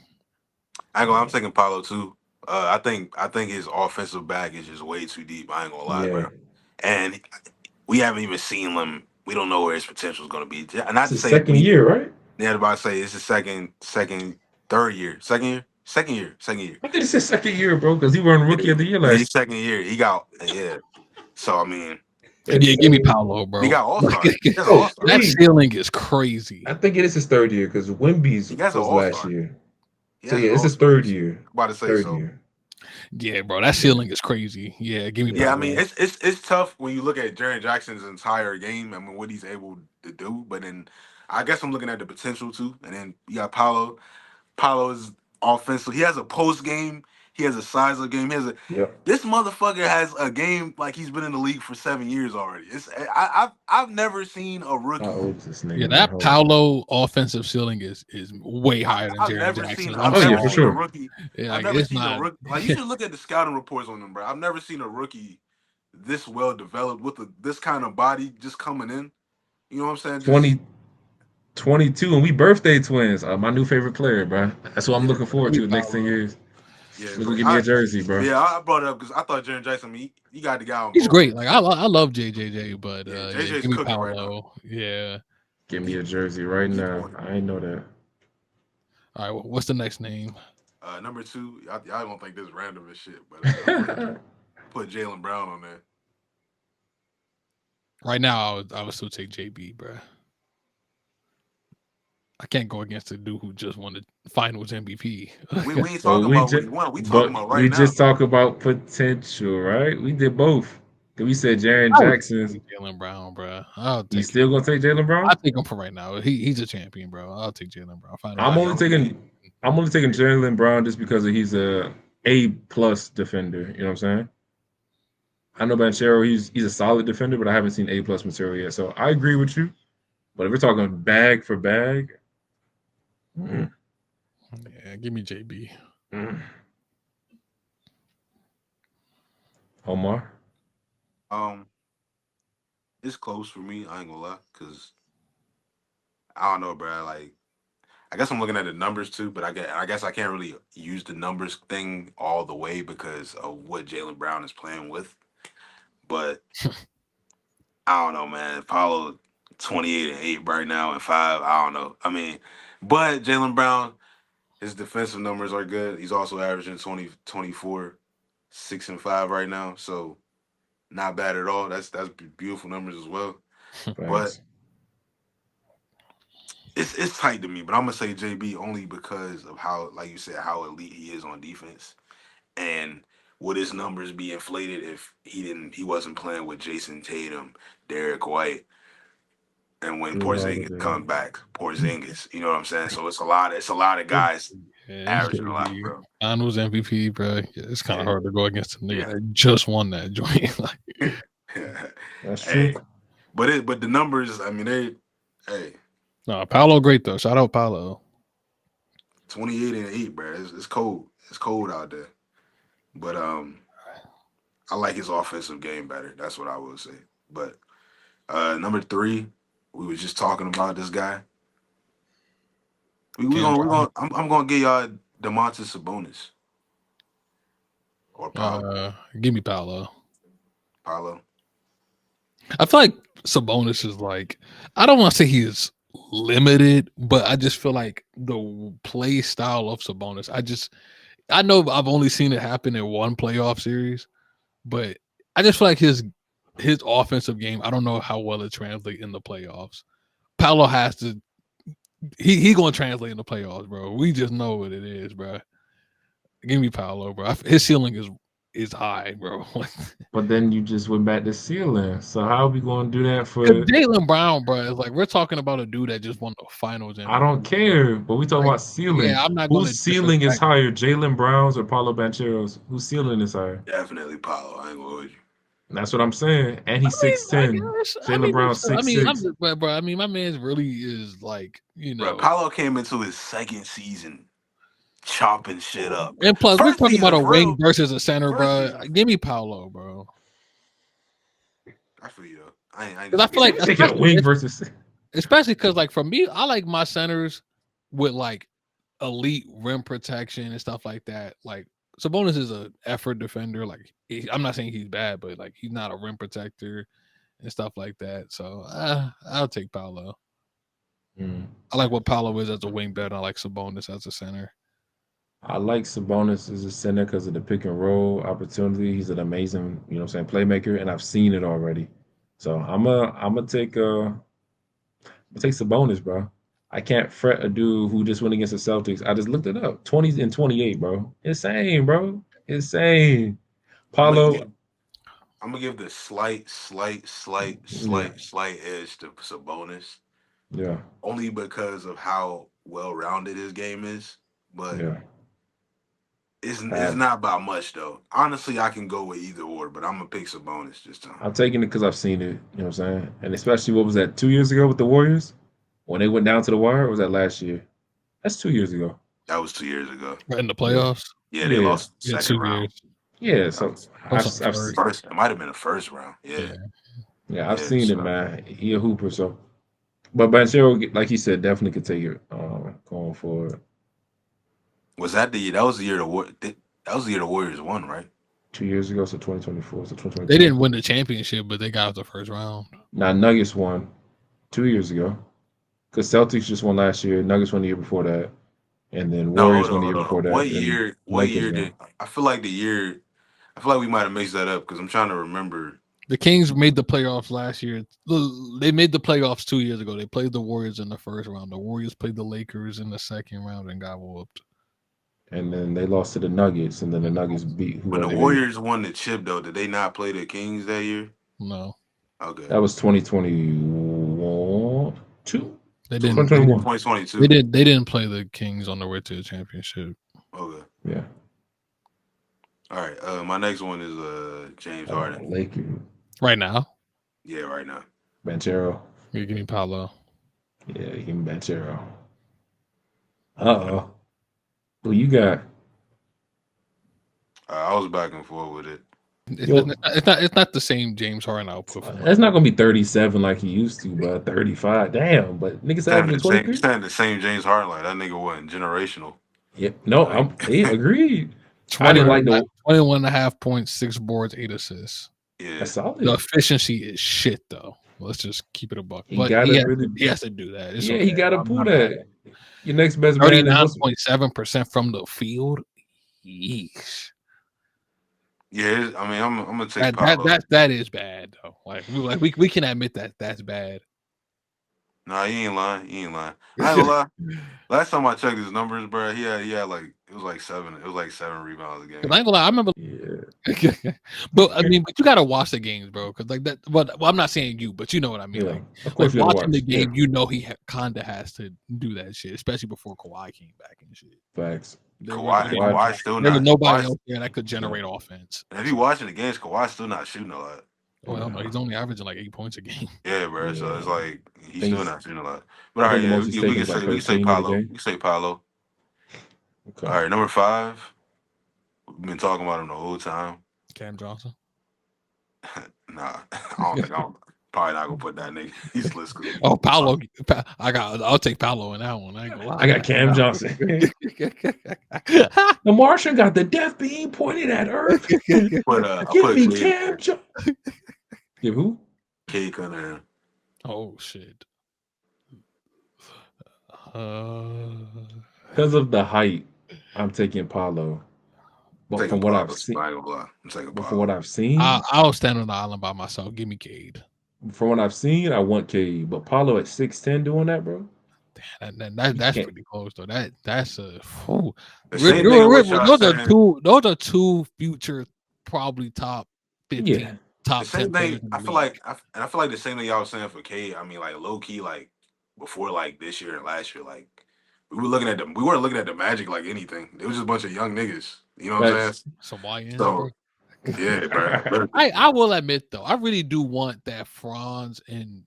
I ain't gonna lie. I'm taking Paulo too. I think his offensive bag is just way too deep. I ain't gonna lie, bro. Yeah, And we haven't even seen him. We don't know where his potential is gonna be. And it's not to his say second year, right? yeah, about to say it's his third year, second year. Second year. I think it's his second year, bro, because he won Rookie of the Year Yeah, last he's second year. He got So I mean, year. Yeah, give me Paolo, bro. he got All Star. He has an Oh, All Star. That three. ceiling is crazy. I think it is his third year because Wimby's He has an was All last Star. year. He So has yeah, an it's All his Star. third I'm year. about to say Third so. year. Yeah, bro, that Yeah. ceiling is crazy. Yeah, give me Yeah, I Paolo. mean it's tough when you look at Jaren Jackson's entire game. I mean what he's able to do, but then I guess I'm looking at the potential too. And then you got Paolo. Paolo's offensive. He has a post game. He has a size of game. He has a. Yep. This motherfucker has a game like he's been in the league for 7 years already. I've never seen a How rookie. old is this Yeah, nigga, man? that Hold on. Paolo offensive ceiling is way I, higher than I've Jaren never seen. Jackson's. I've I'm Oh yeah, never for seen a sorry. sure. rookie. Yeah, I've like never it's seen a not. rookie. Like you should look at the scouting reports on him, bro. I've never seen a rookie this well developed with this kind of body just coming in. You know what I'm saying? Just 20, 22, and we birthday twins. My new favorite player, bro. That's what I'm yeah, looking forward Give me to the next 10 Paolo. years. yeah. Look, But give me a jersey, bro. I brought it up because I thought Jaren Jackson. I mean, you got the guy on He's both. great. Like I love JJJ, but Yeah, yeah, JJ's give me cooking right now. Paolo. Yeah. Give me a jersey right Deep now. on I ain't know that. All right. Well, what's the next name? Number two, I don't think this is random as shit, but I put Jalen Brown on there. Right now, I would still take JB, bro. I can't go against the dude who just won the Finals MVP. We ain't Well, talking about what he won. We talking about right we now. just talk about potential, right? We did both. 'Cause we said Jaren I would Jackson's. take Jalen Brown, bro. I'll You take him. still gonna take Jalen I'll Brown? take him for right now. He's a champion, bro. I'll take Jalen Brown. Finals I'm Nah, only yo, MVP. taking I'm only taking Jalen Brown just because he's a plus defender. You know what I'm saying? I know Banchero, he's a solid defender, but I haven't seen A plus material yet. So I agree with you. But if we're talking bag for bag, mm, Yeah, give me JB. mm. Omar. um, it's close for me. I ain't gonna lie, cause I don't know, bro. Like, I guess I'm looking at the numbers too, but I guess I can't really use the numbers thing all the way because of what Jalen Brown is playing with. But I don't know, man. Paulo 28-8 right now and 5. I don't know. I mean, but Jalen Brown, his defensive numbers are good. He's also averaging 20, 24, 6 and 5 right now. So not bad at all. That's beautiful numbers as well. But Thanks. it's tight to me. But I'm gonna say JB only because of how, like you said, how elite he is on defense. And would his numbers be inflated if he wasn't playing with Jason Tatum, Derek White, and when Drew Porzingis Holiday. comes back, Porzingis, you know what I'm saying? So it's a lot of guys Yeah, it's averaging a lot, JB. bro. Finals MVP, bro. Yeah, it's kind of Yeah, hard to go against a nigga yeah. that just won that joint. Like, That's true. Hey, but the numbers, I mean, hey, no, Paolo great though. Shout out Paolo. 28-8, bro. It's cold. It's cold out there. But I like his offensive game better. That's what I will say. But number three, we was just talking about this guy. We Cam gonna Johnson. I'm gonna give y'all Demontis Sabonis or Paolo. Give me Paolo. Paolo. I feel like Sabonis is like, I don't want to say he's limited, but I just feel like the play style of Sabonis. I know I've only seen it happen in one playoff series, but I just feel like his offensive game. I don't know how well it translates in the playoffs. Paolo has to. He gonna translate in the playoffs, bro. We just know what it is, bro. Give me Paolo, bro. His ceiling is high, bro. But then you just went back to ceiling. So how are we going to do that Because for? Jalen Brown, bro, is like we're talking about a dude that just won the Finals I MVP. don't care. But we talking Like, about ceiling. yeah, I'm not Whose gonna ceiling is disrespect. higher, Jalen Brown's or Paulo Banchero's? Whose ceiling is higher? Definitely Paolo. I ain't gonna hold you. That's what I'm saying. And he's I 6'10". guess. Jalen Brown's I'm 6'6". just, bro. I mean, my man's really is like, Bro, Paolo came into his second season chopping shit up, bro. and plus we're First talking about season, a for wing real. versus a center, First bro. season. Give me Paolo, bro. I feel you though. I ain't Because I feel He's disagreeing like, with you. taking a wing versus. especially because like for me, I like my centers with like elite rim protection and stuff like that. Like Sabonis is a effort defender. Like I'm not saying he's bad, but like he's not a rim protector and stuff like that. So I'll take Paolo. Mm. I like what Paolo is as a wing better. I like Sabonis as a center. I like Sabonis as a center because of the pick and roll opportunity. He's an amazing, playmaker, and I've seen it already. So I'm gonna take Sabonis, bro. I can't fret a dude who just went against the Celtics. I just looked it up. 20 and 28, bro. Insane, bro. Insane. I'm gonna Paulo, give I'm gonna give the yeah, slight edge to Sabonis, yeah, only because of how well rounded his game is. But yeah. it's Have not by much though. Honestly, I can go with either or, but I'm gonna pick Sabonis this time. I'm taking it because I've seen it. You know what I'm saying? And especially what was that 2 years ago with the Warriors when they went down to the wire? Or was that last year? That's 2 years ago. That was 2 years ago. in the Yeah, playoffs. Yeah, they yeah, lost the Yeah, second 2 round. years. yeah. That So was I've, Also I've first. first. It might have been the first round. Yeah. yeah, I've Yeah. seen it, So man. He a hooper. So, but Banchero, like he said, definitely could take it going forward. was that the that was the year that was the year the Warriors won, right? 2 years ago, so 2024, so They 2022. didn't win the championship, but they got out the first round. Now Nuggets won 2 years ago because Celtics just won last year. Nuggets won the year before that, and then No, Warriors won the year hold before on. that. Then What Lakers year won. did I feel like the year? I feel like we might have mixed that up because I'm trying to remember. The Kings made the playoffs last year. They made the playoffs 2 years ago. They played the Warriors in the first round. The Warriors played the Lakers in the second round and got whooped. And then they lost to the Nuggets, and then the Nuggets beat When the whoever they. Warriors won the chip, though, did they not play the Kings that year? No, Okay, That was 2021, two, they didn't. They didn't. 2021. 2022. They didn't play the Kings on the way to the championship. Okay, Yeah. all right. My next one is James Harden. Lakers, Right now, Yeah, right now. Banchero. you give me Paolo. Yeah, give me Banchero. Uh-oh. Who you got? I was back and forth with it. Yo, It's not the same James Harden output from that's not gonna be 37 like he used to, but 35. Damn, but niggas averaging You 23. saying the same James Harden, like that nigga wasn't generational. Yeah, no, Like, agreed. I 20, didn't like the 21 and a half points, 6 boards, 8 assists. yeah, that's The solid. efficiency is shit though. Let's just keep it a buck. He But gotta really, he has to do that. It's yeah, okay. he gotta I'm pull not mad. that. Your next best man is what's 39.7% from the field. Yeesh. yeah. I mean, I'm gonna take Paolo. That is bad though. We can admit that that's bad. Nah, he ain't lying. He ain't lying. I ain't gonna lie. Last time I checked his numbers, bro, he had like it was like 7. It was like 7 rebounds a game. 'Cause I ain't gonna lie, I remember. yeah. But I mean, but you gotta watch the games, bro. Because like that. But well, I'm not saying you, but you know what I mean. Yeah. Like Of course you gotta watching watch. the game, you know he kinda has to do that shit, especially before Kawhi came back and shit. Facts. Kawhi still There was not. nobody Kawhi, else there that could generate offense. and if you watching the games, Kawhi's still not shooting a lot. Well, no, he's only averaging like 8 points a game. Yeah, bro. So it's Yeah. like he's Think still he's- not shooting a lot. But I all right, think the yeah, most he's taken is like we can say 13 in a Paolo. game. We can say Paolo. Okay. All right, number 5. We've been talking about him the whole time. Cam Johnson. Nah, I'm probably not gonna put that nigga. He's listening. Oh, Paolo. I'll take Paolo in that one. I ain't gonna lie. I got Cam Johnson. The Martian got the death beam pointed at Earth. I Give put me Cade Cam Johnson. Give who? Cade Cunningham. Oh shit. Because of the height, I'm taking Paulo. But from what I've seen, I ain't gonna lie. I'm taking but from Paolo. what I've seen, I'll stand on the island by myself. Give me Cade. from what I've seen, I want Cade. But Paulo at 6'10" doing that, bro. That's can't- pretty close though. That's a whew. The same thing with y'all Those are two future probably top 15, Yeah. top The 10 same players thing. in the I feel league. like, I feel like the same thing y'all was saying for Cade. I mean, like low key, like before, like this year and last year, like we weren't looking at the Magic like anything. It was just a bunch of young niggas. You know what I'm saying? Facts. Some YNs, So bro. yeah, bro. I will admit though, I really do want that Franz and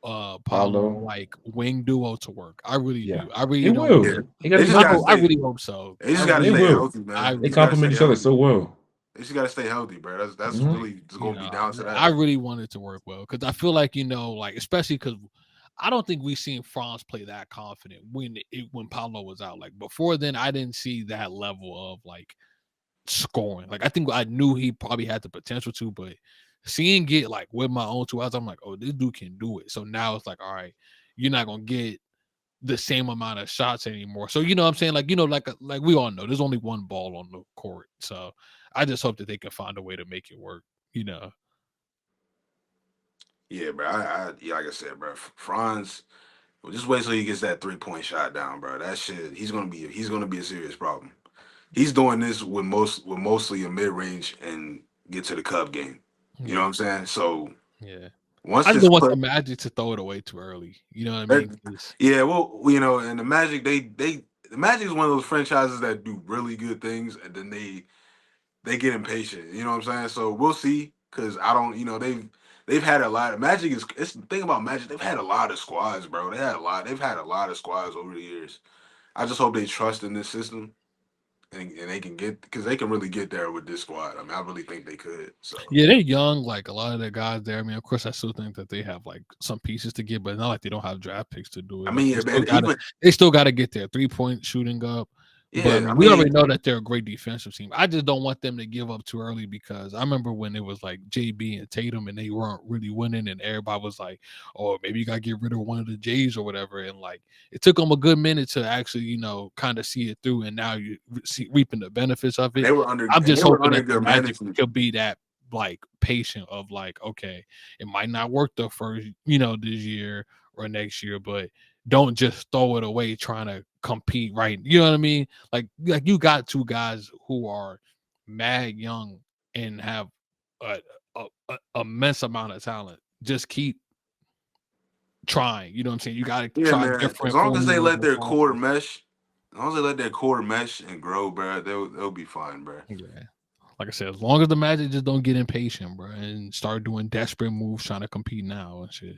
Paulo Paulo. like wing duo to work. I really Yeah. do. I really It don't. will. Yeah. It gotta They be just gotta healthy. I stay. really hope so. They just I gotta really stay will. healthy, man. They Just gotta complement stay each other healthy. so well. They just gotta stay healthy, bro. That's Mhm. really just gonna be down to that. I really want it to work well because I feel like like especially because I don't think we've seen Franz play that confident when Paulo was out. Like before then, I didn't see that level of like scoring. Like I think I knew he probably had the potential to, but seeing it like with my own 2 eyes, I'm like, oh, this dude can do it. So now it's like, all right, you're not gonna get the same amount of shots anymore. So you know what I'm saying? Like, you know, like we all know there's only one ball on the court. So I just hope that they can find a way to make it work, you know. Yeah, bro. Yeah, like I said, bro. Franz, well, just wait till he gets that 3-point shot down, bro. That shit, he's gonna be a serious problem. He's doing this with mostly a mid range and get to the Cub game. You know what Yeah. I'm saying? So Yeah. once I just this don't want play, the Magic to throw it away too early. You know what I that, mean? 'Cause- yeah, well, you know, and the Magic, the Magic is one of those franchises that do really good things, and then they get impatient. You know what I'm saying? So we'll see, because I don't, you know, they've had a lot of Magic is. It's the thing about Magic. They've had a lot of squads, bro. They've had a lot of squads over the years. I just hope they trust in this system and they can get because they can really get there with this squad. I mean, I really think they could. So Yeah, they're young. Like a lot of the guys there. I mean, of course, I still think that they have like some pieces to get, but not like they don't have draft picks to do I it. Like mean, they yeah, still man, got to, even they still got to get their 3-point shooting up. But I yeah, I mean, we already mean, know that they're a great defensive team. I just don't want them to give up too early because I remember when it was like JB and Tatum and they weren't really winning, and everybody was like, "Oh, maybe you got to get rid of one of the Jays or whatever." And like it took them a good minute to actually, you know, kind of see it through, and now you see reaping the benefits of it. I'm and just they were hoping under that the good Magic management. could be that like patient of like, okay, it might not work the first, you know, this year or next year, but don't just throw it away trying to compete, right? You know what I mean? Like you got two guys who are mad young and have a immense amount of talent. Just keep trying. You know what I'm saying? You got to Yeah, try man. As different long as they formulas let and their core offense. mesh, as long as they let their core mesh and grow, bro, they'll be fine, bro. Yeah. Like I said, as long as the Magic just don't get impatient, bro, and start doing desperate moves trying to compete now and shit.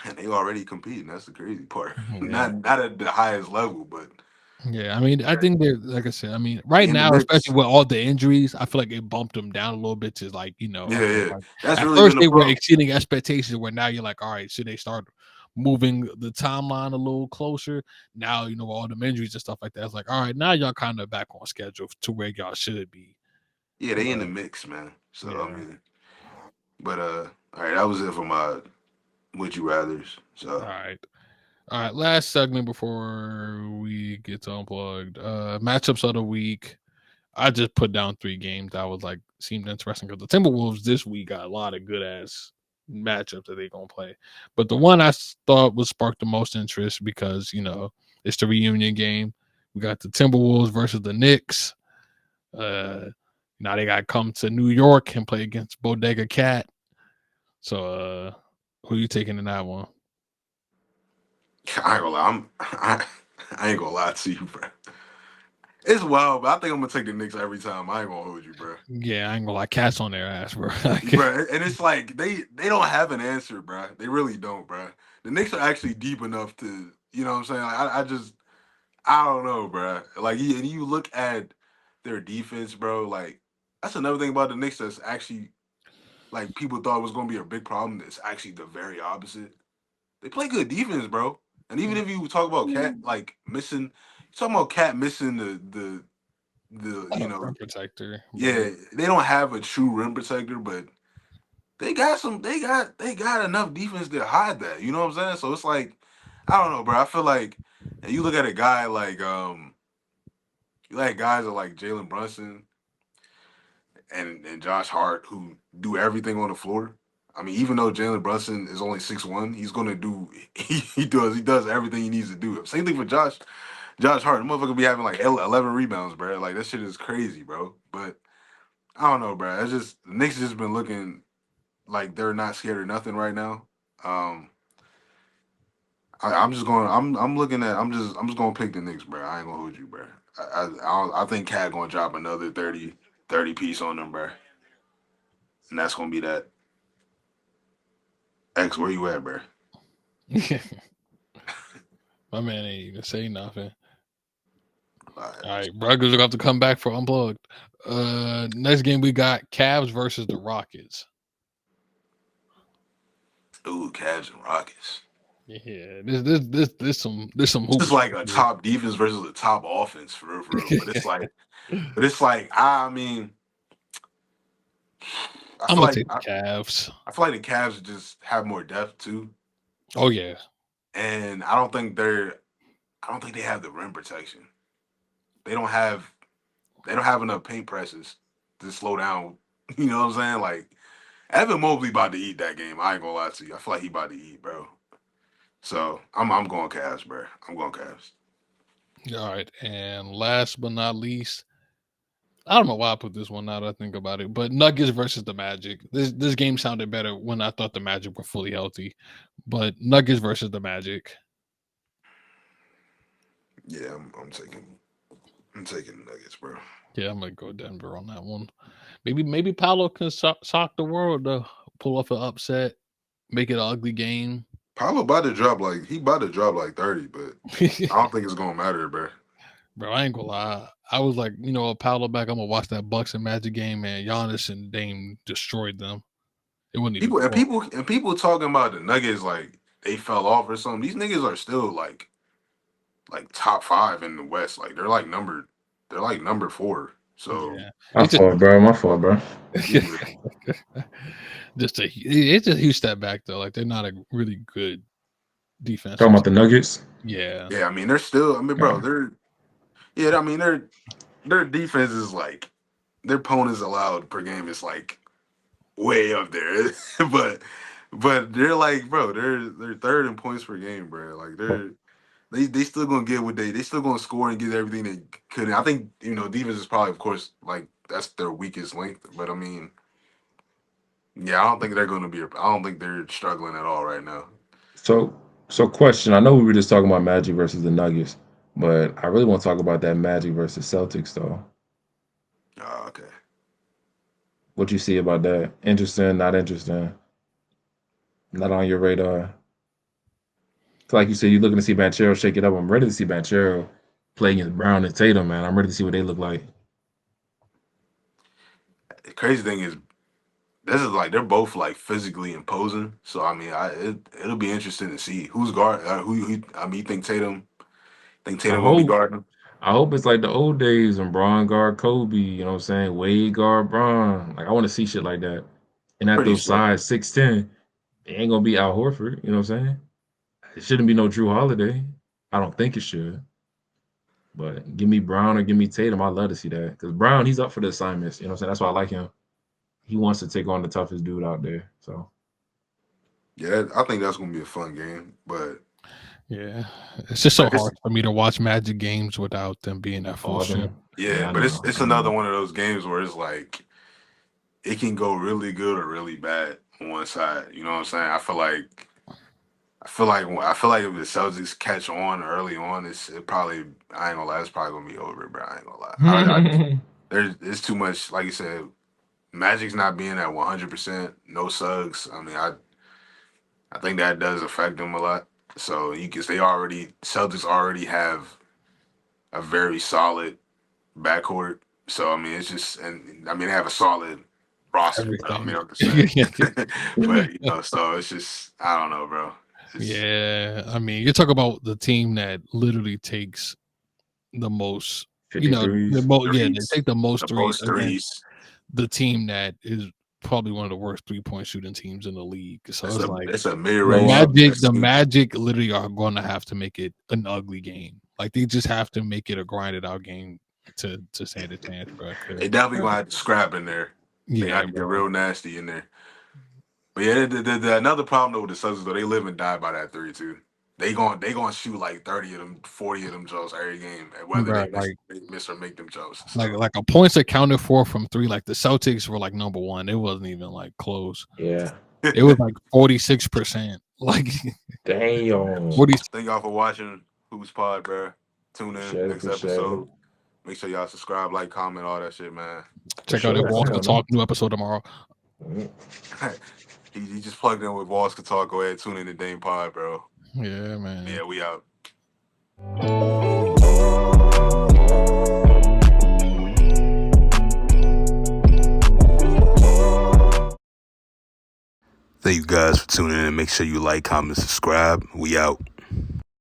And they already competing. That's the crazy part. Yeah. Not at the highest level, but Yeah, I mean, I think they're like I said. I mean, right in the now, especially mix. with all the injuries, I feel like it bumped them down a little bit to like, you know, Yeah, okay, yeah. like That's at really first been the they were problem. exceeding expectations, where now you're like, all right, should they start moving the timeline a little closer? Now, you know, all the injuries and stuff like that. It's like, all right, now y'all kind of back on schedule to where y'all should be. Yeah, they in the But mix, man. So I yeah, mean, but all right, that was it for my would you rather's. all So right. All right, last segment before we get to unplugged. Matchups of the week. I just put down 3 games that was like seemed interesting because the Timberwolves this week got a lot of good ass matchups that they gonna play. But the one thought would spark the most interest because you know it's the reunion game. We got the Timberwolves versus the Knicks. Now they got to come to New York and play against Bodega Cat. So who you taking in that one? I ain't gonna lie, I ain't gonna lie to you, bro. It's wild, but I think I'm gonna take the Knicks every time. I ain't gonna hold you, bro. Yeah, I ain't gonna lie, Cats on their ass, bro. Bro, and it's like they don't have an answer, bro. They really don't, bro. The Knicks are actually deep enough to, you know what I'm saying? Like, I just I don't know, bro. Like and you look at their defense, bro. Like that's another thing about the Knicks that's actually like people thought was gonna be a big problem. It's actually the very opposite. They play good defense, bro. And even if you talk about Cat like missing, you talking about Cat missing the you know Rim protector, but yeah they don't have a true rim protector, but they got they got enough defense to hide that. You know what I'm saying? So it's like I don't know, bro. I feel like and you look at a guy like you like guys like Jalen Brunson and Josh Hart who do everything on the floor. I mean, even though Jalen Brunson is only 6'1", he's gonna do he does everything he needs to do. Same thing for Josh Hart. The motherfucker be having like 11 rebounds, bro. Like that shit is crazy, bro. But I don't know, bro. It's just the Knicks just been looking like they're not scared of nothing right now. Um, I'm just going. I'm looking at. I'm just gonna pick the Knicks, bro. I ain't gonna hold you, bro. I think Cat gonna drop another 30 piece on them, bro. And that's gonna be that. X, where you at, bro? my man ain't even say nothing. All right. All right, Brothers are going to have to come back for unplugged. Next game we got Cavs versus the Rockets. Ooh, Cavs and Rockets. Yeah, this some This is hoops like right a here. top defense versus a top offense for real, for real. But it's like I mean, I I'm feel gonna like take the Cavs. I feel like the Cavs just have more depth too. Oh yeah, and I don't think they have the rim protection. They don't have enough paint presses to slow down. You know what I'm saying? Like Evan Mobley about to eat that game. I ain't gonna lie to you. I feel like he about to eat, bro. So I'm going Cavs, bro. I'm going Cavs. All right, and last but not least, I don't know why I put this one now that I think about it, but Nuggets versus the Magic. This game sounded better when I thought the Magic were fully healthy, but Nuggets versus the Magic. Yeah, I'm taking the Nuggets, bro. Yeah, I'm gonna go Denver on that one. Maybe Paolo can shock the world to pull off an upset, make it an ugly game. Paolo about to drop like 30, but I don't think it's gonna matter, bro. Bro, I ain't gonna lie. I was like, Paolo back. I'm gonna watch that Bucks and Magic game, man. Giannis and Dame destroyed them. It wasn't even people talking about the Nuggets like they fell off or something. These niggas are still like top 5 in the West. Like they're like number 4. So yeah. My fault, bro. It's a huge step back though. Like they're not a really good defense. Talking about the Nuggets. Yeah. Yeah, I mean they're still. I mean, bro, they're. Yeah, I mean their defense is like their opponents allowed per game is like way up there, but they're like, bro, they're third in points per game, bro. Like they still gonna get what they still gonna score and get everything they could. I think defense is probably, of course, like that's their weakest link. But I mean, yeah, I don't think they're struggling at all right now. So question. I know we were just talking about Magic versus the Nuggets, but I really want to talk about that Magic versus Celtics though. Oh, okay. What you see about that? Interesting, not interesting, not on your radar. Like you said, you're looking to see Banchero shake it up. I'm ready to see Banchero play against Brown and Tatum, man. I'm ready to see what they look like. The crazy thing is, this is like they're both like physically imposing. So I mean, it'll be interesting to see who's guard. Who I mean, you think Tatum I gonna be hope guarding? I hope it's like the old days when Bron guard Kobe, you know what I'm saying? Wade guard Bron. Like I want to see shit like that. And at Pretty those sure. size 6'10", it ain't gonna be Al Horford, you know what I'm saying? It shouldn't be no Drew Holiday. I don't think it should. But give me Brown or give me Tatum. I love to see that. Because Brown, he's up for the assignments. You know what I'm saying? That's why I like him. He wants to take on the toughest dude out there. So Yeah, I think that's gonna be a fun game. But yeah, it's just so hard for me to watch Magic games without them being at full strength. Yeah, but it's another one of those games where it's like it can go really good or really bad on one side. You know what I'm saying? I feel like if the Celtics catch on early on, it probably, I ain't gonna lie, it's probably gonna be over, bro. I ain't gonna lie. There's too much, like you said, Magic's not being at 100%, no Suggs. I mean, I think that does affect them a lot. So Celtics already have a very solid backcourt. So I mean, it's just, and I mean, they have a solid roster. I mean, I'm just saying. But so it's just, I don't know, bro. Yeah, I mean, you talk about the team that literally takes the most, they take the most threes against the team that is probably one of the worst 3-point shooting teams in the league. So it's a mid-range. The Magic literally are going to have to make it an ugly game. Like they just have to make it a grinded out game to stand a chance, bro. They definitely gonna have to scrap in there. Yeah, they have to get real nasty in there. But yeah, the another problem though with the Celtics, though, they live and die by that 3 too. They gonna shoot like 30 of them, 40 of them jumps every game, whether they miss or make them jumps. So. Like a points accounted for from 3. Like the Celtics were like number 1. It wasn't even like close. Yeah, it was like 46%. Like damn. 40. Thank y'all for watching Hoops Pod, bro. Tune in next episode. Make sure y'all subscribe, like, comment, all that shit, man. Check out Walls Could Talk, new episode tomorrow. He just plugged in with Walls Could Talk. Go ahead, tune in to Dame Pod, bro. Yeah, man. Yeah, we out. Thank you guys for tuning in. Make sure you like, comment, subscribe. We out.